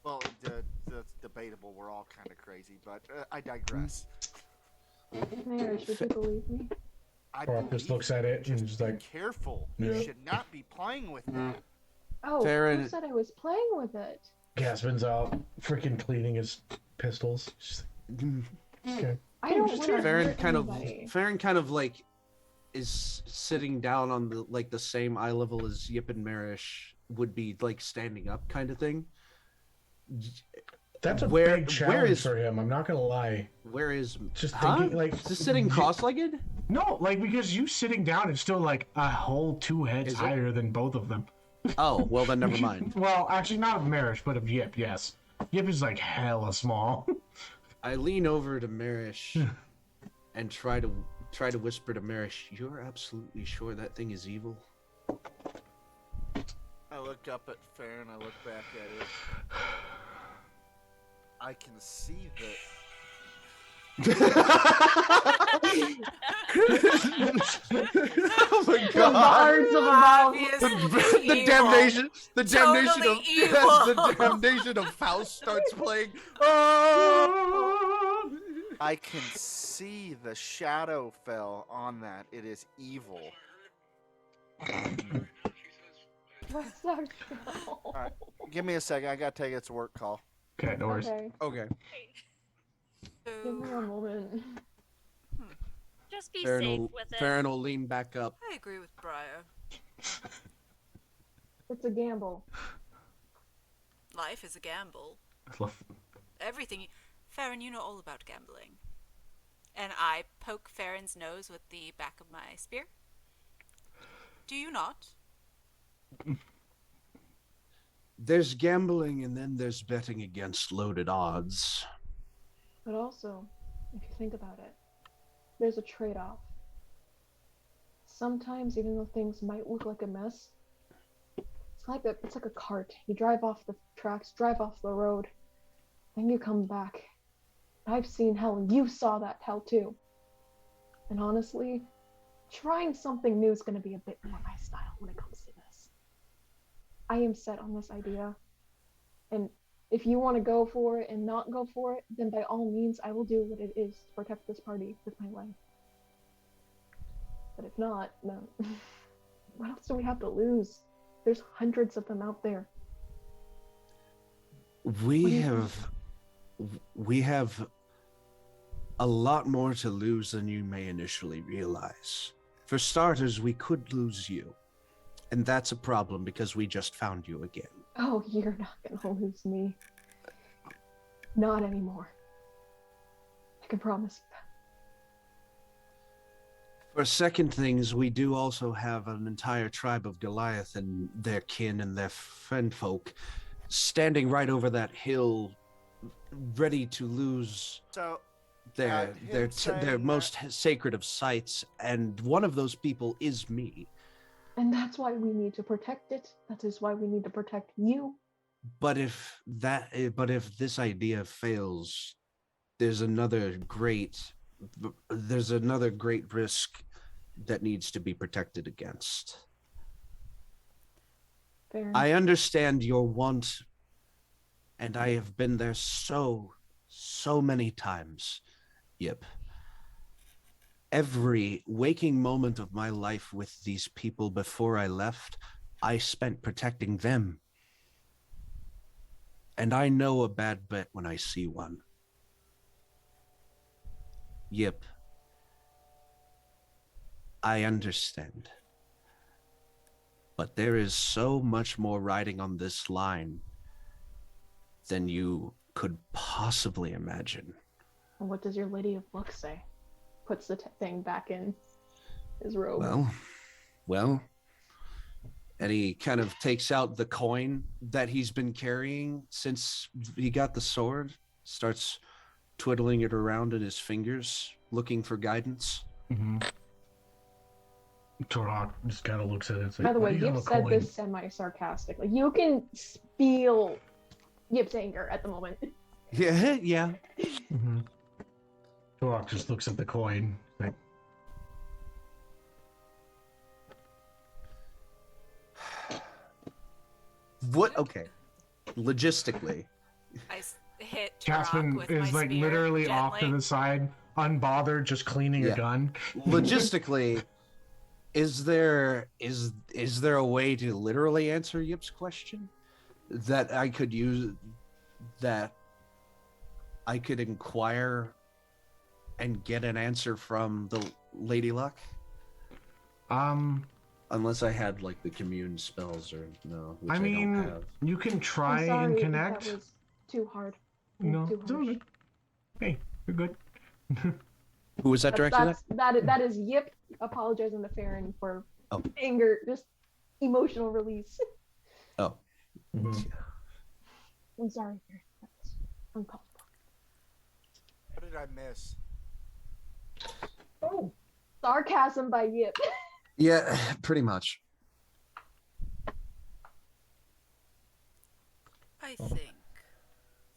Well, that's debatable. We're all kind of crazy, but I digress. Merish, would you believe me? I Rock just believe looks at it and Just just be like, careful. Yeah. You should not be playing with that. Oh, Farron- who said I was playing with it? Gaspin's out, freaking cleaning his pistols. Just okay. I don't want to Farron hurt kind of anybody. Farron kind of like is sitting down on the same eye level as Yip and Marish would be, like standing up kind of thing. That's a Where- big where challenge is- for him. I'm not gonna lie. Where is Just huh? thinking, like, Just sitting cross-legged? No, like because you sitting down is still like a whole 2 heads Is it? higher than both of them. Oh, well then never mind. Well, actually, not of Merish, but of Yip. Yes, Yip is like hella small. I lean over to Marish and try to whisper to Marish, "You're absolutely sure that thing is evil?" I look up at Fair and I look back at it. I can see that. Oh my The bards of above. Obviously the evil. damnation Totally evil. the damnation of Faust starts playing. Oh! I can see the shadow fell on that. It is evil. What's our show? Alright, give me a second. I gotta take its work call. Okay, no worries. Okay, Okay. give me So, a moment. Just be Farron safe will, with it. Farron will lean back up. I agree with Briar. It's a gamble. Life is a gamble. Everything. Farron, you know all about gambling. And I poke Farron's nose with the back of my spear. Do you not? There's gambling and then there's betting against loaded odds. But also, if you think about it, there's a trade-off. Sometimes, even though things might look like a mess, it's like a cart. You drive off the tracks, drive off the road, then you come back. I've seen hell, and you saw that hell too. And honestly, trying something new is going to be a bit more my style when it comes to this. I am set on this idea, and if you want to go for it and not go for it, then by all means, I will do what it is to protect this party with my life. But if not, no. What else do we have to lose? There's hundreds of them out there. We have a lot more to lose than you may initially realize. For starters, we could lose you. And that's a problem because we just found you again. Oh, you're not gonna lose me. Not anymore. I can promise you that. For second things, we do also have an entire tribe of Goliath and their kin and their friend folk standing right over that hill, ready to lose So their most sacred of sites, and one of those people is me. And that's why we need to protect it. That is why we need to protect you. But if this idea fails, there's another great risk that needs to be protected against. Fair. I understand your want, and I have been there so many times. Yep. Every waking moment of my life with these people before I left, I spent protecting them. And I know a bad bet when I see one. Yep. I understand. But there is so much more riding on this line than you could possibly imagine. And what does your Lady of Luck say? Puts the thing back in his robe. Well, and he kind of takes out the coin that he's been carrying since he got the sword, starts twiddling it around in his fingers, looking for guidance. Mm-hmm. Turok just kind of looks at it and says, By the way, Yip said this semi-sarcastically. You can feel Yip's anger at the moment. Yeah. Mm-hmm. Turok just looks at the coin. Like, what? Okay. Logistically. I hit Turok Caspin with is my like spear literally gently. off to the side, unbothered, just cleaning a gun. Logistically, is there a way to literally answer Yip's question that I could use, that I could inquire and get an answer from the Lady Luck? Unless I had like the commune spells or no. Which I mean, don't have. you can try I'm sorry and if connect. that was too hard. No, Too it's all harsh. good. Hey, you're good. Who was that directed at? That is Yip apologizing to Ferron for Oh. anger, just emotional release. Oh. Mhm. I'm sorry, Ferron. That's uncalled for. What did I miss? Oh, sarcasm by Yip. Yeah, pretty much. I think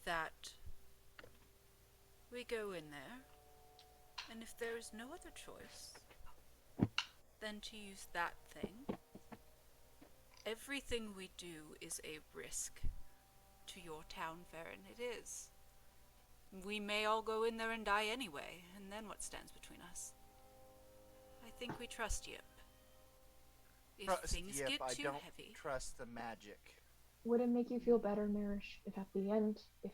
that we go in there, and if there is no other choice than to use that thing, everything we do is a risk to your town, Ferron. It is. We may all go in there and die anyway, and then what stands between us? I think we trust Yip. If things Yip, get I too don't heavy, trust the magic. Would it make you feel better, Merish, if at the end, if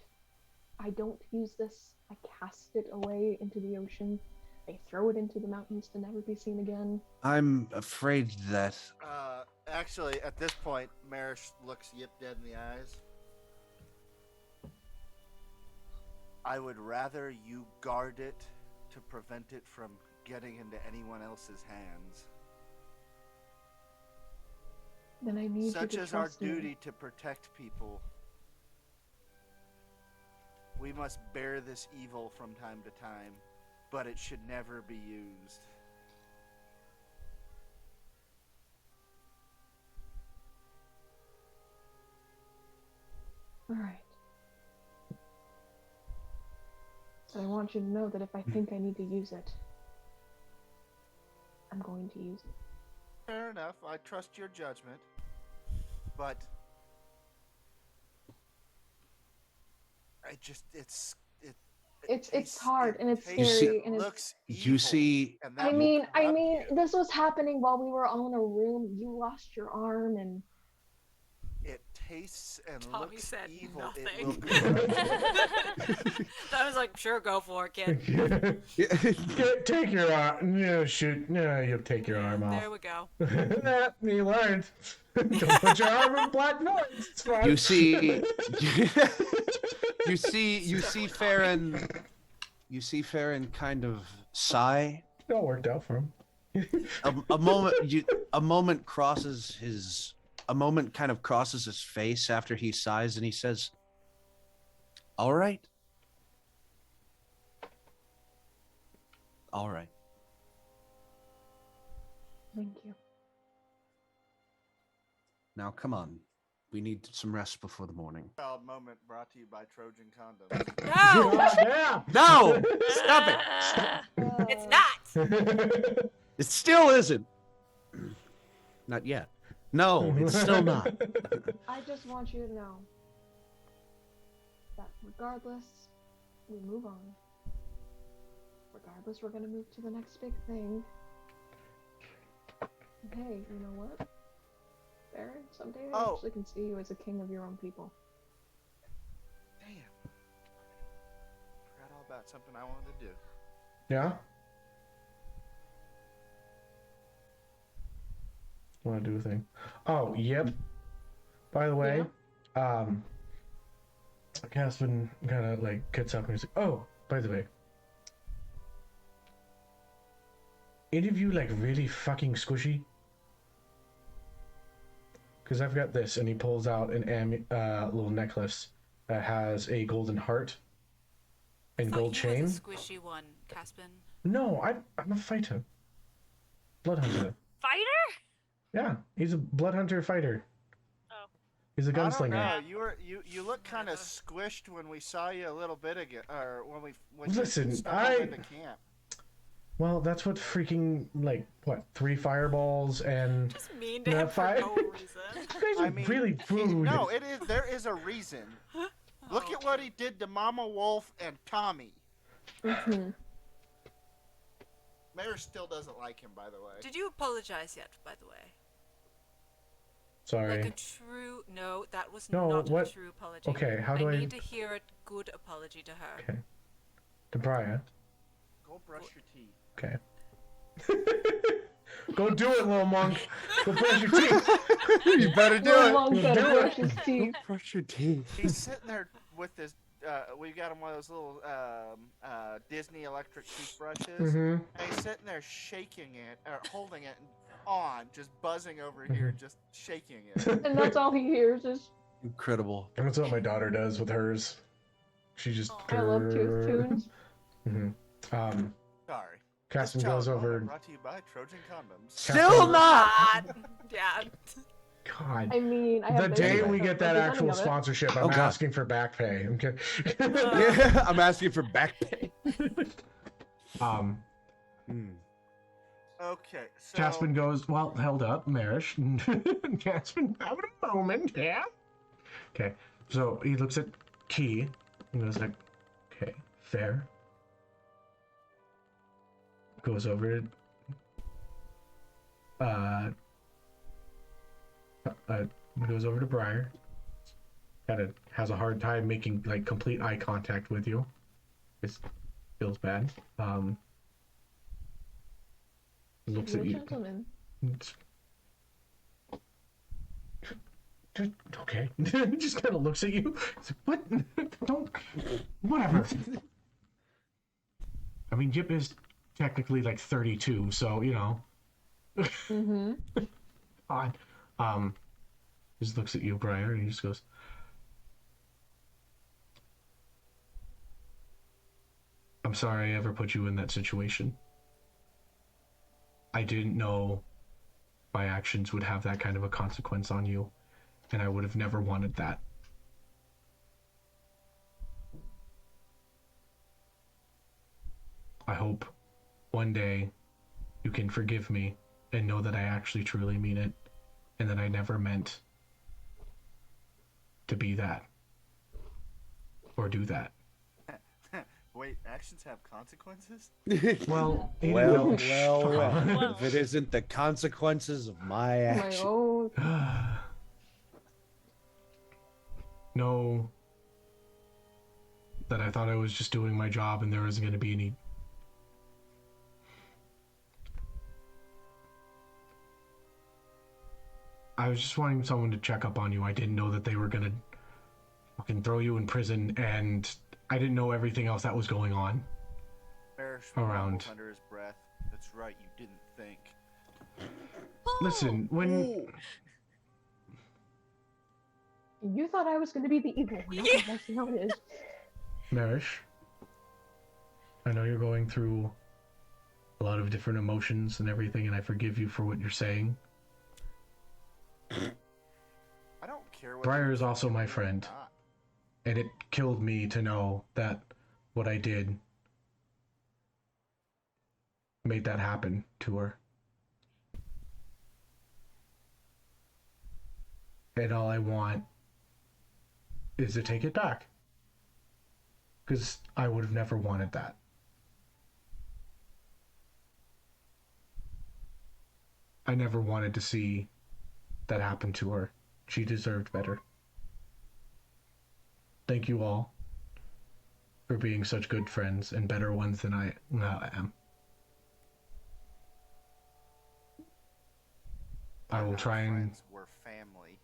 I don't use this, I cast it away into the ocean, I throw it into the mountains to never be seen again? I'm afraid that Actually, at this point, Merish looks Yip dead in the eyes. I would rather you guard it to prevent it from getting into anyone else's hands. Then I need Such you to is our trust me. duty to protect people. We must bear this evil from time to time, but it should never be used. Alright. But I want you to know that if I think I need to use it, I'm going to use it. Fair enough, I trust your judgment, but It's hard and it's tastes- scary it and it's. looks you see evil, and that I will mean, corrupt you. this was happening while we were all in a room. You lost your arm, and It tastes and Tommy looks said evil, nothing. it will crush. I was like, sure, go for it, kid. Take your arm. No, shoot. No, you'll take your arm off. There we go. You learned. Don't put your arm in black noise. It's fine. You see, you see Ferron kind of sigh. It all worked out for him. A moment kind of crosses his face after he sighs, and he says, "All right, all right." Thank you. Now, come on. We need some rest before the morning. Proud moment brought to you by Trojan Condoms. No! Yeah. No! Stop it! It's not! It still isn't. Not yet. No, it's still not. I just want you to know that regardless, we move on. Regardless, we're gonna move to the next big thing. And hey, you know what? Baron, someday I actually can see you as a king of your own people. Damn. Forgot all about something I wanted to do. Yeah? Want to do a thing? Oh, yep. By the way, Caspin kind of like gets up and he's like, "Oh, by the way, any of you like really fucking squishy? Because I've got this," and he pulls out an little necklace that has a golden heart and gold chain. The squishy one, Caspin. No, I'm a fighter. Blood hunter. Fighter? Yeah, he's a blood hunter fighter. Oh. He's a I don't gunslinger. know. You look kind of squished when we saw you a little bit ago, or when Listen, you stumbled into camp. Well, that's what freaking, like, what, 3 fireballs and... Just mean to him for no reason. You guys are really rude. No, there is a reason. Look at what he did to Mama Wolf and Tommy. Mm-hmm. Merish still doesn't like him, by the way. Did you apologize yet, by the way? Sorry. Like a true... No, that was No, not what? a true apology. Okay, how do I... I need to hear a good apology to her. Okay. To Briar. Go brush your teeth. Okay. Go do it, little monk. Go brush your teeth. You better do Little it. monk gotta Do it. brush his teeth. Brush your teeth. He's sitting there with this. We got him one of those little Disney electric toothbrushes. Mm-hmm. And he's sitting there shaking it, or holding it on, just buzzing over here, just shaking it. And that's all he hears is, Incredible. And that's what my daughter does with hers. She just... I love tooth tunes. Mm-hmm. Sorry. Caspin This goes child over... moment brought to you by Trojan Condoms. Still not! Yeah. God. I mean, I The have day videos we of get that the actual running of it. sponsorship, I'm Oh, God. asking for back pay. Okay. Yeah, I'm asking for back pay. Okay, so Caspin goes, well, held up, Merish. Caspin, having a moment, yeah? Okay, so he looks at Key and goes like, okay, fair. Goes over to, goes over to Briar. Has a hard time making, like, complete eye contact with you. It feels bad. Looks You're at a you. gentleman. Okay. Just kind of looks at you. It's like, what? Don't. Whatever. I mean, Jip is technically like 32, so you know. Mm-hmm. Odd. Just looks at you, Briar, and he just goes. I'm sorry I ever put you in that situation. I didn't know my actions would have that kind of a consequence on you, and I would have never wanted that. I hope one day you can forgive me and know that I actually truly mean it, and that I never meant to be that or do that. wait, actions have consequences? Well, Well, anyway, if it isn't the consequences of my My action. own. know that I thought I was just doing my job and there wasn't going to be any... I was just wanting someone to check up on you. I didn't know that they were going to fucking throw you in prison, and I didn't know everything else that was going on. Merish Around. mumbled under his breath. That's right, you didn't think. Listen, when... You thought I was going to be the evil one. Okay, I see how it is. Merish, I know you're going through a lot of different emotions and everything, and I forgive you for what you're saying. I don't care what Briar you is also think my or friend, not. and it killed me to know that what I did made that happen to her. And all I want is to take it back. Because I would have never wanted that. I never wanted to see that happen to her. She deserved better. Thank you all for being such good friends and better ones than I am. I will Our try and... friends were family.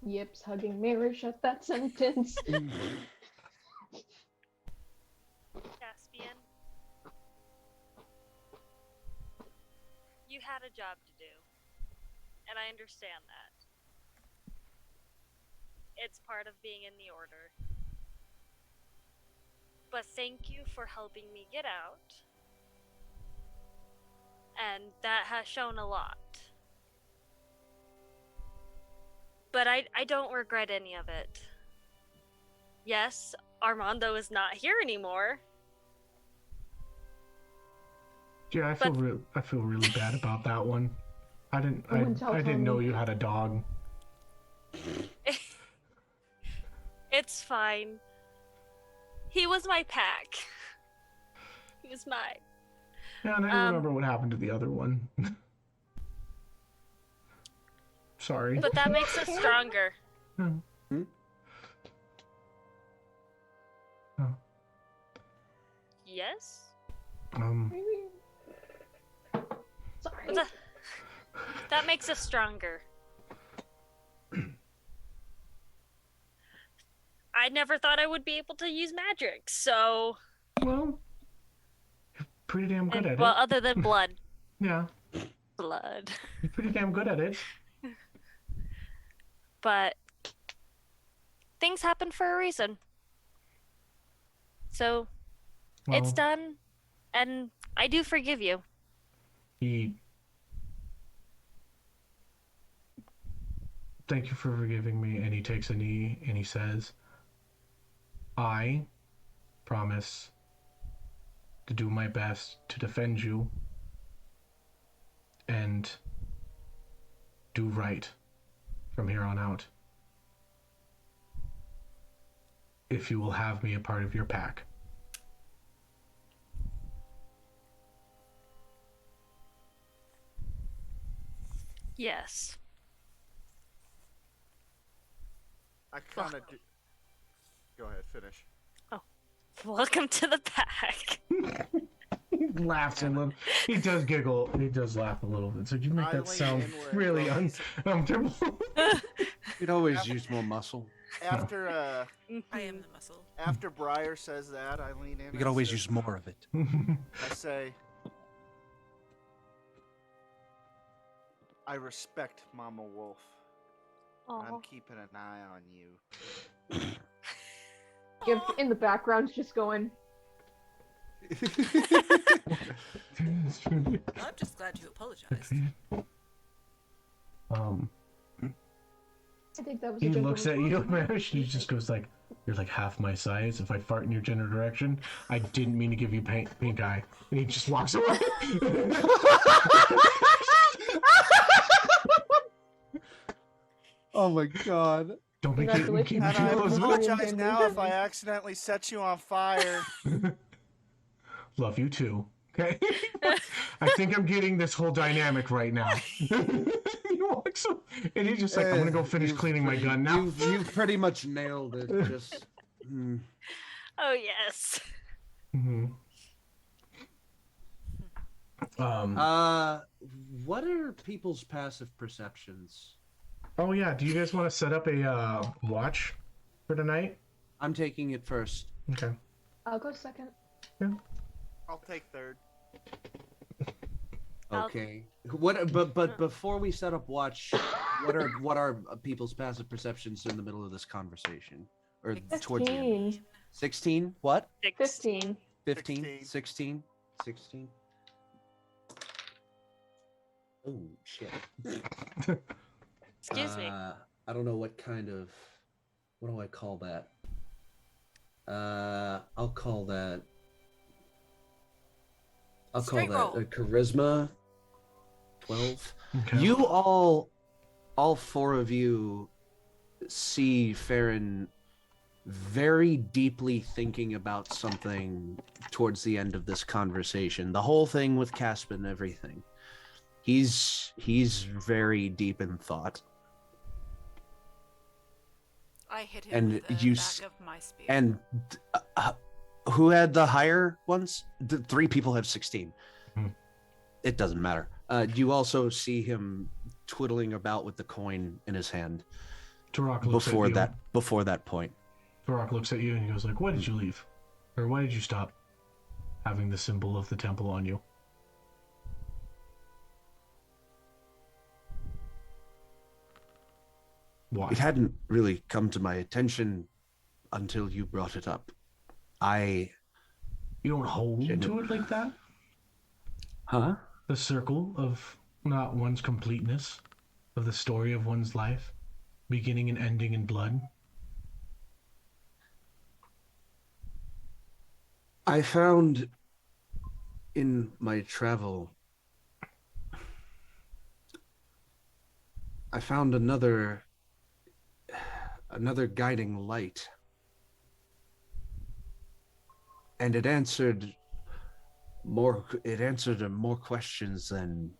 Yips hugging Merish at that sentence. Caspian, you had a job to do, and I understand that. It's part of being in the order. But thank you for helping me get out, and that has shown a lot. But I don't regret any of it. Yes, Armando is not here anymore. Yeah, I feel really bad about that one. I didn't know you had a dog. It's fine. He was my pack. He was mine. Yeah, and I remember what happened to the other one. Sorry. But that makes us stronger. Hmm? Oh. Yes? Sorry. But that makes us stronger. I never thought I would be able to use magic, so... Well, you're pretty damn good at well, it. other than blood. Yeah. Blood. You're pretty damn good at it. But things happen for a reason. So it's done, and I do forgive you. Thank you for forgiving me, and he takes a knee and he says, I promise to do my best to defend you and do right from here on out. If you will have me a part of your pack. Yes. I kind of do. Go ahead, finish. Oh. Welcome to the pack. He laughs a little. He does giggle. He does laugh a little bit. So you make that sound really uncomfortable. You'd always use more muscle. After I am the muscle. after Briar says that, I lean in. You could always use more of it. I say, I respect Mama Wolf. I'm keeping an eye on you. Give in the background, just going. I'm just glad you apologized. I think that was. He looks at you, Merish, and he just goes like, "You're like half my size. If I fart in your general direction, I didn't mean to give you pink eye." And he just walks away. Oh my god. Don't make it. Keep And I close. apologize now if I accidentally set you on fire. Love you too. Okay. I think I'm getting this whole dynamic right now. You walk So, and he's just like, I'm gonna go finish cleaning my gun now. You've pretty much nailed it. Just. Oh yes. Mm-hmm. What are people's passive perceptions? Oh yeah, do you guys want to set up a watch for tonight? I'm taking it first. Okay. I'll go second. Yeah. I'll take third. Okay. But before we set up watch, what are people's passive perceptions in the middle of this conversation or towards the end? 15. 16? What? 15. 15? 16? 16? Oh shit. Excuse me. I don't know what kind of. What do I call that? I'll call that. Straight roll. A charisma. 12. Okay. You all four of you see Ferron very deeply thinking about something towards the end of this conversation. The whole thing with Caspin and everything. He's very deep in thought. I hit him And with the you back of my spear. And who had the higher ones? The 3 people have 16. It doesn't matter. You also see him twiddling about with the coin in his hand. Turok looks Before at you. before that point. Turok looks at you and he goes like, "Why did you leave? Or why did you stop having the symbol of the temple on you?" Why? It hadn't really come to my attention until you brought it up. You don't hold to it like that? Huh? The circle of not one's completeness, of the story of one's life, beginning and ending in blood. I found in my travel, I found another guiding light. And it answered more questions than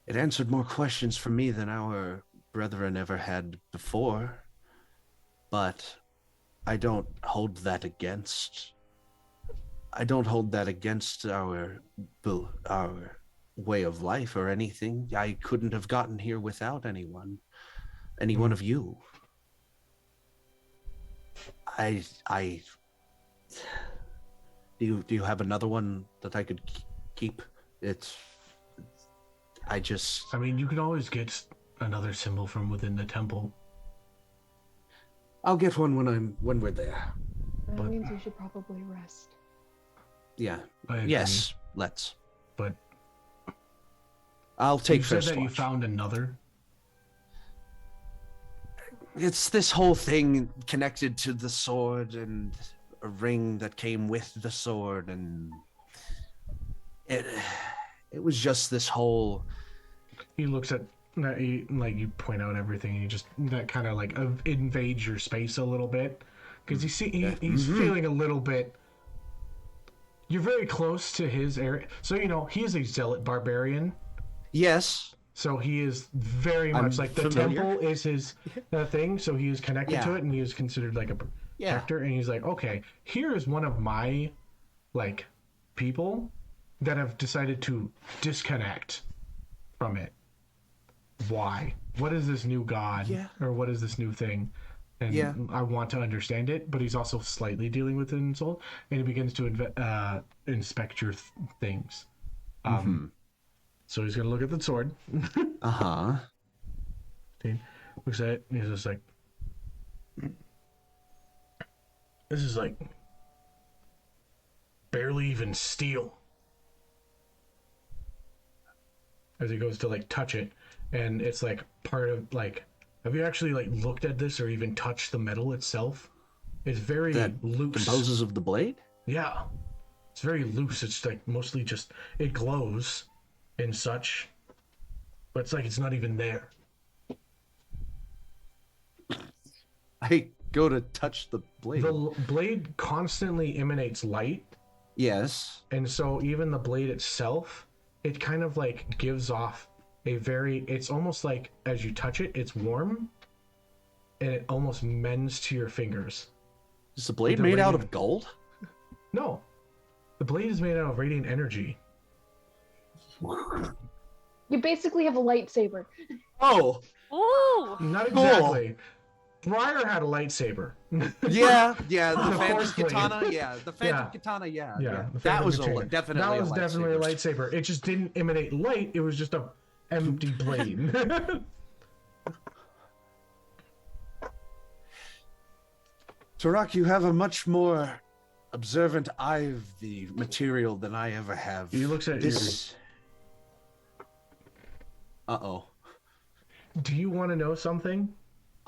it answered more questions for me than our brethren ever had before. But I don't hold that against our way of life or anything. I couldn't have gotten here without any one of you. Do you have another one that I could keep? I mean, you can always get another symbol from within the temple. I'll get one when we're there. That means we should probably rest. Yeah. Yes, let's. But I'll take you said first that you watch. found another. It's this whole thing connected to the sword and a ring that came with the sword, and it was just this whole. He looks at you point out everything, and you just that kind of like invades your space a little bit because he's feeling a little bit. You're very close to his area, so he is a zealot barbarian. Yes. So he is very much like the familiar. temple is his thing. So he is connected to it, and he is considered like a protector. And he's like, okay, here is one of my people that have decided to disconnect from it. Why? What is this new god? Or what is this new thing? And I want to understand it, but he's also slightly dealing with an insult, and he begins to inspect your things. So he's gonna look at the sword. Looks at it, and he's just like, "This is like barely even steel." As he goes to touch it, and it's part of have you actually looked at this or even touched the metal itself? It's very loose. Composes of the blade? Yeah. It's very loose. It's mostly just it glows and such. But it's it's not even there. I go to touch the blade. The blade constantly emanates light. Yes. And so even the blade itself it kind of like gives off a very, it's almost like as you touch it, it's warm and it almost mends to your fingers. Is the blade the made out radiant- of gold? No, the blade is made out of radiant energy. You basically have a lightsaber. Oh, Ooh. Not exactly. Briar had a lightsaber. yeah, the The Phantom Force blade. Katana, the Phantom Yeah. Katana, yeah. The That Phantom was Katana. definitely That a was definitely a lightsaber. lightsaber. It just didn't emanate light. It was just a empty blade. Tarak, you have a much more observant eye of the material than I ever have. He looks at this. Uh-oh. Do you want to know something?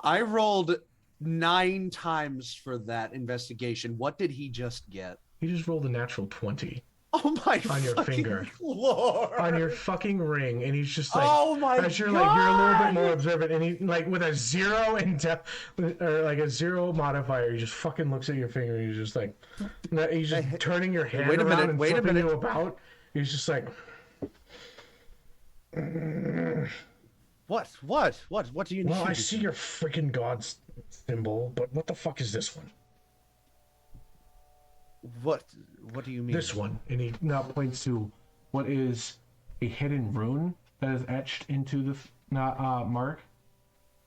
I rolled 9 times for that investigation. What did he just get? He just rolled a natural 20 Oh my on your fucking finger. Lord. On your fucking ring, and he's just like, Oh my as you're like, you're a little bit God! more observant, and he like with a 0 in depth, or like a 0 modifier, he just fucking looks at your finger, and he's just like, he's just turning your hand wait a around minute, and wait a flipping minute. you about. He's just like, What do you need? well, I see your freaking god's symbol, but what the fuck is this one? What do you mean? This one, and he now points to what is a hidden rune that is etched into the mark.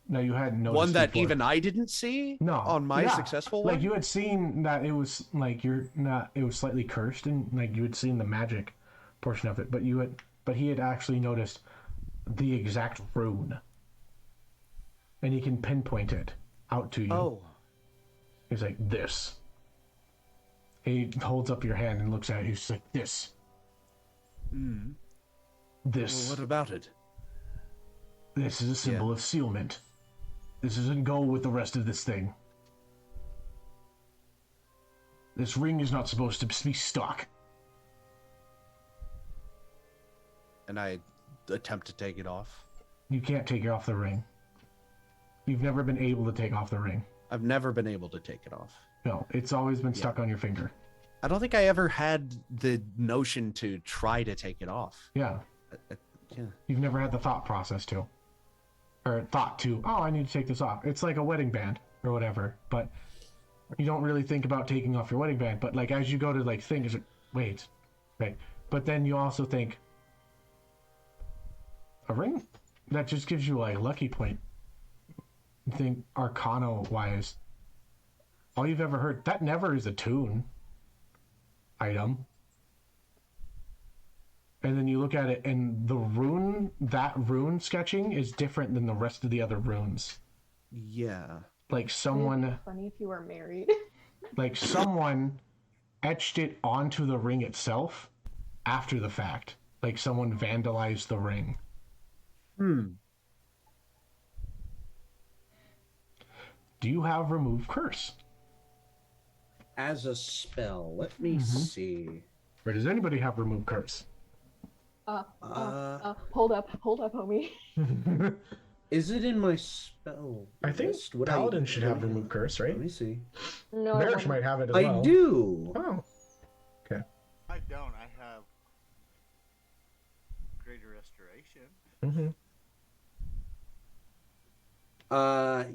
Now you hadn't noticed One that before. even I didn't see? No, On my yeah. successful one? Like you had seen that it was like it was slightly cursed, and like you had seen the magic portion of it, but he had actually noticed the exact rune, and he can pinpoint it out to you. Oh. He's like, this. He holds up your hand and looks at it. He's like, this. This. Well, what about it? This is a symbol of sealment. This doesn't go with the rest of this thing. This ring is not supposed to be stuck. And I attempt to take it off. You can't take it off the ring. You've never been able to take off the ring. I've never been able to take it off. No, it's always been stuck on your finger. I don't think I ever had the notion to try to take it off. Yeah. Yeah. You've never had the thought process to. Or thought to, oh, I need to take this off. It's like a wedding band or whatever, but you don't really think about taking off your wedding band. But like as you go to like think, is it, wait, right. But then you also think, a ring? That just gives you like a lucky point. You think Arcana-wise, all you've ever heard, that never is a tune item. And then you look at it, and the rune, that rune sketching is different than the rest of the other runes. Yeah. Like someone, Funny if you were married. like someone etched it onto the ring itself after the fact. Like someone vandalized the ring. Do you have remove curse? As a spell, let me see. Or does anybody have remove curse? Hold up, homie. Is it in my spell? I think list? Would Paladin should have remove curse, right? Let me see. No, Merish might have it as I well. do. Oh. Okay. I don't. I have greater restoration. Mm-hmm.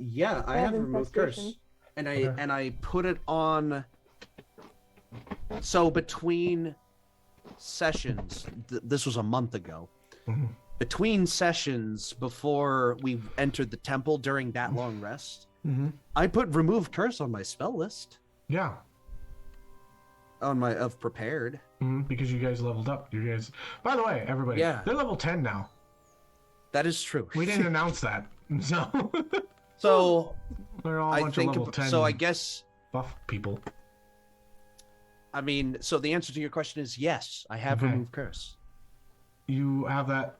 Yeah, I have removed curse. infestation. And I put it on. So between sessions, this was a month ago. Between sessions, before we entered the temple during that long rest, I put remove curse on my spell list. Yeah. On my of prepared. Because you guys leveled up. You guys. By the way, everybody. Yeah. They're level 10 now. That is true. We didn't announce that. So. So They're all a I bunch think of level 10 so. I guess. buff people. I mean, so the answer to your question is yes. I have Okay. remove curse. You have that.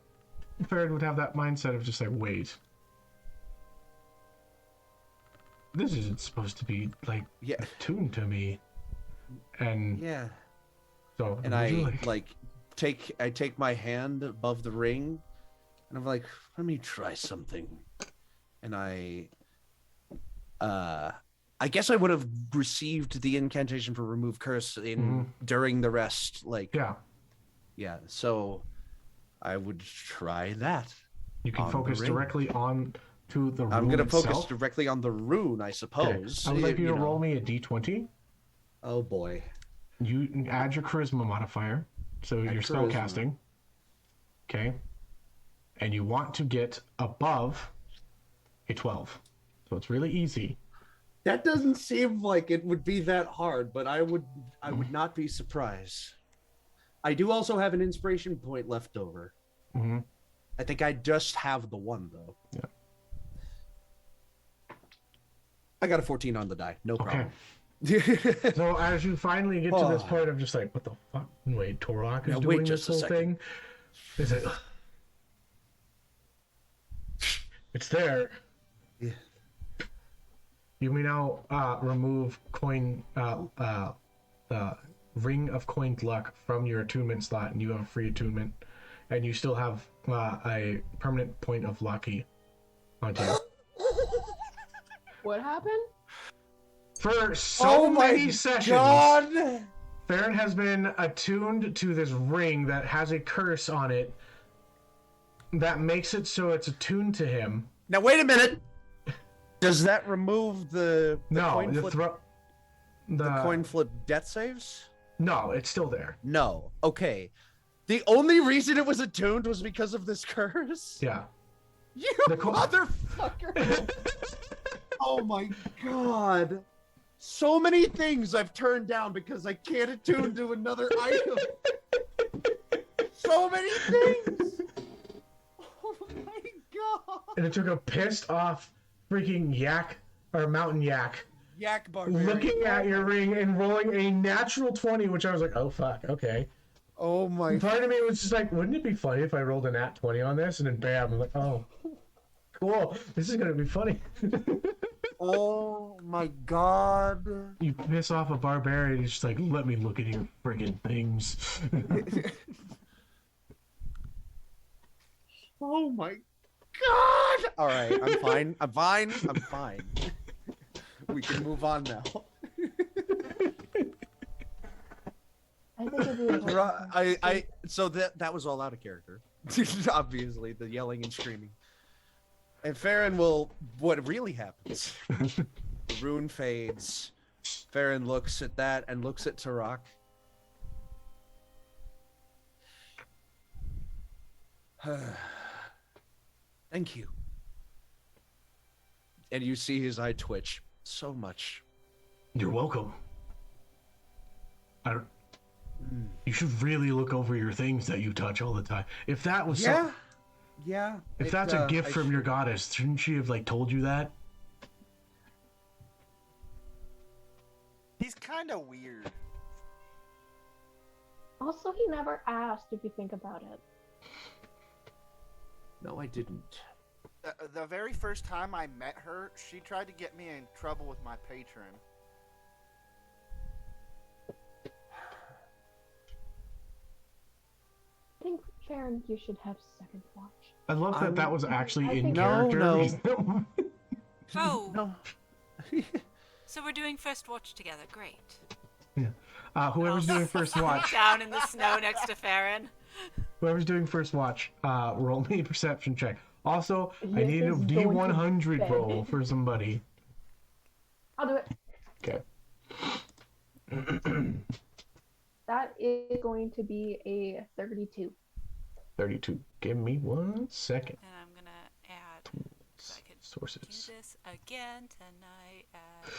Ferron would have that mindset of just like, wait. This isn't supposed to be like Yeah. attuned to me. And Yeah. so. And would I you take my hand above the ring, and I'm like, let me try something. And I guess I would have received the incantation for remove curse in during the rest, like Yeah. yeah. So I would try that. You can On the focus ring. directly on to the rune I'm gonna itself. focus directly on the rune, I Okay. suppose. I would like you to know. roll me a d20. Oh boy. You add your charisma modifier, so Add your spell charisma. casting. Okay. And you want to get above a 12. So it's really easy. That doesn't seem like it would be that hard, but I would not be surprised. I do also have an inspiration point left over. Mm-hmm. I think I just have the one though. Yeah. I got a 14 on the die. No problem. So as you finally get to this point of just like, what the fuck? Wait, Torok is Now, doing wait this just a whole second. thing? Is it? It's there. Yeah. You may now remove coin, the ring of coined luck from your attunement slot, and you have a free attunement, and you still have a permanent point of lucky on you. What happened? For so many sessions, God! Ferron has been attuned to this ring that has a curse on it that makes it so it's attuned to him. Now wait a minute. Does that remove the coin flip? The coin flip death saves? No, it's still there. No. Okay. The only reason it was attuned was because of this curse? Yeah. You The co- motherfucker! Oh my god. So many things I've turned down because I can't attune to another item. So many things! Oh my god! And it took a pissed off freaking yak or mountain yak Yak barbarian. looking at your ring and rolling a natural 20, which I was like, oh fuck, okay. Oh my. Part of me was just like, wouldn't it be funny if I rolled a nat 20 on this? And then bam, I'm like, oh, cool. This is gonna be funny. Oh my god. You piss off a barbarian, he's just like, let me look at your friggin' things. Oh my god! Alright, I'm fine. I'm fine. I'm fine. We can move on now. I think it'd be So that was all out of character. Obviously, the yelling and screaming. And Ferron will. What really happens? The rune fades. Ferron looks at that and looks at Turok. Thank you. And you see his eye twitch so much. You're welcome. You should really look over your things that you touch all the time. If that was if that's a gift from your goddess, shouldn't she have like told you that? He's kind of weird. Also, he never asked if you think about it. No, I didn't. The very first time I met her, she tried to get me in trouble with my patron. I think, Sharon, you should have second watch. I love that that was actually I in think- character. No. Oh, No. so we're doing first watch together. Great. Whoever's doing first watch, Down in the snow next to Ferron. whoever's doing first watch, roll me a perception check. Also, I This need a is going to D100 bed. roll for somebody. I'll do it. Okay. That is going to be a 32. 32. Give me 1 second. And I'm gonna add. So I could Sources. do this again tonight. Add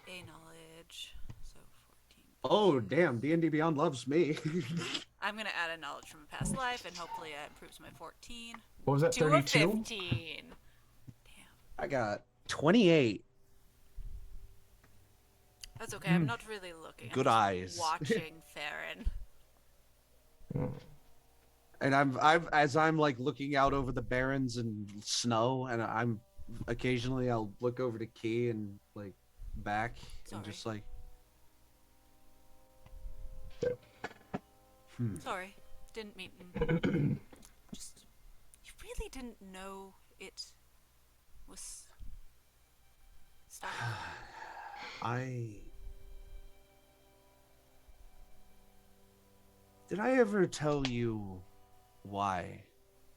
a knowledge. So 14. Oh, damn. D&D Beyond loves me. I'm gonna add a knowledge from a past life, and hopefully it improves my 14 What was that, to a 32? 15. I got 28. That's okay. I'm not really looking. I'm Good just eyes. Watching Ferron. And I'm as I'm like looking out over the barrens and snow, and I'm occasionally I'll look over to Key and like back and just like Sorry, didn't mean. Just, you really didn't know it was starting. Did I ever tell you why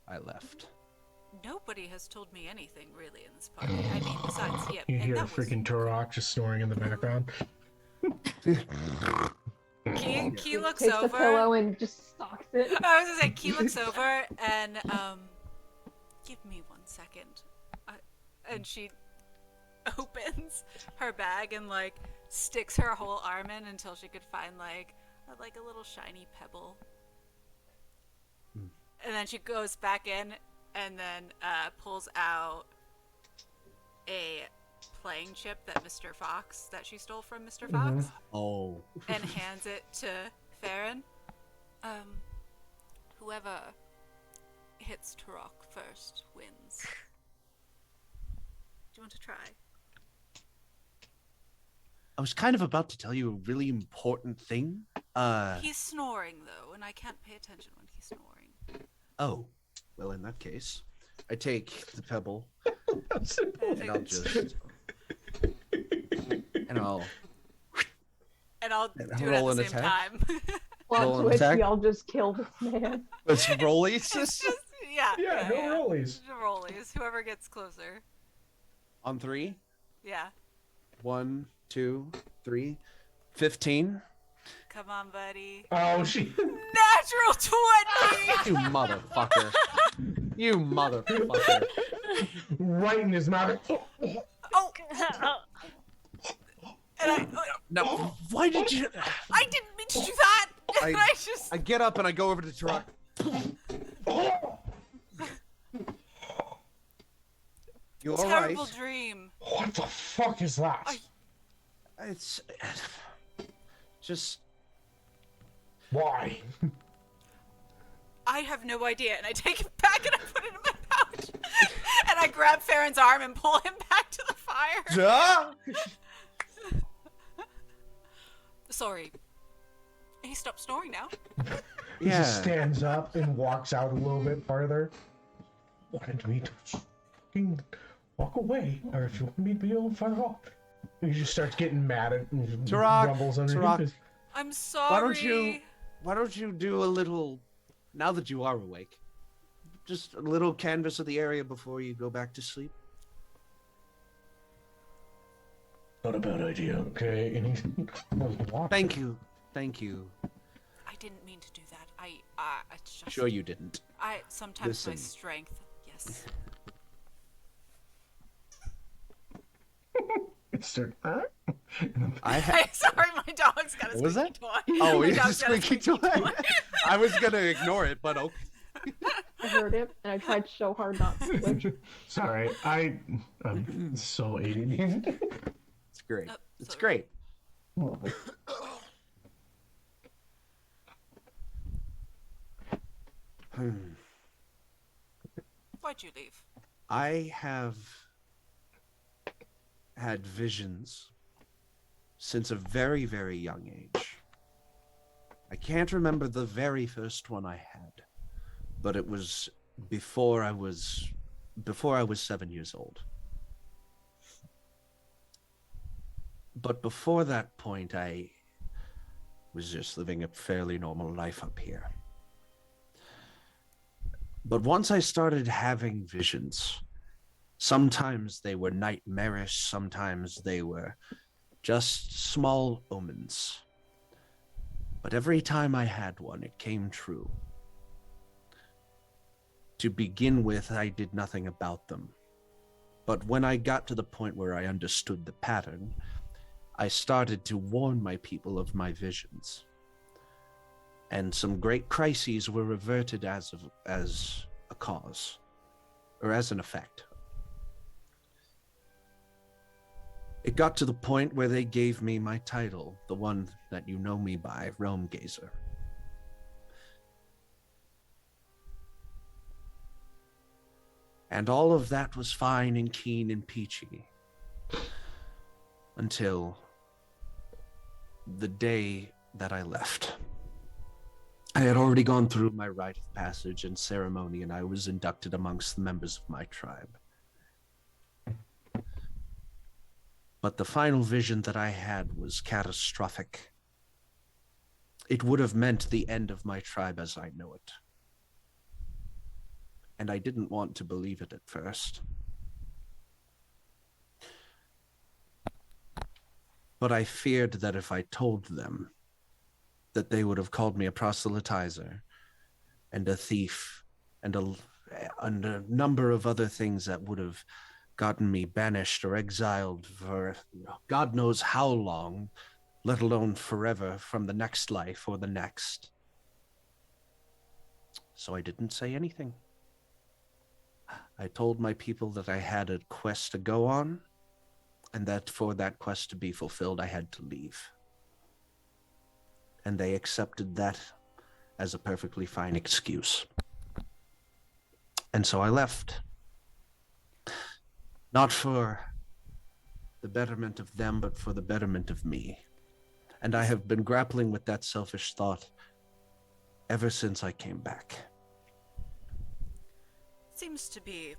I left. Nobody has told me anything really in this party. I mean, besides him. You and hear that was freaking Turok just snoring in the background. Key looks Takes the over. pillow and just stalks it. I was gonna say, Key looks over and give me 1 second. And she opens her bag and like sticks her whole arm in until she could find like a little shiny pebble. And then she goes back in and then pulls out a playing chip that she stole from Mr. Fox. Oh. And hands it to Ferron. Whoever hits Turok first wins. Do you want to try? I was kind of about to tell you a really important thing. He's snoring though, and I can't pay attention when he's snoring. Oh, well, in that case, I take the pebble and I'll just and I'll do it at roll the an same attack. time. Roll Plot an twist, attack? y'all just kill this man. Let's rollies. It's just, yeah. Yeah, no rollies. Just rollies. Whoever gets closer. On 3. Yeah. 1, 2, 3. 15. Come on, buddy. Oh, she. Natural 20! You motherfucker. You motherfucker. Right in his mouth. Oh! And I Now, why did you... didn't mean to do that! And I get up and I go over to Turok. You all right? Terrible dream. What the fuck is that? It's just... Why? I have no idea, and I take it back and I put it in my pouch. And I grab Farron's arm and pull him back to the fire. Ah! Sorry. He stopped snoring now. He just stands up and walks out a little bit farther. Wanted me to fucking walk away, or if you want me to be a little farther off. He just starts getting mad at Turok, rumbles underneath Turok. his... I'm sorry. Why don't you do a little, now that you are awake, just a little canvas of the area before you go back to sleep? Not a bad idea, okay? And he's... Thank you. Thank you. I didn't mean to do that. I just... Sure you didn't. Sometimes my Listen. strength. Yes. Sorry, I my dog's got a What was squeaky that? toy. Oh, My he's a dog's got squeaky toy. I was gonna ignore it, but okay. I heard it, and I tried so hard not to switch. Sorry, I'm so ADD. It's great. Oh, It's sorry. great. Why'd you leave? I have had visions since a very, very young age. I can't remember the very first one I had, but it was before I was 7 years old. But before that point, I was just living a fairly normal life up here. But once I started having visions, sometimes they were nightmarish, sometimes they were just small omens. But every time I had one, it came true. To begin with, I did nothing about them. But when I got to the point where I understood the pattern, I started to warn my people of my visions. And some great crises were averted as a cause, or as an effect. It got to the point where they gave me my title, the one that you know me by, Realm Gazer. And all of that was fine and keen and peachy. Until the day that I left. I had already gone through my rite of passage and ceremony, and I was inducted amongst the members of my tribe. But the final vision that I had was catastrophic. It would have meant the end of my tribe as I know it. and I didn't want to believe it at first. But I feared that if I told them, that they would have called me a proselytizer and a thief and a number of other things that would have gotten me banished or exiled for God knows how long, let alone forever, from the next life or the next. So I didn't say anything. I told my people that I had a quest to go on, and that for that quest to be fulfilled, I had to leave. And they accepted that as a perfectly fine excuse. And so I left. Not for the betterment of them, but for the betterment of me. And I have been grappling with that selfish thought ever since I came back. Seems to be,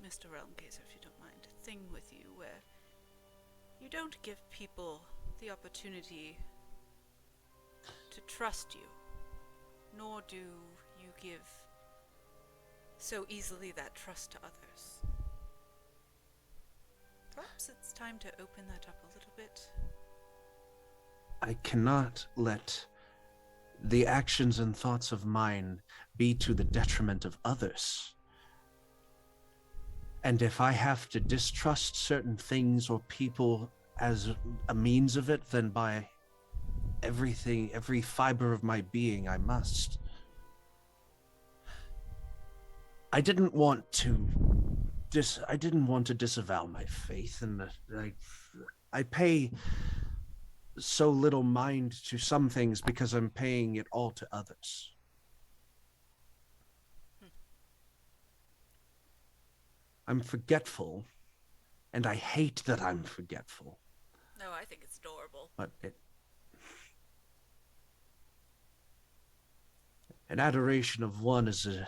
Mr. Realmgazer, if you don't mind, a thing with you where you don't give people the opportunity to trust you, nor do you give so easily that trust to others. Perhaps it's time to open that up a little bit. I cannot let the actions and thoughts of mine be to the detriment of others. And if I have to distrust certain things or people as a means of it, then by everything, every fiber of my being, I must. I didn't want to disavow my faith, and I pay so little mind to some things because I'm paying it all to others. I'm forgetful, and I hate that I'm forgetful. No, I think it's adorable. But an adoration of one is a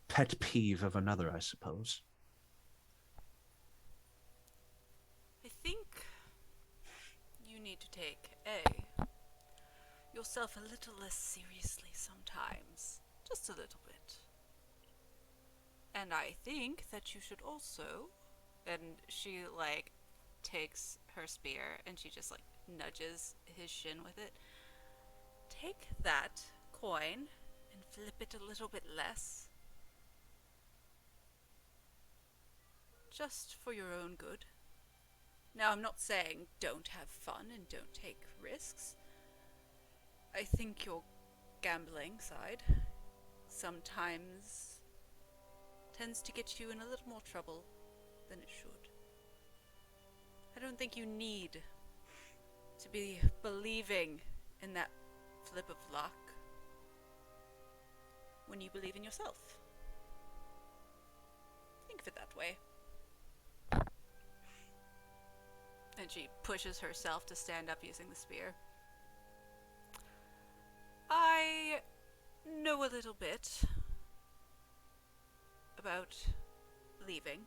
pet peeve of another, I suppose. I think you need to take yourself a little less seriously sometimes. Just a little bit. And I think that you should also, and she like takes her spear and she just like nudges his shin with it. Take that coin and flip it a little bit less. Just for your own good. Now, I'm not saying don't have fun and don't take risks. I think your gambling side sometimes tends to get you in a little more trouble than it should. I don't think you need to be believing in that flip of luck when you believe in yourself. Think of it that way. And she pushes herself to stand up using the spear. I know a little bit about leaving.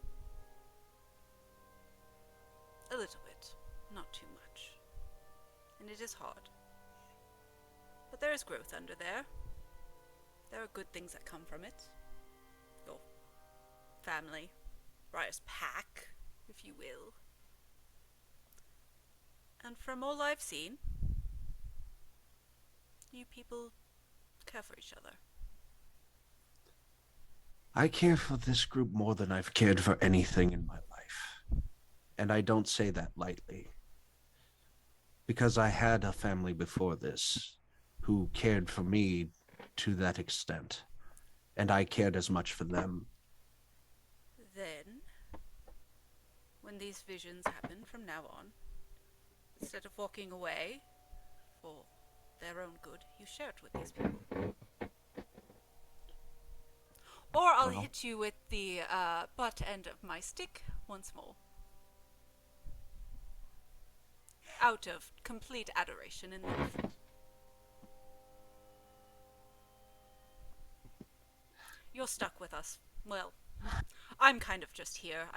A little bit, not too much. And it is hard. But there is growth under there. There are good things that come from it. Your family, Briar's pack, if you will. And from all I've seen, you people care for each other. I care for this group more than I've cared for anything in my life. And I don't say that lightly. Because I had a family before this who cared for me to that extent. And I cared as much for them. Then, when these visions happen from now on, instead of walking away for their own good, you share it with these people. Or I'll hit you with the butt end of my stick once more. Out of complete adoration and love. You're stuck with us. Well, I'm kind of just here.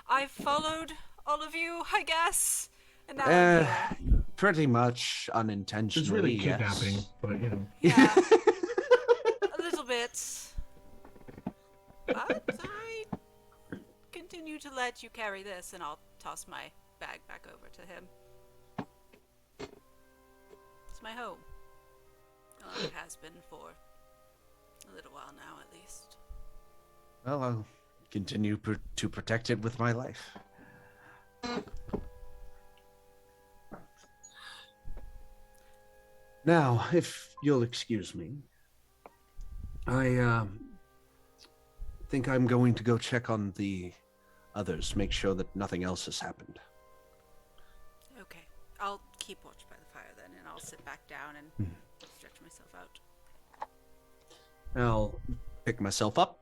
I've followed all of you, I guess. And now I'm here. Pretty much unintentionally. It's really yes. kidnapping, but you know. Yeah. A little bit. bit. But I continue to let you carry this, and I'll toss my bag back over to him. It's my home. Well, it has been for a little while now, at least. Well, I'll continue to protect it with my life. Now, if you'll excuse me, I think I'm going to go check on the others, make sure that nothing else has happened. Okay, I'll keep watch by the fire then, and I'll sit back down and stretch myself out. I'll pick myself up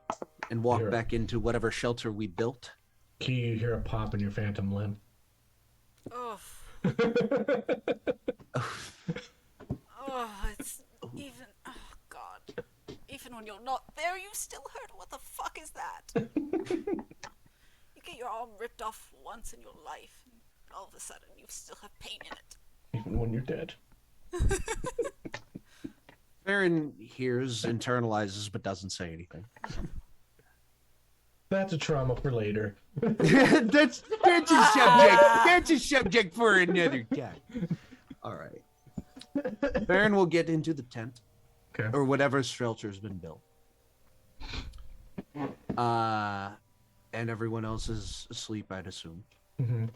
and walk Here. back into whatever shelter we built. Can you hear a pop in your phantom limb? Oh, it's even. Oh God, even when you're not there, you still hurt. What the fuck is that? You get your arm ripped off once in your life, and all of a sudden you still have pain in it. Even when you're dead. Ferron hears, internalizes, but doesn't say anything. That's a trauma for later. that's a subject. That's a subject for another time. All right. Ferron will get into the tent, Okay. or whatever shelter's been built. And everyone else is asleep, I'd assume. Mm-hmm.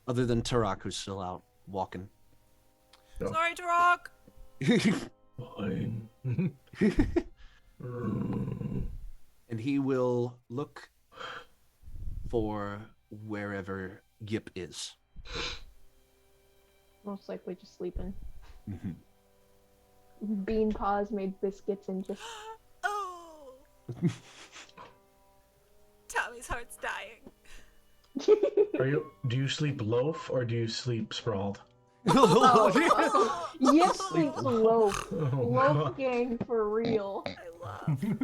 Other than Tarak, who's still out walking. Sorry, Tarak. Fine. And he will look for wherever Yip is. Most likely just sleeping. Mm-hmm. Bean Paws made biscuits and just. Oh. Tommy's heart's dying. Do you sleep loaf or do you sleep sprawled? Yes, sleep loaf. Oh, Loaf God. gang for real. I love you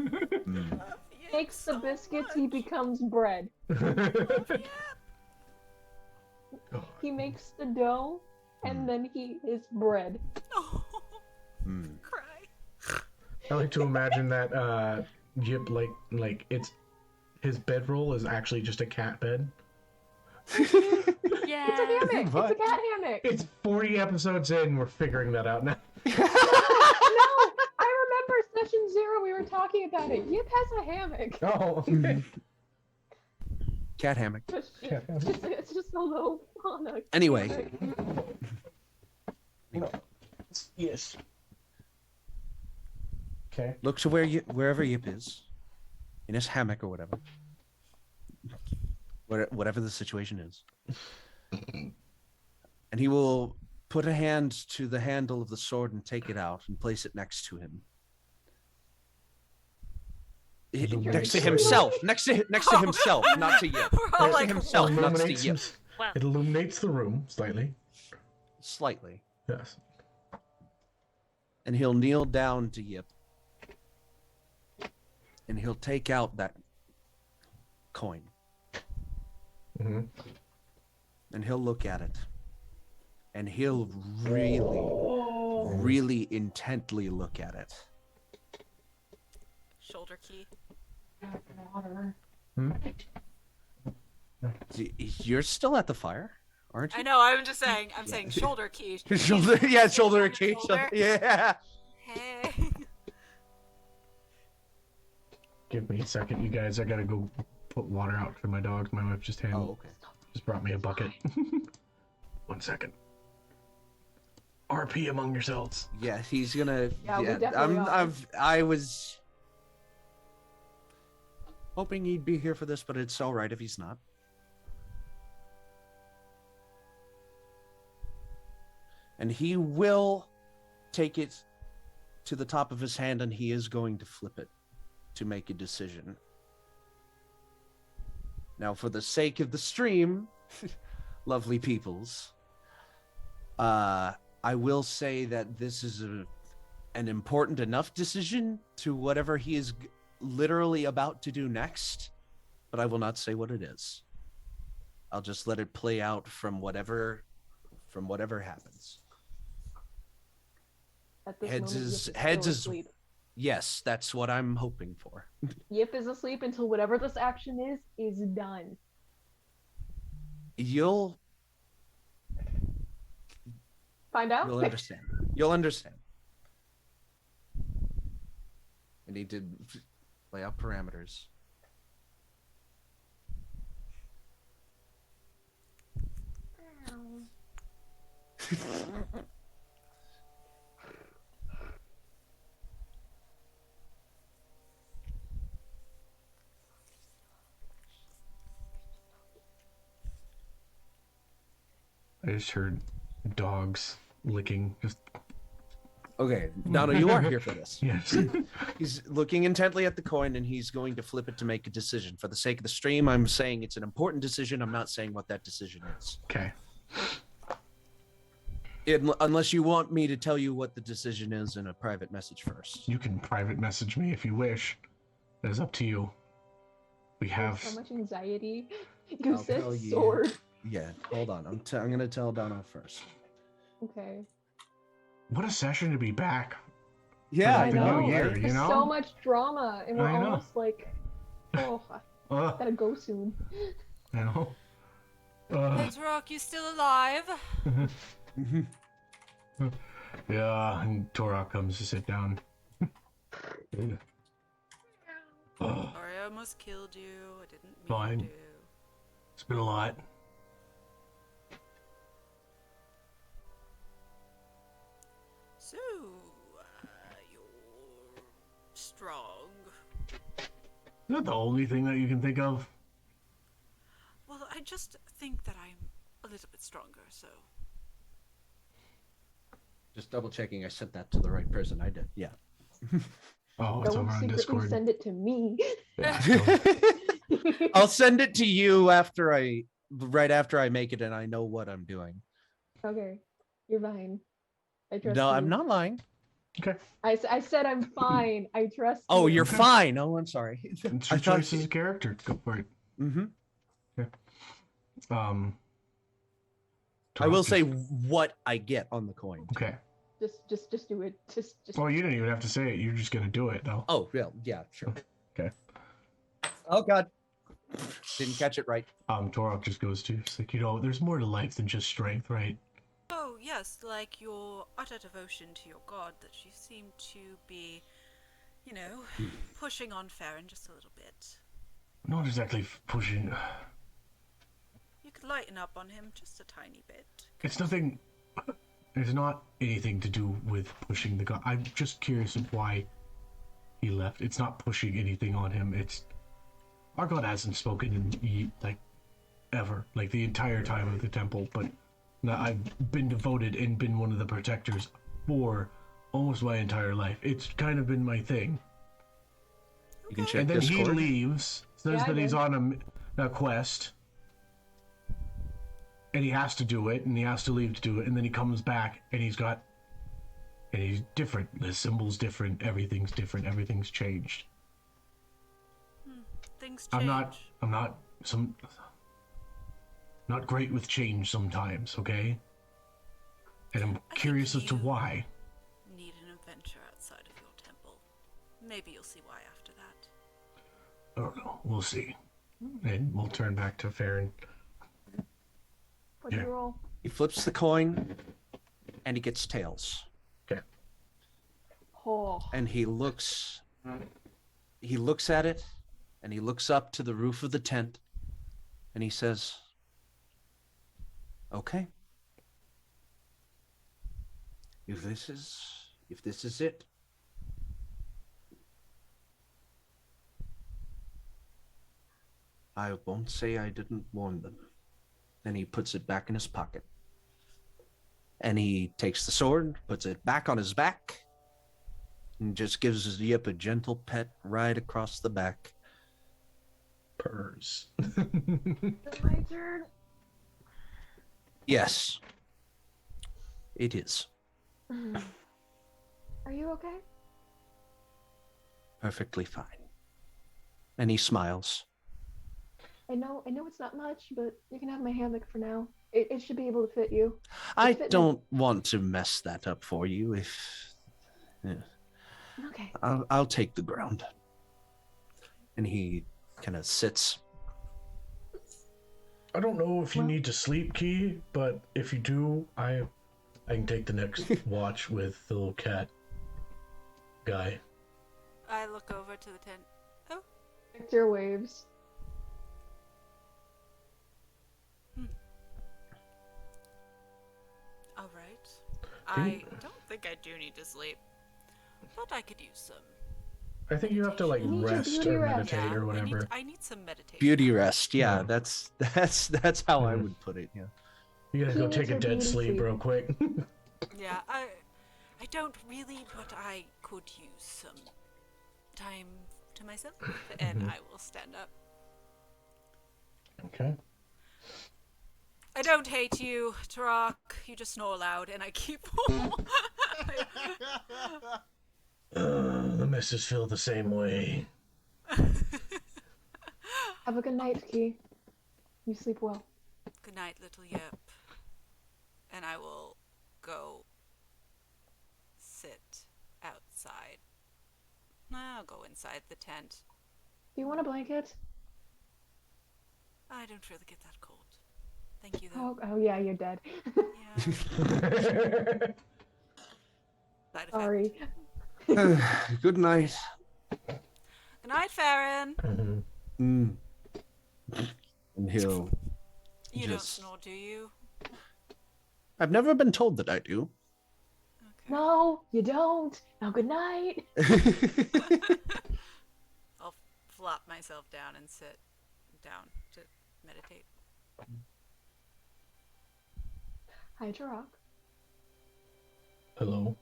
Makes the so biscuits, much. he becomes bread. Love you. He makes the dough, and then he is bread. Oh, Mm. cry. I like to imagine that Yip like it's his bedroll is actually just a cat bed. Yeah. It's a hammock. What? It's a cat hammock. It's 40 episodes in, we're figuring that out now. No, I remember session 0. We were talking about it. Yip has a hammock. Oh, okay. Cat hammock. It's just a loaf on a Anyway. hammock. Yes. Okay. Look to wherever Yip is, in his hammock or whatever, whatever the situation is, and he will put a hand to the handle of the sword and take it out and place it next to him. Next to himself, next to himself, not to Yip. We're all Next to like, himself, not to Illuminates Yip. Wow. It illuminates the room slightly. Slightly, Yes. and he'll kneel down to Yip, and he'll take out that coin. Mm-hmm. And he'll look at it, and he'll really intently look at it. shoulder key. Water. You're still at the fire, aren't you? I know. I'm just saying. I'm saying shoulder key. Shoulder, yeah, shoulder key. Shoulder. Yeah. Hey. Give me a second, you guys. I gotta go put water out for my dogs. My wife just Okay. just brought me a bucket. 1 second. RP among yourselves. Yeah, he's gonna. Yeah, we definitely are. I was hoping he'd be here for this, but it's all right if he's not. And he will take it to the top of his hand, and he is going to flip it to make a decision. Now, for the sake of the stream, lovely peoples, I will say that this is an important enough decision to whatever he is literally about to do next, but I will not say what it is. I'll just let it play out from whatever happens. At this Heads moment, is- Yip heads still is- asleep. Yes, that's what I'm hoping for. Yip is asleep until whatever this action is done. You'll Find out? You'll understand. You'll understand. I need to lay out parameters. I just heard dogs licking. Just Okay, Donna, you are here for this. yes. He's looking intently at the coin and he's going to flip it to make a decision. For the sake of the stream, I'm saying it's an important decision. I'm not saying what that decision is. Okay. Unless you want me to tell you what the decision is in a private message first. You can private message me if you wish. That is up to you. We have So much anxiety. You I'll said tell you. sword. Yeah, hold on. I'm going to tell Donna first. Okay. what a session to be back. Yeah, I the know. new year, There's you know? so much drama, and we're I know. almost like, oh, I gotta go soon. You know? Hey, Rock, you still alive? Yeah, and Torok comes to sit down. Sorry, I almost killed you. I didn't mean Fine. to. It's been a lot. So, you're strong. Is that the only thing that you can think of? Well, I just think that I'm a little bit stronger, so. Just double checking I sent that to the right person. I did. Yeah. Oh, it's Don't over on secretly Discord. send it to me. I'll send it to you right after I make it and I know what I'm doing. Okay, you're fine. I trust No, you. I'm not lying. Okay. I said I'm fine. I trust Oh, you. you're fine. Oh, I'm sorry. It's your I thought- choice as a character. Go for it. Mm-hmm. I Torok will just- say what I get on the coin. Okay. Just do it. Just. Well, you didn't even have to say it. You're just gonna do it, though. Oh, yeah, sure. Okay. Oh God, didn't catch it right. Torok just goes to, it's like, you know, there's more to life than just strength, right? Oh, yes, like your utter devotion to your god that you seem to be, you know, pushing on Ferron just a little bit. Not exactly pushing. You could lighten up on him just a tiny bit. It's nothing. There's not anything to do with pushing the god. I'm just curious of why he left. It's not pushing anything on him. It's our god hasn't spoken in like ever, like the entire time of the temple. But now I've been devoted and been one of the protectors for almost my entire life. It's kind of been my thing. You can check And then Discord. he leaves, says Yeah, I that he's did. on a quest, and he has to do it, and he has to leave to do it, and then he comes back, and he's different. The symbol's different, everything's changed. Things change. I'm not great with change sometimes, okay? And I'm I curious as think to you why. need an adventure outside of your temple. Maybe you'll see why after that. I don't know. We'll see. And we'll turn back to Ferron. What'd you Yeah. roll? He flips the coin, and he gets tails. Okay. Oh. And he looks at it, and he looks up to the roof of the tent, and he says, "Okay. If this is it, I won't say I didn't warn them." Then he puts it back in his pocket. And he takes the sword, puts it back on his back, and just gives his Yip a gentle pet right across the back. Purrs. My turn. Yes, it is. Are you okay? Perfectly fine. And he smiles. I know it's not much, but you can have my hammock for now. It should be able to fit you. I fit me. don't want to mess that up for you if... Yeah. Okay. I'll take the ground. And he kind of sits. I don't know if you Well- need to sleep, Key, but if you do, I can take the next watch with the little cat guy. I look over to the tent. Oh, Victor waves. all right. Can I you- don't think I do need to sleep, but I could use some. I think you have to like You need your rest beauty or rest. meditate or I whatever. need some meditation. Beauty rest. Yeah, Yeah. that's how I Mhm. would put it. Yeah. You gotta He go needs take a her dead beauty sleep sleep. real quick. Yeah, I don't really, but I could use some time to myself, and I will stand up. Okay. I don't hate you, Tarak. You just snore loud, and I keep. The missus feel the same way. Have a good night, Key. You sleep well. Good night, little Yep. And I will go sit outside. I'll go inside the tent. Do you want a blanket? I don't really get that cold. Thank you, though. Oh yeah, you're dead. Yeah. Side effect. Sorry. Good night. Good night, Ferron. Mhm. And he'll. You don't Just- snore, do you? I've never been told that I do. Okay. No, you don't. Now good night. I'll flop myself down and sit down to meditate. Hi, Tarak. Hello.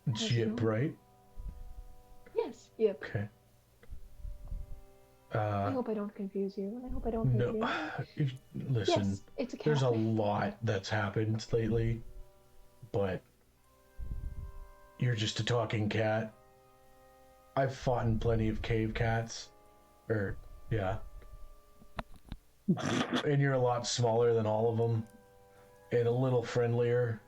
It's How's it Yip, going? right? Yes. Yep. Okay. I hope I don't confuse you. I hope I don't hurt No. you. Listen, Yes, it's a cat. there's a lot that's happened lately, but you're just a talking cat. I've fought in plenty of cave cats. Yeah. And you're a lot smaller than all of them, and a little friendlier.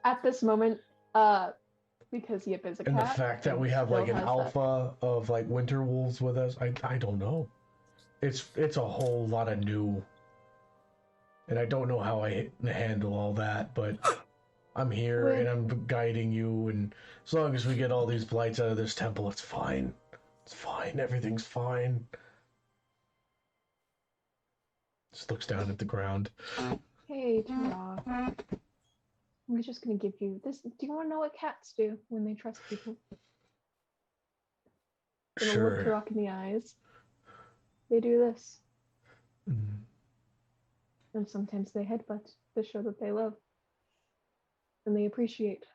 At this moment, because Yip is a cat. And the fact that we have still like an has that. alpha of like winter wolves with us, I don't know. It's a whole lot of new, and I don't know how I handle all that, but I'm here and I'm guiding you, and as long as we get all these blights out of this temple, it's fine. It's fine. Everything's fine. Just looks down at the ground. Hey, Tarak. I'm just gonna give you this. Do you want to know what cats do when they trust people? Gonna look Sure. Tarak in the eyes. They do this, Mm. and sometimes they headbutt to show that they love and they appreciate.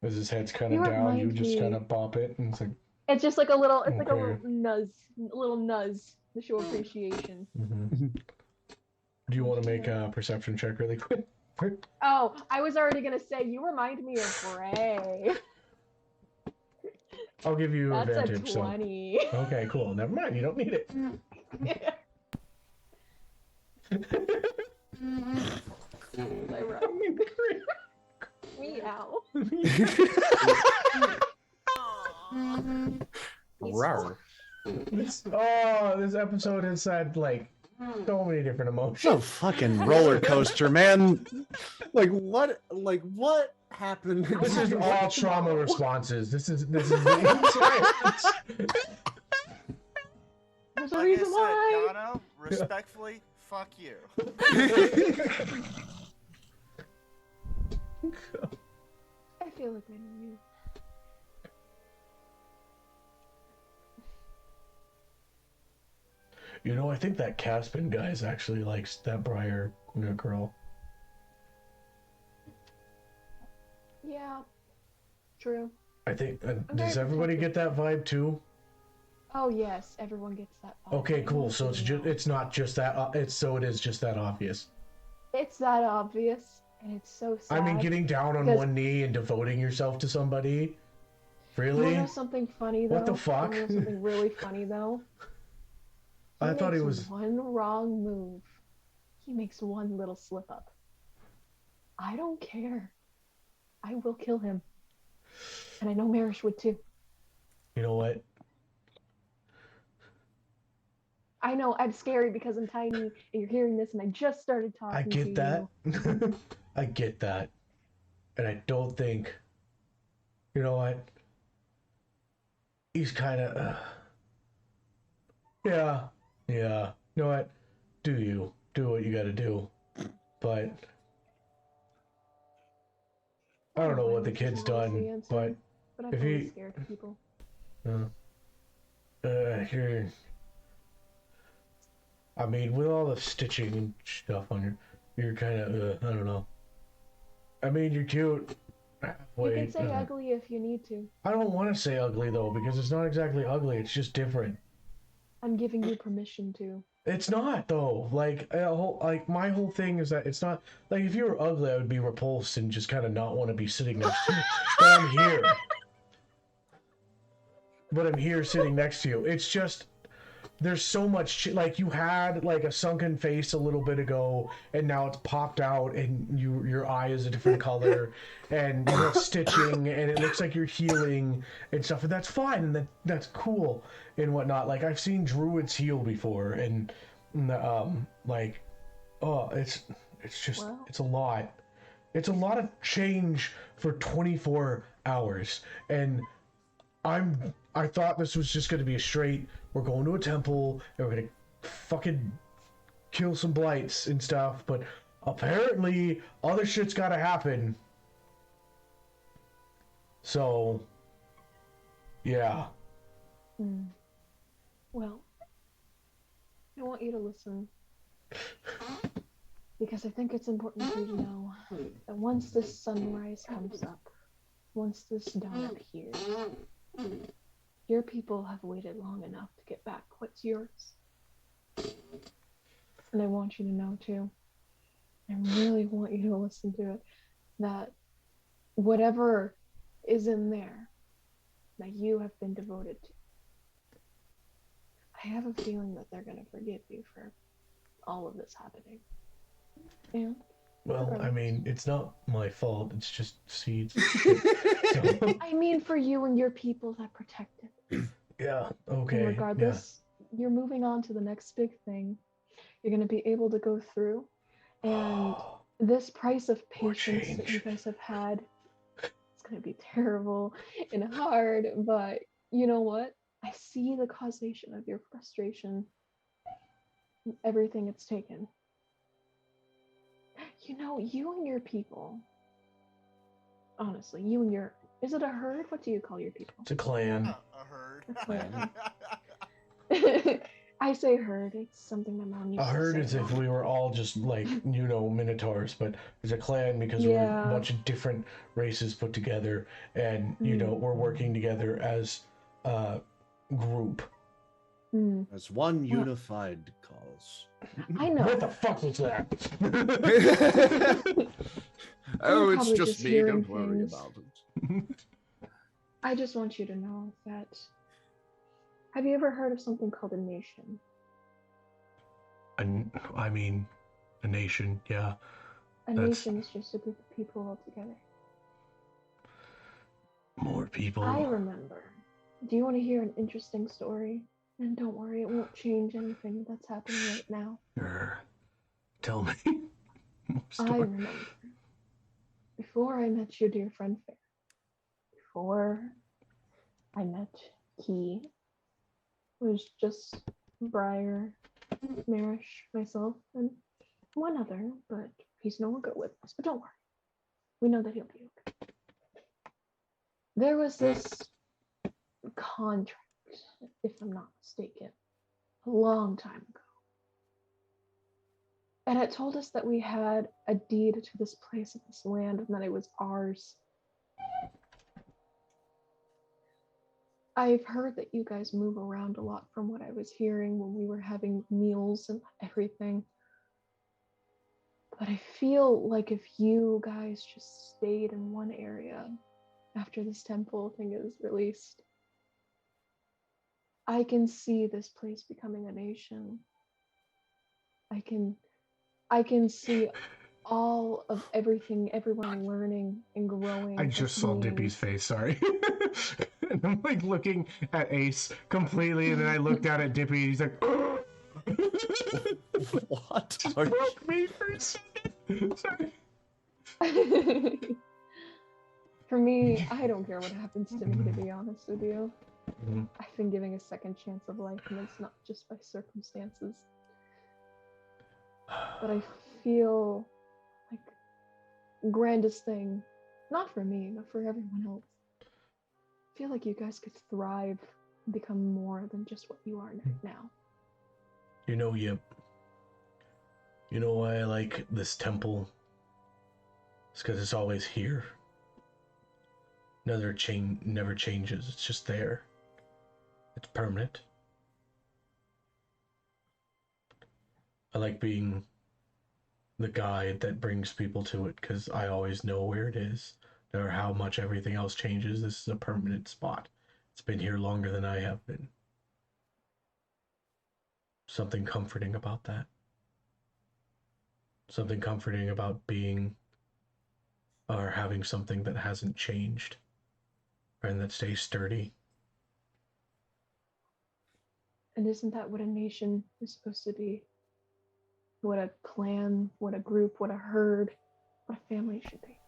As his head's kind You of down, you remind just me- kind of pop it, and it's like, It's just like a little. It's like a Okay. little nuzz to show appreciation. mhm. Do you want to make a perception check really quick? Oh, I was already gonna say you remind me of Bray. I'll give you That's a advantage. So 20. okay, cool. Never mind. You don't need it. I wrote. Meow. Rawr. This episode has had like so many different It's emotions. a fucking roller coaster, man. Like what happened? This is all trauma responses. This is the There's a Like I reason said, why. Dono, respectfully, fuck you. I feel like I know you. You know, I think that Caspin guy's actually likes that Briar girl. Yeah. True. I think. very Does everybody protective. get that vibe too? Oh yes, everyone gets that. vibe. Okay, cool. So it's not just that. It is just that obvious. It's that obvious, and it's so sad. I mean, getting down on because- one knee and devoting yourself to somebody. You Really? know something funny though? What the fuck? You know something really funny though? I thought he makes was. one wrong move. He makes one little slip up. I don't care. I will kill him. And I know Merish would too. You know what? I know I'm scary because I'm tiny and you're hearing this and I just started talking I to get that. you. I get that. And I don't think, you know what? He's kind of, yeah. You know what? Do what you gotta do. But I don't know what the kid's done, but I've if always he, scared people. here, I mean, with all the stitching and stuff on you're kind of, I don't know. I mean, you're cute. You can say ugly if you need to. I don't want to say ugly though, because it's not exactly ugly. It's just different. I'm giving you permission to. It's not though. Like my whole thing is that it's not like if you were ugly, I would be repulsed and just kind of not want to be sitting next to you. But I'm here. But I'm here sitting next to you. It's just there's so much like you had like a sunken face a little bit ago, and now it's popped out, and your eye is a different color, and you have stitching, and it looks like you're healing and stuff, and that's fine, and that's cool and whatnot. Like I've seen druids heal before, and like, oh, it's just it's a lot. It's a lot of change for 24 hours, and I thought this was just going to be a straight, we're going to a temple, and we're going to fucking kill some blights and stuff, but apparently other shit's got to happen. So, yeah. Well, I want you to listen. Because I think it's important for you to know that once this sunrise comes up, once this dawn appears, your people have waited long enough to get back what's yours. And I want you to know too, I really want you to listen to it, that whatever is in there that you have been devoted to, I have a feeling that they're going to forgive you for all of this happening. And well, I mean, it's not my fault. It's just seeds. I mean, for you and your people that protect it. Yeah, okay. And regardless, you're moving on to the next big thing. You're going to be able to go through. And this price of patience that you guys have had, it's going to be terrible and hard. But you know what? I see the causation of your frustration. Everything it's taken. You know, you and your people, honestly, you and your, is it a herd? What do you call your people? It's a clan. A herd. A clan. I say herd, it's something my mom used to say. A herd is if we were all just like, you know, minotaurs, but it's a clan because we're a bunch of different races put together, and, you know, we're working together as a group. As one unified cause. I know. What the fuck was that? Oh, it's just me. Don't worry about it. I just want you to know that. Have you ever heard of something called a nation? I mean, a nation, yeah. A nation is just a group of people all together. More people. I remember. Do you want to hear an interesting story? And don't worry, it won't change anything that's happening right now. Sure. Tell me. I remember. Before I met your dear friend Fair, before I met he, it was just Briar, Merish, myself, and one other, but he's no longer with us. But don't worry, we know that he'll be okay. There was this contract, if I'm not mistaken, a long time ago. And it told us that we had a deed to this place and this land, and that it was ours. I've heard that you guys move around a lot from what I was hearing when we were having meals and everything. But I feel like if you guys just stayed in one area after this temple thing is released, I can see this place becoming a nation. I can see all of everything, everyone learning and growing. I as just saw beings. Dippy's face, sorry. And I'm like looking at Ace completely, and then I looked out at Dippy, and he's like, What? just Are you- broke me for a second. Sorry. For me, I don't care what happens to me, to be honest with you. Mhm. I've been giving a second chance of life, and it's not just by circumstances. But I feel like grandest thing, not for me, but for everyone else. I feel like you guys could thrive and become more than just what you are now. You know, Yip. You know why I like this temple? It's because it's always here. Never changes. It's just there. It's permanent. I like being the guide that brings people to it because I always know where it is. No matter how much everything else changes, this is a permanent spot. It's been here longer than I have been. Something comforting about that. Something comforting about being or having something that hasn't changed and that stays sturdy. And isn't that what a nation is supposed to be? What a clan, what a group, what a herd, what a family should be.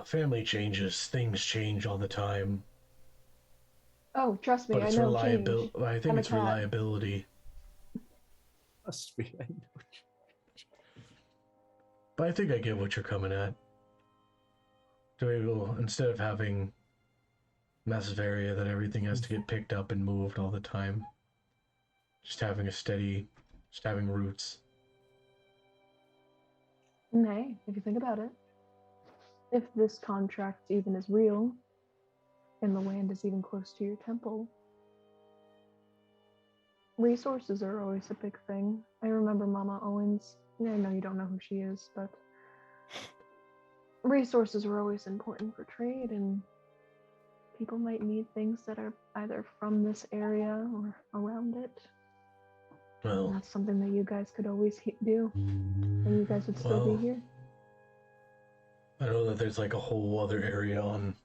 Family changes. Things change all the time. Oh, trust me, But I it's know reliability. change. I think I'm a it's cat. reliability. Must be. I know. But I think I get what you're coming at. So maybe we'll, instead of having massive area that everything has to get picked up and moved all the time, just having just having roots. And hey, if you think about it, if this contract even is real, and the land is even close to your temple, resources are always a big thing. I remember Mama Owens. I know you don't know who she is, but resources were always important for trade, and people might need things that are either from this area or around it. And Well, that's something that you guys could always do, and you guys would still Well, be here. I know that there's like a whole other area on.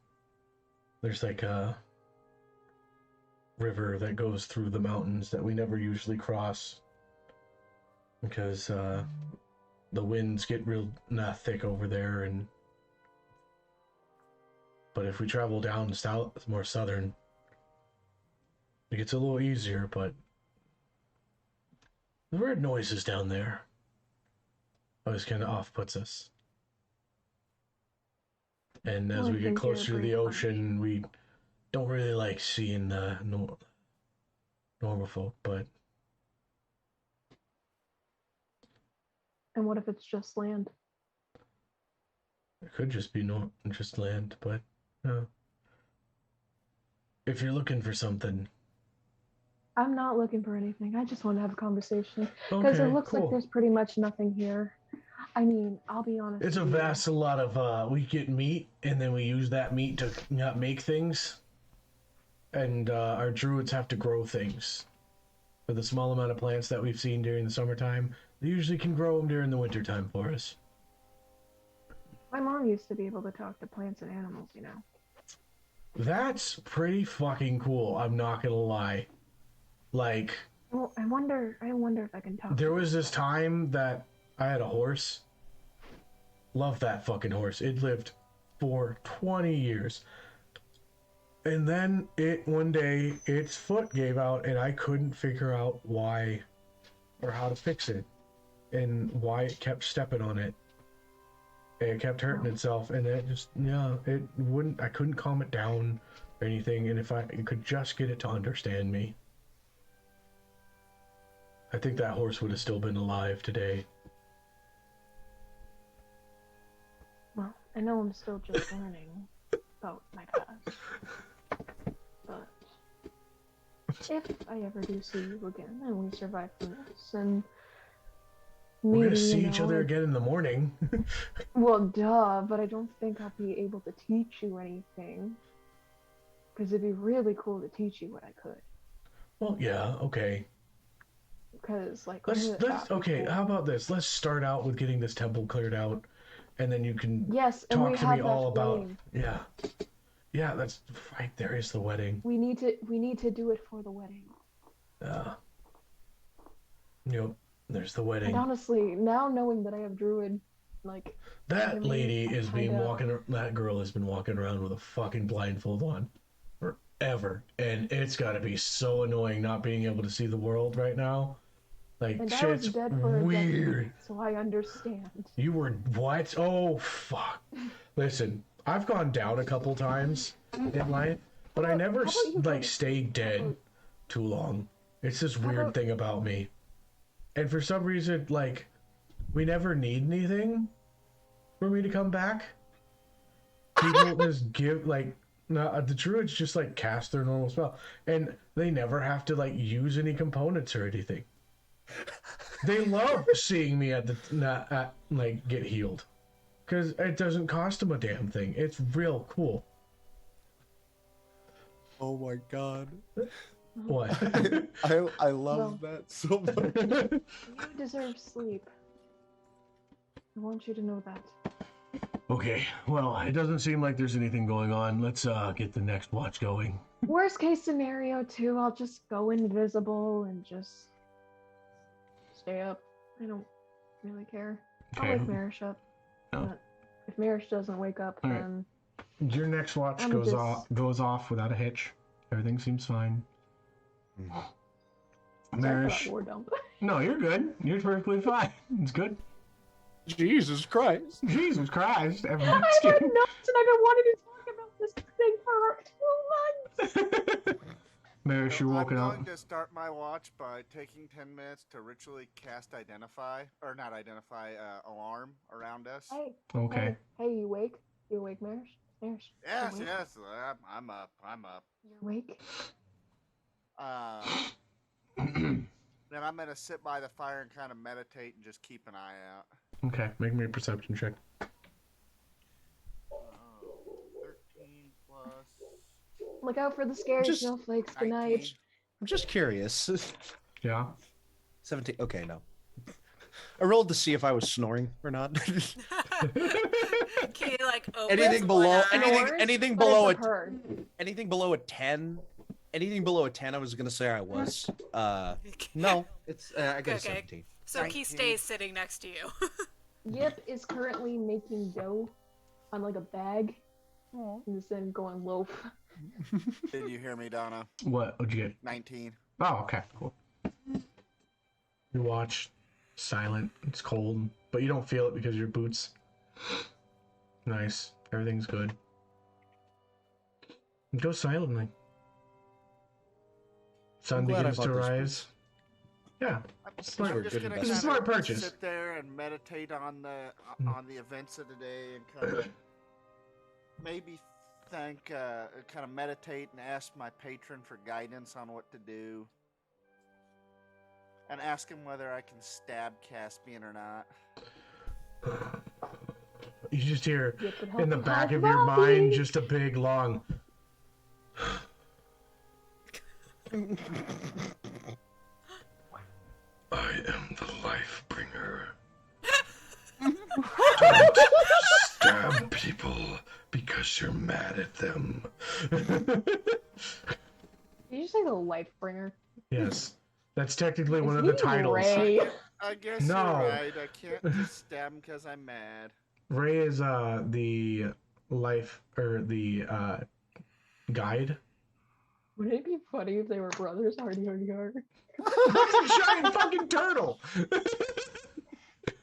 There's like a river that goes through the mountains that we never usually cross because the winds get real thick over there, and but if we travel down south, more southern, it gets a little easier. But the weird noises down there always kind of off-puts us. And as Well, I we get think you're a closer to the brave bunch. ocean, we don't really like seeing the normal folk, but And what if it's just land? it could just be just land. But if you're looking for something, I'm not looking for anything. I just want to have a conversation because okay, it looks like cool. there's pretty much nothing here. I mean, I'll be honest. It's a with you. vast a lot of we get meat and then we use that meat to make things, and our druids have to grow things. For the small amount of plants that we've seen during the summertime, they usually can grow them during the wintertime for us. My mom used to be able to talk to plants and animals, you know. That's pretty fucking cool, I'm not gonna lie. Like, Well, I wonder if I can talk. there was this time that I had a horse. Love that fucking horse. It lived for 20 years. And then one day its foot gave out and I couldn't figure out why or how to fix it and why it kept stepping on it. And it kept hurting itself, and it just, I couldn't calm it down or anything, and if I could just get it to understand me, I think that horse would have still been alive today. Well, I know I'm still just learning about my past, but if I ever do see you again and we survive from this, and We're maybe, gonna see you each know, other again in the morning. Well, duh, but I don't think I'll be able to teach you anything. Because it'd be really cool to teach you what I could. Well, yeah, okay. Because like Okay, how about this? Let's start out with getting this temple cleared out, and then you can and we talk to have me that all about. wedding. Yeah, that's right. There is the wedding. We need to do it for the wedding. Yep. There's the wedding. And honestly, now knowing that I have druid, like That lady that girl has been walking around with a fucking blindfold on forever, and it's got to be so annoying not being able to see the world right now. Like, and I shit's was dead for weird. a decade, so I understand. You were what? Oh fuck! Listen, I've gone down a couple times in life, but I never stayed dead too long. It's this weird thing about me, and for some reason, like, we never need anything for me to come back. People just give the druids just like cast their normal spell, and they never have to like use any components or anything. They love seeing me get healed, because it doesn't cost them a damn thing. It's real cool. Oh my god. What? I love that so much. You deserve sleep. I want you to know that. Okay, well, it doesn't seem like there's anything going on. Let's get the next watch going. Worst case scenario too, I'll just go invisible and just stay up. I don't really care. Okay. I'll wake Merish up. Oh. But if Merish doesn't wake up, All right. then Your next watch goes off without a hitch. Everything seems fine. Merish. war dump. No, you're good. You're perfectly fine. It's good. Jesus Christ. Jesus Christ. I have notes and I've been wanting to talk about this thing for 2 months. Merish, you're woken I'm up. going to start my watch by taking 10 minutes to ritually cast alarm around us. Hey. Okay. Hey, you awake? You awake, Merish? Merish. Yes, awake? yes, I'm up. You're awake? Then I'm going to sit by the fire and kind of meditate and just keep an eye out. Okay, make me a perception check. 13 plus... Look out for the scary snowflakes tonight. I'm just curious. Yeah. 17. Okay, no. I rolled to see if I was snoring or not. Can you like open anything below anything below anything below a 10. Anything below a 10, I was gonna say I was. No, it's I got a 17. So he stays sitting next to you. Yip is currently making dough on like a bag, and then going loaf. Did you hear me, Donna? What'd you get? 19. Oh, okay, cool. You watch, silent, it's cold, but you don't feel it because of your boots. Nice, everything's good. Go silently. Sun begins to rise. Yeah, smart. I'm just gonna It's a smart purchase. sit there and meditate on the events of the day and kind of maybe kind of meditate and ask my patron for guidance on what to do, and ask him whether I can stab Caspian or not. You just hear in the back of your mind just a big long. I am the life bringer. Don't stab people because you're mad at them. Did you say the life bringer? Yes. That's technically one of the titles. Ray? I guess No. you're right. I can't just stab him because I'm mad. Ray is the life or the guide. Would it be funny if they were brothers? Hardy, hardy, hard. That's a giant fucking turtle.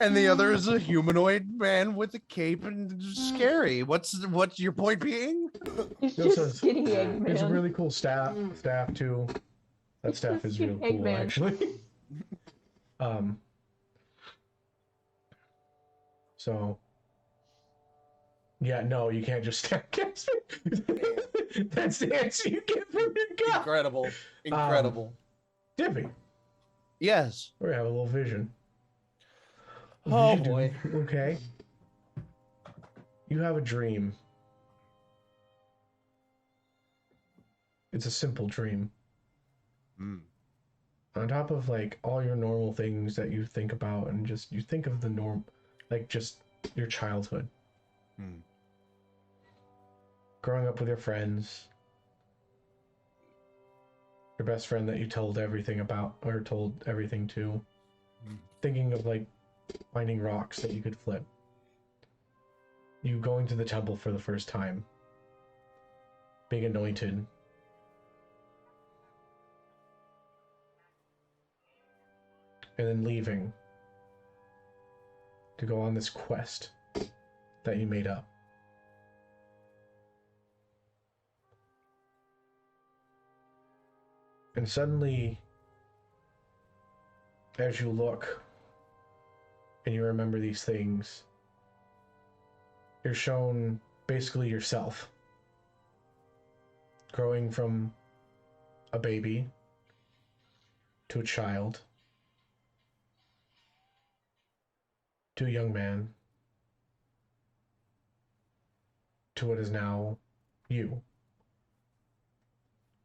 And the other is a humanoid man with a cape and scary. What's your point being? He's This just is- skinny Eggman. It's a really cool staff too. That It's staff just is real Eggman. cool, actually. So, yeah, no, you can't just stab Caspian. That's the answer you get from your god. Incredible. Incredible. Dippy, Yes. we have a little vision. Oh boy. Okay. You have a dream. It's a simple dream. Mm. I on top of like all your normal things that you think about, and just you think of the norm, like just your childhood, growing up with your friends, your best friend that you told everything about or told everything to, thinking of like finding rocks that you could flip, you going to the temple for the first time, being anointed, and then leaving to go on this quest that you made up. And suddenly, as you look and you remember these things, you're shown basically yourself growing from a baby to a child to a young man to what is now you.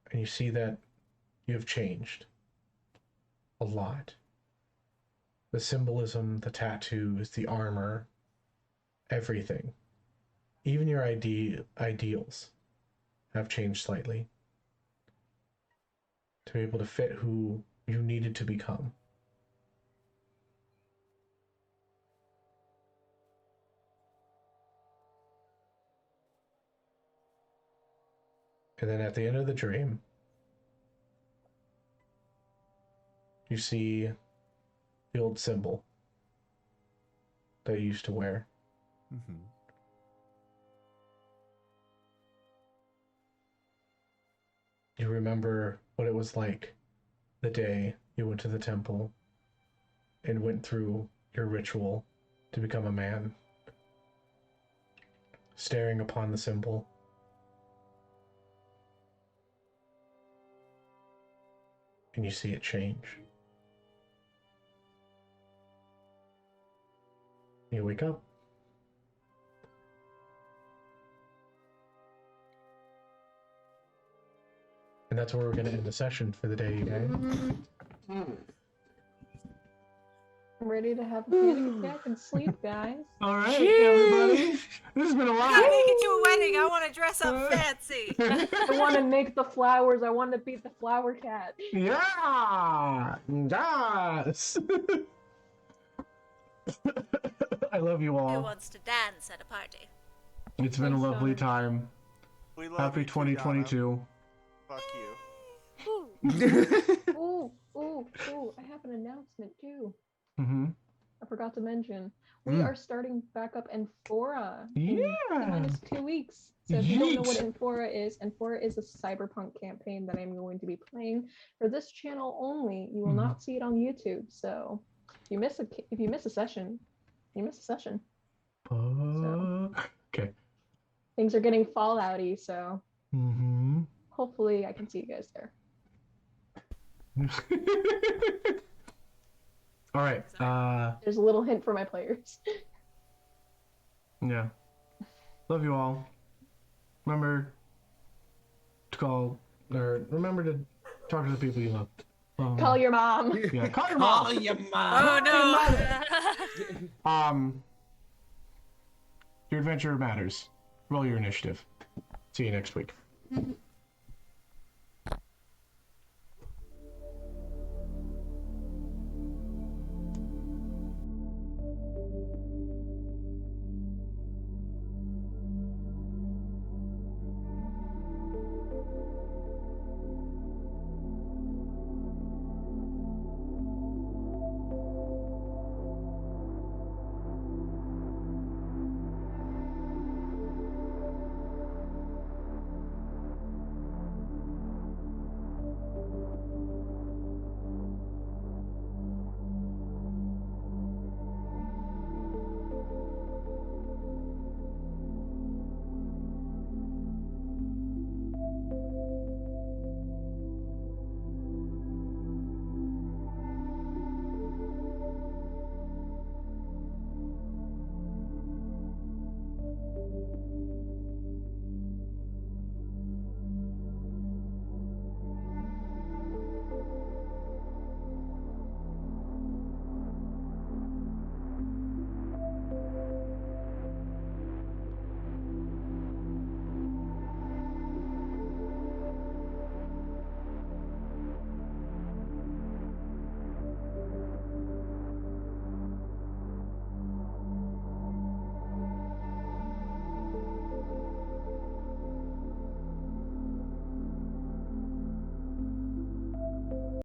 And you see that you have changed a lot. The symbolism, the tattoos, the armor, everything. Even your ideals have changed slightly to be able to fit who you needed to become. And then at the end of the dream, you see the old symbol that you used to wear. You remember what it was like the day you went to the temple and went through your ritual to become a man, staring upon the symbol. And you see it change. You wake up. And that's where we're going to end the session for the day, you guys. I'm ready to have a panic attack and sleep, guys. All right, everybody. This has been a I lot. gotta make it to a wedding. I want to dress up fancy. I want to make the flowers. I want to beat the flower cat. Yeah! Yes! I love you Who all. wants to dance at a party? It's been a Thanks, lovely Donna. time. We love Happy you too, Donna. 2022. Fuck you. Ooh, I have an announcement too. Mm-hmm. I forgot to mention. We are starting back up Amphora in Yeah! minus 2 weeks. So if you don't know what Yeet. Amphora is a cyberpunk campaign that I'm going to be playing for this channel only. You will not see it on YouTube. So if you miss a session, you miss a session. Okay. Things are getting Fallouty, so Mm-hmm. hopefully I can see you guys there. All right. There's a little hint for my players. Yeah. Love you all. Remember to remember to talk to the people you love. Call your mom. Yeah, call your mom. Call your mom. Oh no! Your adventure matters. Roll your initiative. See you next week.